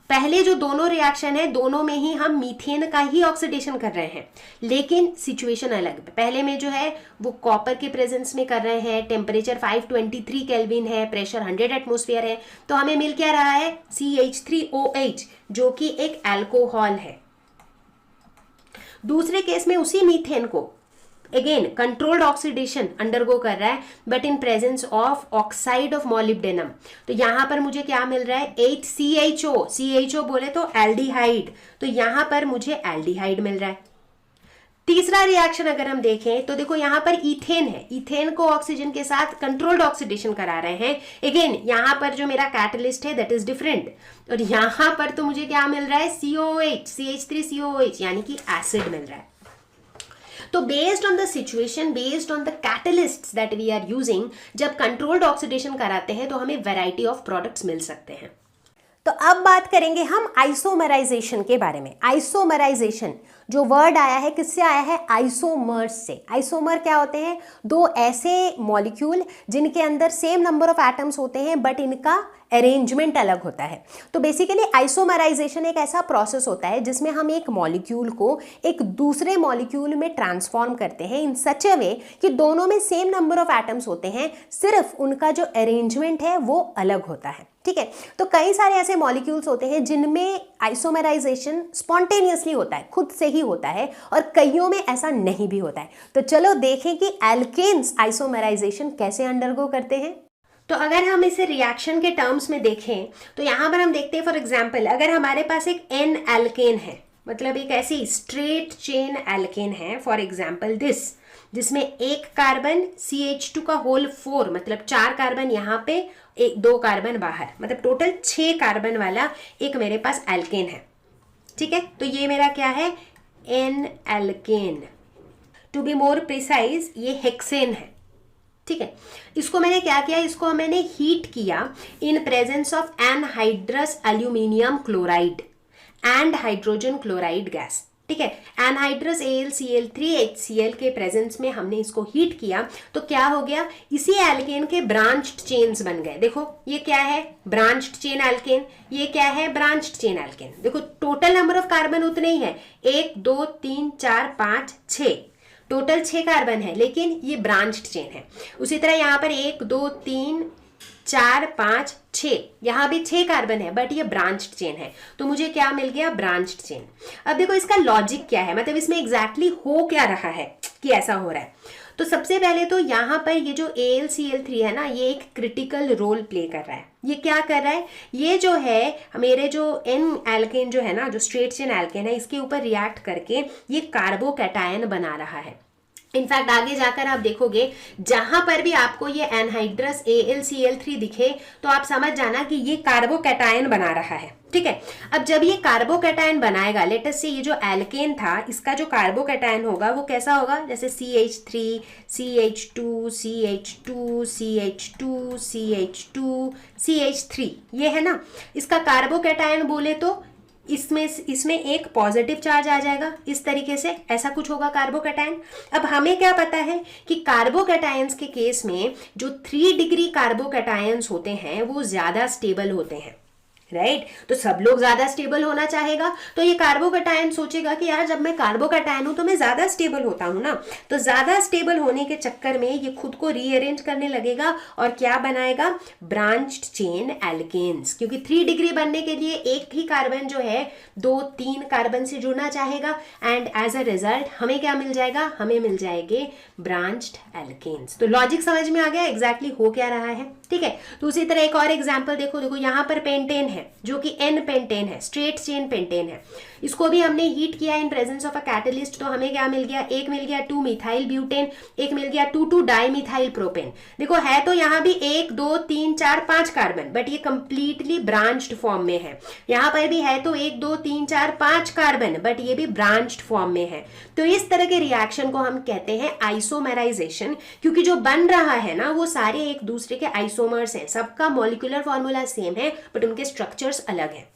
पहले जो दोनों रिएक्शन है दोनों में ही हम मीथेन का ही ऑक्सीडेशन कर रहे हैं, लेकिन सिचुएशन अलग है। पहले में जो है वो कॉपर के प्रेजेंस में कर रहे हैं, टेम्परेचर 523 केल्विन है, प्रेशर 100 एटमोस्फेयर है, तो हमें मिल क्या रहा है CH3OH जो कि एक अल्कोहल है। दूसरे केस में उसी मीथेन को अगेन कंट्रोल्ड ऑक्सीडेशन अंडरगो कर रहा है but in presence of oxide of molybdenum. तो यहां पर मुझे क्या मिल रहा है 8CHO, CHO बोले तो एल्डिहाइड, तो यहां पर मुझे एल्डिहाइड मिल रहा है। तीसरा रिएक्शन अगर हम देखें तो देखो यहां पर इथेन है, इथेन को ऑक्सीजन के साथ कंट्रोल्ड ऑक्सीडेशन करा रहे हैं। अगेन यहां पर जो मेरा कैटलिस्ट है दैट इज डिफरेंट, और यहां पर तो मुझे क्या मिल रहा है COH, CH3COH यानी कि एसिड मिल रहा है। तो based on the situation, based on the catalysts that we are using, जब कंट्रोल्ड ऑक्सीडेशन कराते हैं तो हमें वैरायटी ऑफ प्रोडक्ट्स मिल सकते हैं। तो अब बात करेंगे हम आइसोमराइजेशन के बारे में। आइसोमराइजेशन जो वर्ड आया है किससे आया है? आइसोमर्स से। आइसोमर क्या होते हैं? दो ऐसे मॉलिक्यूल जिनके अंदर सेम नंबर ऑफ एटम्स होते हैं बट इनका अरेंजमेंट अलग होता है। तो बेसिकली आइसोमराइजेशन एक ऐसा प्रोसेस होता है जिसमें हम एक मॉलिक्यूल को एक दूसरे मॉलिक्यूल में ट्रांसफॉर्म करते हैं इन सच अ वे कि दोनों में सेम नंबर ऑफ एटम्स होते हैं, सिर्फ उनका जो अरेंजमेंट है वो अलग होता है। ठीक है। तो कई सारे ऐसे मॉलिक्यूल्स होते हैं जिनमें आइसोमराइजेशन स्पॉन्टेनियसली होता है, खुद से ही होता है, और कईयों में ऐसा नहीं भी होता है। तो चलो देखें कि एल्केन्स आइसोमराइजेशन कैसे अंडरगो करते हैं। तो अगर हम इसे रिएक्शन के टर्म्स में देखें तो यहां पर हम देखते हैं फॉर एग्जांपल अगर हमारे पास एक N एल्केन है, मतलब एक ऐसी स्ट्रेट चेन एल्केन है, फॉर एग्जांपल दिस, जिसमें एक कार्बन CH2 का होल 4, मतलब 4 कार्बन यहाँ पे, 2 कार्बन बाहर, मतलब टोटल 6 कार्बन वाला एक मेरे पास एल्केन है। ठीक है। तो ये मेरा क्या है? N alkane. To be more precise ये हेक्सेन है। ठीक है। इसको मैंने क्या किया? इसको मैंने हीट किया इन presence of anhydrous aluminium chloride and hydrogen chloride gas. ठीक है। एनहाइड्रस AlCl3 HCl के प्रेजेंस में हमने इसको हीट किया तो क्या हो गया? इसी एल्केन के ब्रांच्ड चेन्स बन गए। देखो ये क्या है? Branched chain alkane. ये क्या है? Branched chain alkane. देखो टोटल नंबर ऑफ कार्बन उतने ही है, 1 2 3 4 5 6, टोटल 6 कार्बन है, लेकिन ये ब्रांच्ड चेन है। उसी तरह यहाँ पर 1 2 3 4 5 6, यहाँ भी 6 कार्बन है बट ये ब्रांच्ड चेन है। तो मुझे क्या मिल गया? Branched chain. अब देखो इसका लॉजिक क्या है, मतलब इसमें एग्जैक्टली हो क्या रहा है कि ऐसा हो रहा है। तो सबसे पहले तो यहाँ पर ये जो AlCl3 है ना, ये एक क्रिटिकल रोल प्ले कर रहा है। ये क्या कर रहा है? ये जो है मेरे जो N एल्केन जो है ना, जो स्ट्रेट चेन एल्केन है, इसके ऊपर रिएक्ट करके ये कार्बोकैटायन बना रहा है। इनफैक्ट आगे जाकर आप देखोगे जहां पर भी आपको ये एनहाइड्रस AlCl3 दिखे तो आप समझ जाना कि ये कार्बोकैटायन बना रहा है। ठीक है। अब जब ये कार्बोकैटायन बनाएगा, लेट अस से ये जो एल्केन था इसका जो कार्बोकैटायन होगा वो कैसा होगा? जैसे CH3 CH2 CH2 CH2 CH2 CH3, ये है ना, इसका कार्बोकैटायन बोले तो इसमें एक पॉजिटिव चार्ज आ जाएगा, इस तरीके से ऐसा कुछ होगा कार्बोकैटायन। अब हमें क्या पता है कि कार्बोकैटायंस के केस में जो 3 डिग्री कार्बोकैटायंस होते हैं वो ज्यादा स्टेबल होते हैं, राइट तो सब लोग ज्यादा स्टेबल होना चाहेगा, तो ये कार्बोकैटायन सोचेगा कि यार जब मैं कार्बोकैटायन हूं तो मैं ज्यादा स्टेबल होता हूं ना, तो ज्यादा स्टेबल होने के चक्कर में ये खुद को रीअरेंज करने लगेगा और क्या बनाएगा, ब्रांच्ड चेन एल्केन्स, क्योंकि 3 डिग्री बनने के लिए एक ही कार्बन जो है 2-3 कार्बन से जुड़ना चाहेगा, एंड एज अ रिजल्ट हमें क्या मिल जाएगा, हमें मिल जाएंगे ब्रांच्ड एल्केन्स। तो लॉजिक समझ में आ गया एग्जैक्टली हो क्या रहा है, ठीक है। तो उसी तरह एक और एग्जांपल देखो यहाँ पर पेंटेन है जो कि एन पेंटेन है, स्ट्रेट चेन पेंटेन है, इसको भी हमने हीट किया इन प्रेजेंस ऑफ अ कैटलिस्ट, तो हमें क्या मिल गया, एक मिल गया 2 मिथाइल ब्यूटेन, एक मिल गया 2 डाई मिथाइल प्रोपेन। देखो है तो यहाँ भी 1 2 3 4 5 कार्बन, बट ये कंप्लीटली ब्रांच्ड फॉर्म में है। यहाँ पर भी है तो 1 2 3 4 5 कार्बन, बट ये भी ब्रांच्ड फॉर्म में है। तो इस तरह के रिएक्शन को हम कहते हैं आइसोमेराइजेशन, क्योंकि जो बन रहा है ना वो सारे एक दूसरे के आइसोमर्स हैं, सबका मॉलिक्यूलर फॉर्मूला सेम है बट उनके स्ट्रक्चर्स अलग हैं।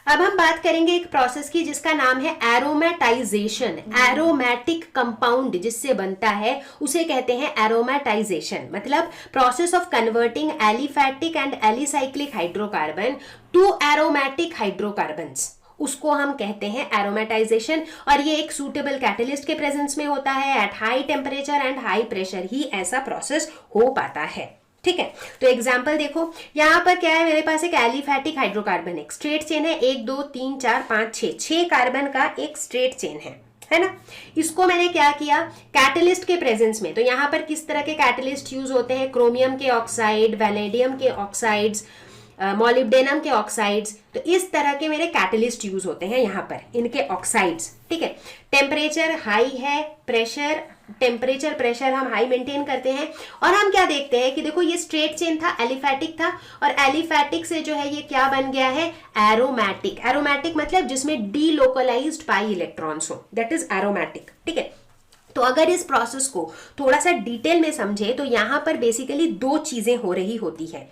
अब हम बात करेंगे एक प्रोसेस की जिसका नाम है एरोमेटाइजेशन। एरोमेटिक कंपाउंड जिससे बनता है उसे कहते हैं एरोमेटाइजेशन, मतलब process of converting aliphatic and alicyclic hydrocarbon to aromatic hydrocarbons, उसको हम कहते हैं एरोमेटाइजेशन। और ये एक सूटेबल कैटलिस्ट के प्रेजेंस में होता है, at high temperature and high pressure ही ऐसा प्रोसेस हो पाता है, ठीक है। तो एग्जाम्पल देखो यहाँ पर क्या है, मेरे पास एक एलिफैटिक हाइड्रोकार्बन, एक स्ट्रेट चेन है, 1 2 3 4 5 6 कार्बन का एक स्ट्रेट चेन है ना। इसको मैंने क्या किया, कैटलिस्ट के प्रेजेंस में, तो यहाँ पर किस तरह के कैटलिस्ट यूज होते हैं, क्रोमियम के ऑक्साइड, वैलेडियम के ऑक्साइड्स, मॉलिब्डेनम के ऑक्साइड्स, तो इस तरह के मेरे कैटलिस्ट यूज होते हैं यहाँ पर, इनके ऑक्साइड्स, ठीक है। टेम्परेचर हाई है, प्रेशर टेम्परेचर प्रेशर हम हाई मेंटेन करते हैं, और हम क्या देखते हैं कि देखो ये स्ट्रेट चेन था, एलिफैटिक था, और एलिफैटिक से जो है ये क्या बन गया है, एरोमेटिक। एरोमेटिक मतलब जिसमें डीलोकलाइज्ड पाई इलेक्ट्रॉन्स हो, दैट इज एरोमेटिक, ठीक है। तो अगर इस प्रोसेस को थोड़ा सा डिटेल में समझे तो यहां पर बेसिकली 2 चीजें हो रही होती है।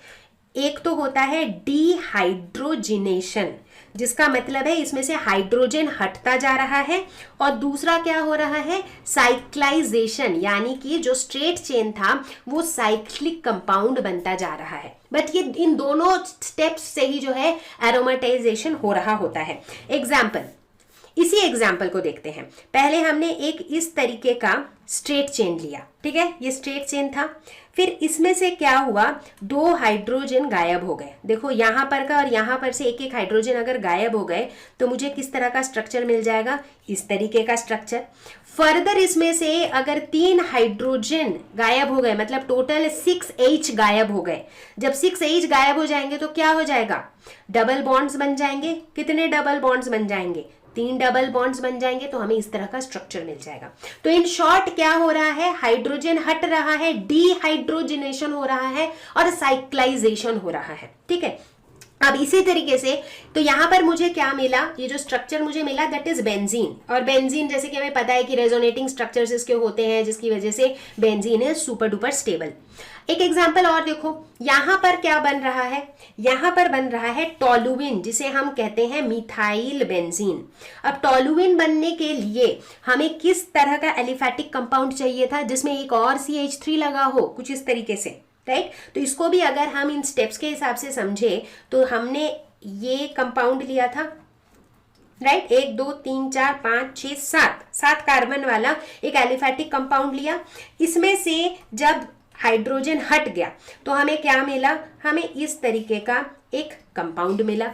एक तो होता है डीहाइड्रोजिनेशन, जिसका मतलब है इसमें से हाइड्रोजन हटता जा रहा है, और दूसरा क्या हो रहा है, साइक्लाइजेशन, यानी कि जो स्ट्रेट चेन था वो साइक्लिक कंपाउंड बनता जा रहा है। बट ये इन दोनों स्टेप्स से ही जो है एरोमेटाइजेशन हो रहा होता है। एग्जाम्पल, इसी एग्जाम्पल को देखते हैं। पहले हमने एक इस तरीके का स्ट्रेट चेन लिया, ठीक है, ये स्ट्रेट चेन था, फिर इसमें से क्या हुआ, 2 हाइड्रोजन गायब हो गए। देखो यहां पर का और यहां पर से एक एक हाइड्रोजन अगर गायब हो गए तो मुझे किस तरह का स्ट्रक्चर मिल जाएगा, इस तरीके का स्ट्रक्चर। फर्दर इसमें से अगर 3 हाइड्रोजन गायब हो गए, मतलब टोटल 6H गायब हो गए। जब 6H गायब हो जाएंगे तो क्या हो जाएगा, डबल बॉन्ड्स बन जाएंगे। कितने डबल बॉन्ड्स बन जाएंगे, 3 डबल बॉन्ड्स बन जाएंगे, तो हमें इस तरह का स्ट्रक्चर मिल जाएगा। तो इन शॉर्ट क्या हो रहा है, हाइड्रोजन हट रहा है, डीहाइड्रोजिनेशन हो रहा है और साइक्लाइजेशन हो रहा है, ठीक है। अब इसी तरीके से तो यहां पर मुझे क्या मिला, ये जो स्ट्रक्चर मुझे मिला दैट इज बेंजीन, और बेंजीन जैसे कि हमें पता है कि रेजोनेटिंग स्ट्रक्चर्स इसके होते हैं, जिसकी वजह से बेंजीन है सुपर डुपर स्टेबल। एक एग्जांपल और देखो, यहां पर क्या बन रहा है, यहां पर बन रहा है टोलुइन, जिसे हम कहते हैं मिथाइल बेंजीन। अब टोलुइन बनने के लिए हमें किस तरह का एलिफैटिक कंपाउंड चाहिए था जिसमें एक और CH3 लगा हो, कुछ इस तरीके से, राइट। तो इसको भी अगर हम इन स्टेप्स के हिसाब से समझे तो हमने ये कंपाउंड लिया था, राइट, 1 2 3 4 5 6 7 कार्बन वाला एक एलिफैटिक कंपाउंड लिया। इसमें से जब हाइड्रोजन हट गया तो हमें क्या मिला, हमें इस तरीके का एक कंपाउंड मिला।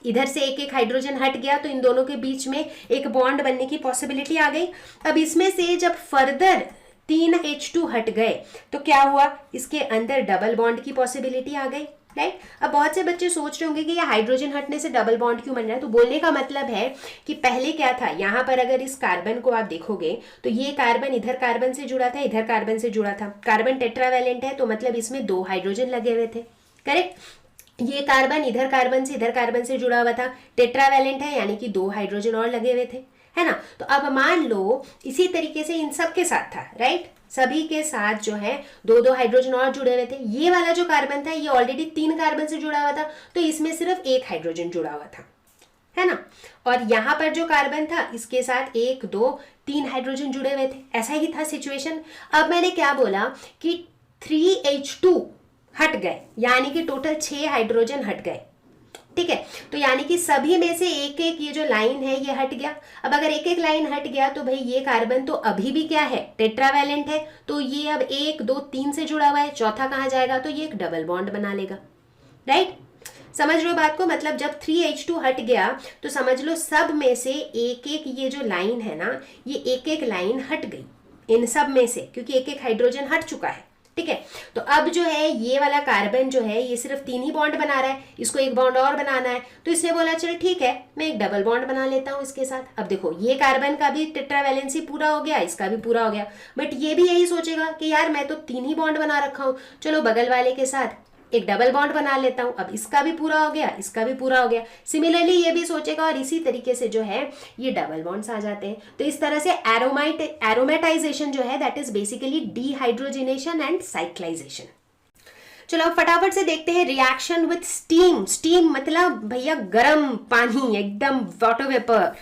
इधर से एक एक हाइड्रोजन हट गया तो इन दोनों के बीच में एक बॉन्ड बनने की पॉसिबिलिटी आ गई। अब इसमें से जब फर्दर 3H2 हट गए तो क्या हुआ, इसके अंदर डबल बॉन्ड की पॉसिबिलिटी आ गई, राइट। अब बहुत से बच्चे सोच रहे होंगे कि ये हाइड्रोजन हटने से डबल बॉन्ड क्यों बन रहा है, तो बोलने का मतलब है कि पहले क्या था, यहाँ पर अगर इस कार्बन को आप देखोगे तो ये कार्बन इधर कार्बन से जुड़ा था, इधर कार्बन से जुड़ा था। कार्बन टेट्रावैलेंट है तो मतलब इसमें 2 हाइड्रोजन लगे हुए थे, करेक्ट। ये कार्बन इधर कार्बन से इधर कार्बन से जुड़ा हुआ था, टेट्रावैलेंट है यानी कि 2 हाइड्रोजन और लगे हुए थे, है ना। तो अब मान लो इसी तरीके से इन सब के साथ था, राइट, सभी के साथ जो है 2-2 हाइड्रोजन और जुड़े हुए थे। ये वाला जो कार्बन था ये ऑलरेडी 3 कार्बन से जुड़ा हुआ था, तो इसमें सिर्फ 1 हाइड्रोजन जुड़ा हुआ था, है ना। और यहां पर जो कार्बन था इसके साथ 1 2 3 हाइड्रोजन जुड़े हुए थे, ऐसा ही था सिचुएशन। अब मैंने क्या बोला कि 3H2 हट गए, यानी कि टोटल 6 हाइड्रोजन हट गए। ठीक है। तो यानी कि सभी में से एक एक ये जो लाइन है ये हट गया। अब अगर एक एक लाइन हट गया तो भाई ये कार्बन तो अभी भी क्या है, टेट्रावैलेंट है, तो ये अब 1 2 3 से जुड़ा हुआ है, चौथा कहाँ जाएगा, तो ये एक डबल बॉन्ड बना लेगा, राइट। समझ लो बात को, मतलब जब 3H2 हट गया तो समझ लो सब में से एक एक ये जो लाइन है ना, ये एक एक लाइन हट गई इन सब में से, क्योंकि एक एक हाइड्रोजन हट चुका है, ठीक है। तो अब जो है ये वाला कार्बन जो है ये सिर्फ 3 ही बॉन्ड बना रहा है, इसको एक बॉन्ड और बनाना है, तो इसने बोला चलो ठीक है मैं एक डबल बॉन्ड बना लेता हूँ इसके साथ। अब देखो ये कार्बन का भी टेट्रावैलेंसी पूरा हो गया, इसका भी पूरा हो गया, बट ये भी यही सोचेगा कि यार मैं तो 3 ही बॉन्ड बना रखा हूँ, चलो बगल वाले के साथ एक डबल बॉन्ड बना लेता हूं। अब इसका भी पूरा हो गया, इसका भी पूरा हो गया, सिमिलरली ये भी सोचेगा, और इसी तरीके से जो है ये डबल बॉन्ड्स आ जाते हैं। तो इस तरह से एरोमेटाइजेशन जो है that is basically dehydrogenation and cyclisation. चलो अब फटाफट से देखते हैं रिएक्शन विथ स्टीम। स्टीम मतलब भैया गर्म पानी, एकदम वाटर वेपर।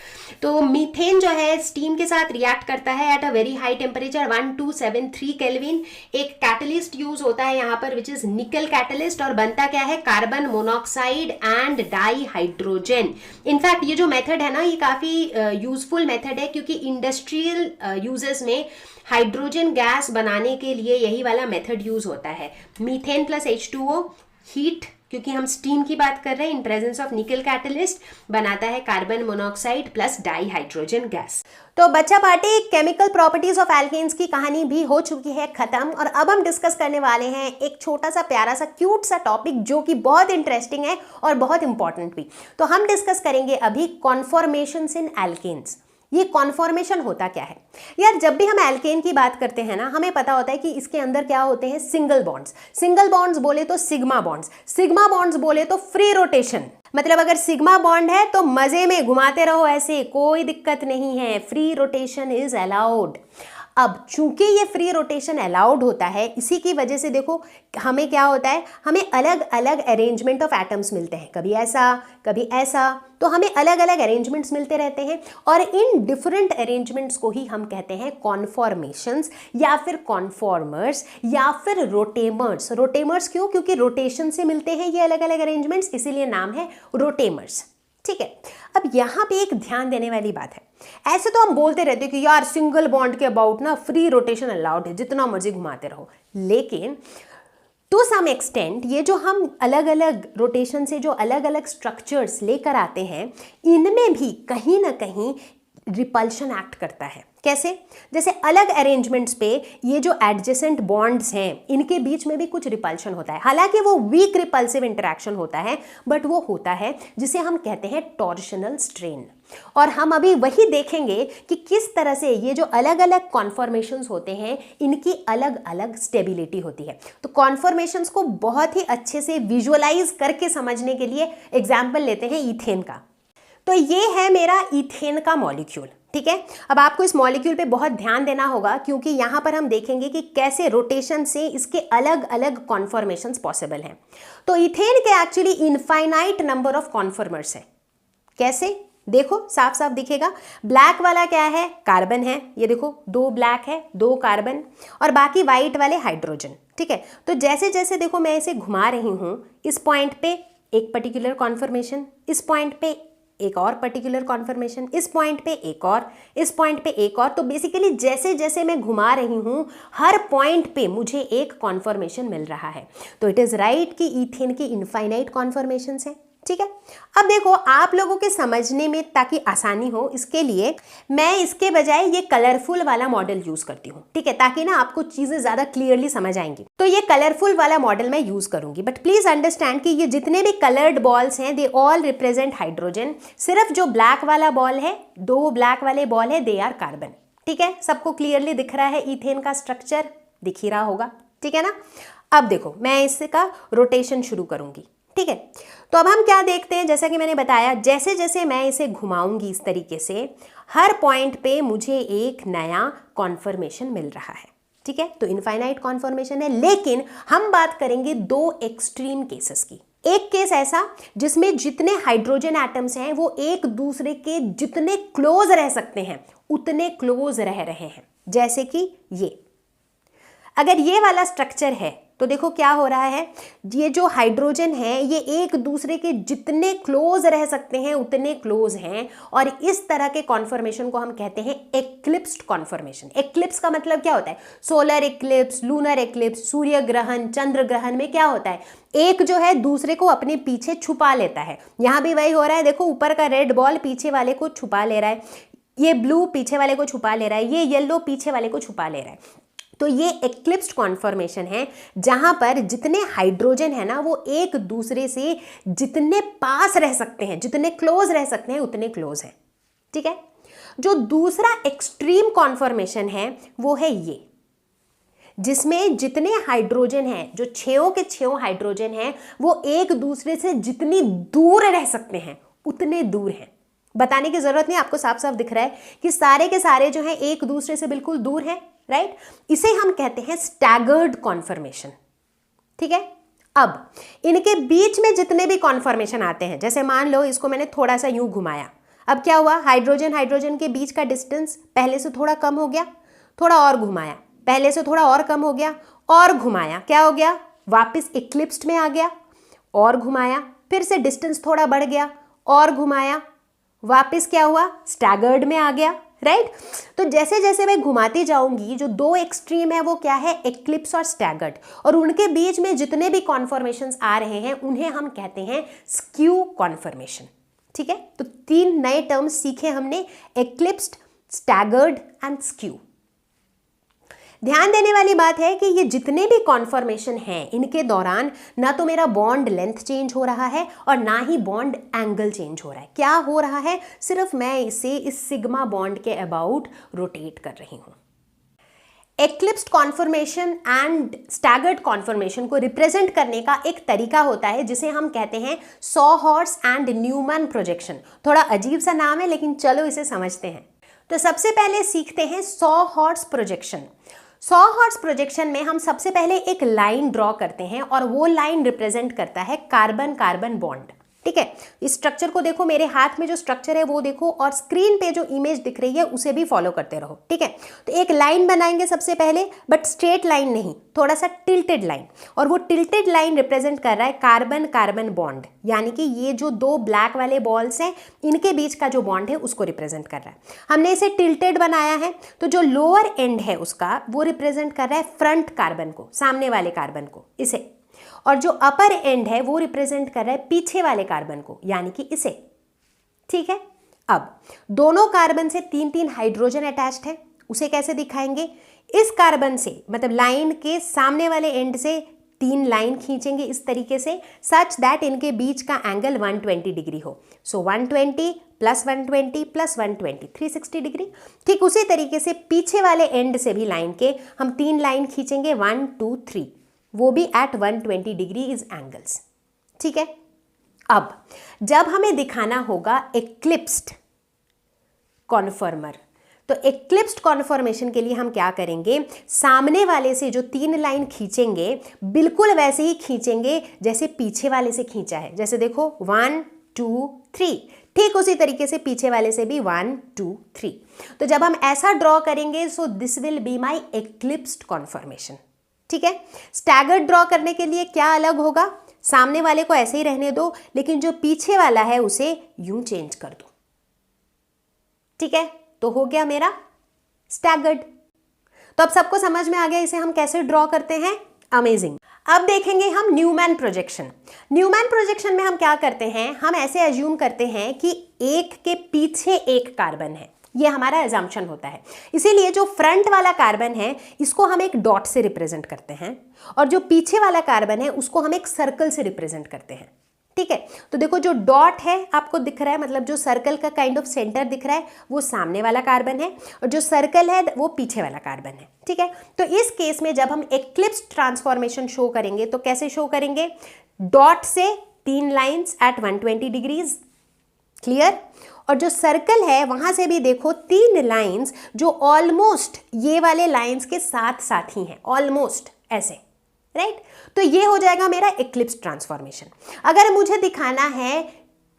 तो मीथेन जो है स्टीम के साथ रिएक्ट करता है at a very high temperature 1273 kelvin. एक कैटलिस्ट यूज होता है यहाँ पर विच इज निकल कैटलिस्ट, और बनता क्या है, carbon monoxide and di hydrogen. In fact ये जो मेथड है ना ये काफी यूजफुल मेथड है, क्योंकि इंडस्ट्रियल यूजेस में हाइड्रोजन गैस बनाने के लिए यही वाला मेथड यूज होता है। मीथेन प्लस H2O हीट, क्योंकि हम स्टीम की बात कर रहे हैं, in presence of nickel catalyst बनाता है carbon monoxide plus dihydrogen gas. तो बच्चा party chemical properties of alkanes की कहानी भी हो चुकी है खत्म, और अब हम डिस्कस करने वाले हैं एक छोटा सा प्यारा सा क्यूट सा टॉपिक जो कि बहुत इंटरेस्टिंग है और बहुत इंपॉर्टेंट भी। तो हम डिस्कस करेंगे अभी कॉन्फॉर्मेशंस इन एल्केन्स। ये कॉन्फॉर्मेशन होता क्या है यार, जब भी हम एल्केन की बात करते हैं ना हमें पता होता है कि इसके अंदर क्या होते हैं, सिंगल बॉन्ड्स। सिंगल बॉन्ड्स बोले तो सिग्मा बॉन्ड्स, सिग्मा बॉन्ड्स बोले तो फ्री रोटेशन। मतलब अगर सिग्मा बॉन्ड है तो मजे में घुमाते रहो, ऐसे कोई दिक्कत नहीं है, फ्री रोटेशन इज अलाउड। अब चूंकि ये फ्री रोटेशन अलाउड होता है, इसी की वजह से देखो हमें क्या होता है, हमें अलग अलग अरेंजमेंट ऑफ एटम्स मिलते हैं, कभी ऐसा कभी ऐसा, तो हमें अलग अलग अरेंजमेंट्स मिलते रहते हैं, और इन डिफरेंट अरेंजमेंट्स को ही हम कहते हैं कॉन्फॉर्मेशंस या फिर कॉन्फॉर्मर्स या फिर रोटेमर्स। रोटेमर्स क्यों, क्योंकि रोटेशन से मिलते हैं ये अलग अलग अरेंजमेंट्स, इसीलिए नाम है रोटेमर्स, ठीक है। अब यहाँ पे एक ध्यान देने वाली बात है, ऐसे तो हम बोलते रहते हैं कि यार सिंगल बॉन्ड के अबाउट ना फ्री रोटेशन अलाउड है, जितना मर्जी घुमाते रहो, लेकिन टू सम एक्सटेंट ये जो हम अलग अलग रोटेशन से जो अलग अलग स्ट्रक्चर्स लेकर आते हैं, इनमें भी कहीं ना कहीं रिपल्शन एक्ट करता है। कैसे, जैसे अलग अरेंजमेंट्स पे ये जो एडजेसेंट बॉन्ड्स हैं इनके बीच में भी कुछ रिपल्शन होता है, हालांकि वो वीक रिपल्सिव इंटरेक्शन होता है, बट वो होता है जिसे हम कहते हैं टॉर्शनल स्ट्रेन। और हम अभी वही देखेंगे कि किस तरह से ये जो अलग अलग कॉन्फॉर्मेशंस होते हैं इनकी अलग अलग स्टेबिलिटी होती है। तो कॉन्फॉर्मेशंस को बहुत ही अच्छे से विजुअलाइज करके समझने के लिए एग्जाम्पल लेते हैं ईथेन का। तो ये है मेरा ईथेन का मॉलिक्यूल, ठीक है। अब आपको इस मॉलिक्यूल पे बहुत ध्यान देना होगा, क्योंकि यहाँ पर हम देखेंगे कि कैसे रोटेशन से इसके अलग अलग कॉन्फॉर्मेशंस पॉसिबल हैं। तो ईथेन के actually infinite number of conformers हैं। कैसे, देखो साफ साफ दिखेगा। ब्लैक वाला क्या है, कार्बन है, ये देखो 2 ब्लैक है 2 कार्बन, और बाकी वाइट वाले हाइड्रोजन, ठीक है। तो जैसे जैसे देखो मैं इसे घुमा रही हूँ, इस पॉइंट पे एक पर्टिकुलर कॉन्फॉर्मेशन, इस पॉइंट पे एक और पर्टिकुलर कॉन्फर्मेशन, इस पॉइंट पे एक और, इस पॉइंट पे एक और। तो बेसिकली जैसे जैसे मैं घुमा रही हूँ हर पॉइंट पे मुझे एक कॉन्फर्मेशन मिल रहा है। तो इट इज़ राइट कि ईथेन की इनफाइनाइट कॉन्फर्मेशंस हैं, ठीक है। अब देखो आप लोगों के समझने में ताकि आसानी हो, इसके लिए मैं इसके बजाय ये कलरफुल वाला मॉडल यूज करती हूँ, ठीक है, ताकि ना आपको चीजें ज्यादा क्लियरली समझ आएंगी। तो ये कलरफुल वाला मॉडल मैं यूज करूंगी, बट प्लीज अंडरस्टैंड कि ये जितने भी कलर्ड बॉल्स हैं दे ऑल रिप्रेजेंट हाइड्रोजन। सिर्फ जो ब्लैक वाला बॉल है, 2 ब्लैक वाले बॉल है, दे आर कार्बन, ठीक है। सबको क्लियरली दिख रहा है ईथेन का स्ट्रक्चर, दिख ही रहा होगा, ठीक है ना। अब देखो मैं इसका रोटेशन शुरू करूंगी, ठीक है। तो अब हम क्या देखते हैं, जैसा कि मैंने बताया जैसे जैसे मैं इसे घुमाऊंगी इस तरीके से हर पॉइंट पे मुझे एक नया कॉन्फर्मेशन मिल रहा है, ठीक है। तो इनफाइनाइट कॉन्फर्मेशन है, लेकिन हम बात करेंगे 2 एक्सट्रीम केसेस की। एक केस ऐसा जिसमें जितने हाइड्रोजन एटम्स हैं वो एक दूसरे के जितने क्लोज रह सकते हैं उतने क्लोज रह रहे हैं, जैसे कि ये अगर ये वाला स्ट्रक्चर है तो देखो क्या हो रहा है, ये जो हाइड्रोजन है ये एक दूसरे के जितने क्लोज रह सकते हैं उतने क्लोज हैं, और इस तरह के कॉन्फॉर्मेशन को हम कहते हैं एक्लिप्स्ड कॉन्फॉर्मेशन। एक्लिप्स का मतलब क्या होता है, सोलर एक्लिप्स, लूनर एक्लिप्स, सूर्य ग्रहण, चंद्र ग्रहण में क्या होता है, एक जो है दूसरे को अपने पीछे छुपा लेता है। यहां भी वही हो रहा है, देखो ऊपर का रेड बॉल पीछे वाले को छुपा ले रहा है, ये ब्लू पीछे वाले को छुपा ले रहा है, ये येलो पीछे वाले को छुपा ले रहा है। तो ये एक्लिप्स्ड कॉन्फॉर्मेशन है जहां पर जितने हाइड्रोजन है ना वो एक दूसरे से जितने पास रह सकते हैं, जितने क्लोज रह सकते हैं उतने क्लोज हैं। ठीक है। जो दूसरा एक्सट्रीम कॉन्फॉर्मेशन है वो है ये, जिसमें जितने हाइड्रोजन हैं, जो 6 के 6 हाइड्रोजन हैं, वो एक दूसरे से जितनी दूर रह सकते हैं उतने दूर हैं। बताने की जरूरत नहीं, आपको साफ साफ दिख रहा है कि सारे के सारे जो हैं एक दूसरे से बिल्कुल दूर हैं, राइट। इसे हम कहते हैं स्टैगर्ड कॉन्फॉर्मेशन। ठीक है। अब इनके बीच में जितने भी कॉन्फॉर्मेशन आते हैं, जैसे मान लो इसको मैंने थोड़ा सा यूं घुमाया, अब क्या हुआ, हाइड्रोजन हाइड्रोजन के बीच का डिस्टेंस पहले से थोड़ा कम हो गया, थोड़ा और घुमाया, पहले से थोड़ा और कम हो गया, और घुमाया, क्या हो गया, वापस इक्लिप्स्ड में आ गया, और घुमाया, फिर से डिस्टेंस थोड़ा बढ़ गया, और घुमाया, वापस क्या हुआ, स्टैगर्ड में आ गया, राइट। तो जैसे जैसे मैं घुमाती जाऊंगी, जो 2 एक्सट्रीम है वो क्या है, एक्लिप्स और स्टैगर्ड, और उनके बीच में जितने भी कॉन्फॉर्मेशंस आ रहे हैं उन्हें हम कहते हैं स्क्यू कॉन्फॉर्मेशन। ठीक है। तो 3 नए टर्म्स सीखे हमने, एक्लिप्स्ड, स्टैगर्ड एंड स्क्यू। ध्यान देने वाली बात है कि ये जितने भी कॉन्फॉर्मेशन हैं इनके दौरान ना तो मेरा बॉन्ड लेंथ चेंज हो रहा है और ना ही बॉन्ड एंगल चेंज हो रहा है। क्या हो रहा है, सिर्फ मैं इसे इस सिग्मा बॉन्ड के अबाउट रोटेट कर रही हूं। एक्लिप्स्ड कॉन्फॉर्मेशन एंड स्टैगर्ड कॉन्फॉर्मेशन को रिप्रेजेंट करने का एक तरीका होता है जिसे हम कहते हैं सॉहॉर्स एंड न्यूमैन प्रोजेक्शन। थोड़ा अजीब सा नाम है लेकिन चलो इसे समझते हैं। तो सबसे पहले सीखते हैं सॉहॉर्स प्रोजेक्शन। सॉहॉर्स प्रोजेक्शन में हम सबसे पहले एक लाइन ड्रॉ करते हैं और वो लाइन रिप्रेजेंट करता है कार्बन कार्बन बॉन्ड। ठीक है। इस स्ट्रक्चर को देखो, मेरे हाथ में जो स्ट्रक्चर है वो देखो, और स्क्रीन पे जो इमेज दिख रही है उसे भी फॉलो करते रहो। ठीक है। तो एक लाइन बनाएंगे सबसे पहले, बट स्ट्रेट लाइन नहीं, थोड़ा सा टिल्टेड लाइन, और वो टिल्टेड लाइन रिप्रेजेंट कर रहा है कार्बन कार्बन बॉन्ड, यानी कि ये जो 2 ब्लैक वाले बॉल्स हैं इनके बीच का जो बॉन्ड है उसको रिप्रेजेंट कर रहा है। हमने इसे टिल्टेड बनाया है, तो जो लोअर एंड है उसका वो रिप्रेजेंट कर रहा है फ्रंट कार्बन को, सामने वाले कार्बन को, इसे, और जो अपर एंड है वो रिप्रेजेंट कर रहा है पीछे वाले कार्बन को, यानी कि इसे। ठीक है। अब दोनों कार्बन से 3-3 हाइड्रोजन अटैच्ड है, उसे कैसे दिखाएंगे, इस कार्बन से, मतलब लाइन के सामने वाले एंड से 3 लाइन खींचेंगे इस तरीके से, सच दैट इनके बीच का एंगल 120 डिग्री हो। सो 120 प्लस 120 प्लस 120, 360 डिग्री। ठीक उसी तरीके से पीछे वाले एंड से भी लाइन के हम 3 लाइन खींचेंगे, 1 2 3, वो भी एट 120 डिग्री इज एंगल्स। ठीक है। अब जब हमें दिखाना होगा एक्लिप्स्ड कॉन्फॉर्मर, तो एक्लिप्स्ड कॉन्फॉर्मेशन के लिए हम क्या करेंगे, सामने वाले से जो 3 लाइन खींचेंगे बिल्कुल वैसे ही खींचेंगे जैसे पीछे वाले से खींचा है। जैसे देखो 1 2 3, ठीक उसी तरीके से पीछे वाले से भी 1 2 3। तो जब हम ऐसा ड्रॉ करेंगे, so this will be my eclipsed conformation. ठीक है। स्टैगर्ड ड्रॉ करने के लिए क्या अलग होगा, सामने वाले को ऐसे ही रहने दो, लेकिन जो पीछे वाला है उसे यूं चेंज कर दो। ठीक है। तो हो गया मेरा स्टैगर्ड। तो अब सबको समझ में आ गया इसे हम कैसे ड्रॉ करते हैं। अमेजिंग। अब देखेंगे हम न्यूमैन प्रोजेक्शन। न्यूमैन प्रोजेक्शन में हम क्या करते हैं, हम ऐसे एज्यूम करते हैं कि एक के पीछे एक कार्बन है, ये हमारा एजम्पशन होता है। इसीलिए जो फ्रंट वाला कार्बन है इसको हम एक डॉट से रिप्रेजेंट करते हैं, और जो पीछे वाला कार्बन है उसको हम एक सर्कल से रिप्रेजेंट करते हैं। ठीक है। तो देखो जो डॉट है आपको दिख रहा है, मतलब जो सर्कल का काइंड ऑफ सेंटर दिख रहा है वो सामने वाला कार्बन है, और जो सर्कल है वो पीछे वाला कार्बन है। ठीक है। तो इस केस में जब हम एक्लिप्स्ड ट्रांसफॉर्मेशन शो करेंगे तो कैसे शो करेंगे, डॉट से 3 लाइंस एट 120 डिग्रीज, क्लियर। और जो सर्कल है वहां से भी देखो 3 लाइंस जो ऑलमोस्ट ये वाले लाइंस के साथ साथ ही हैं, ऑलमोस्ट ऐसे, राइट। तो ये हो जाएगा मेरा एक्लिप्स ट्रांसफॉर्मेशन। अगर मुझे दिखाना है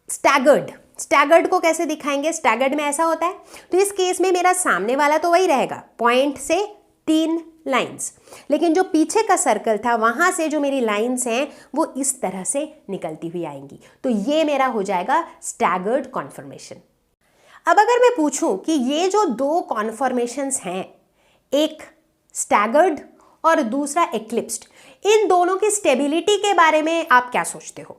स्टैगर्ड, स्टैगर्ड को कैसे दिखाएंगे, स्टैगर्ड में ऐसा होता है, तो इस केस में मेरा सामने वाला तो वही रहेगा, पॉइंट से 3 लाइंस। लेकिन जो पीछे का सर्कल था वहां से जो मेरी लाइंस हैं वो इस तरह से निकलती हुई आएंगी। तो ये मेरा हो जाएगा स्टैगर्ड कॉन्फॉर्मेशन। अब अगर मैं पूछूं कि ये जो दो कॉन्फॉर्मेशंस हैं, एक स्टैगर्ड और दूसरा एक्लिप्स्ड, इन दोनों की स्टेबिलिटी के बारे में आप क्या सोचते हो,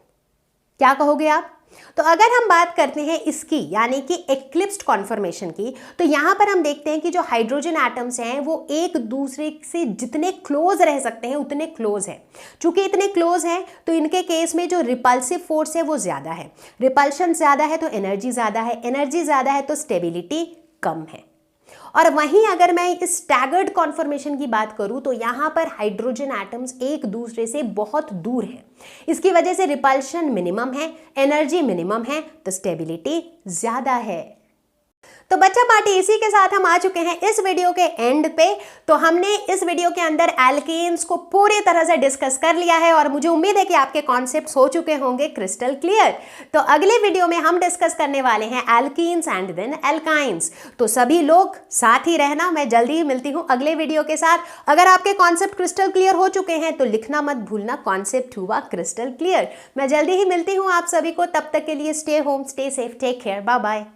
क्या कहोगे आप? तो अगर हम बात करते हैं इसकी यानी कि एक्लिप्स्ड कॉन्फॉर्मेशन की, तो यहां पर हम देखते हैं कि जो हाइड्रोजन एटम्स हैं वो एक दूसरे से जितने क्लोज रह सकते हैं उतने क्लोज हैं। चूंकि इतने क्लोज हैं तो इनके केस में जो रिपल्सिव फोर्स है वो ज्यादा है, रिपल्शन ज्यादा है तो एनर्जी ज्यादा है, एनर्जी ज्यादा है तो स्टेबिलिटी कम है। और वहीं अगर मैं इस स्टैगर्ड कॉन्फॉर्मेशन की बात करूं तो यहां पर हाइड्रोजन एटम्स एक दूसरे से बहुत दूर हैं। इसकी वजह से रिपल्शन मिनिमम है, एनर्जी मिनिमम है, तो स्टेबिलिटी ज्यादा है। तो बच्चा पार्टी, इसी के साथ हम आ चुके हैं इस वीडियो के एंड पे। तो हमने इस वीडियो के अंदर एल्केन्स को पूरी तरह से डिस्कस कर लिया है और मुझे उम्मीद है कि आपके कॉन्सेप्ट्स हो चुके होंगे क्रिस्टल क्लियर। तो अगले वीडियो में हम डिस्कस करने वाले हैं एल्कीन्स एंड देन एल्काइंस। तो सभी लोग साथ ही रहना, मैं जल्दी ही मिलती हूँ अगले वीडियो के साथ। अगर आपके कॉन्सेप्ट क्रिस्टल क्लियर हो चुके हैं तो लिखना मत भूलना, कॉन्सेप्ट हुआ क्रिस्टल क्लियर। मैं जल्दी ही मिलती हूँ आप सभी को, तब तक के लिए stay home, stay safe, take care, bye bye.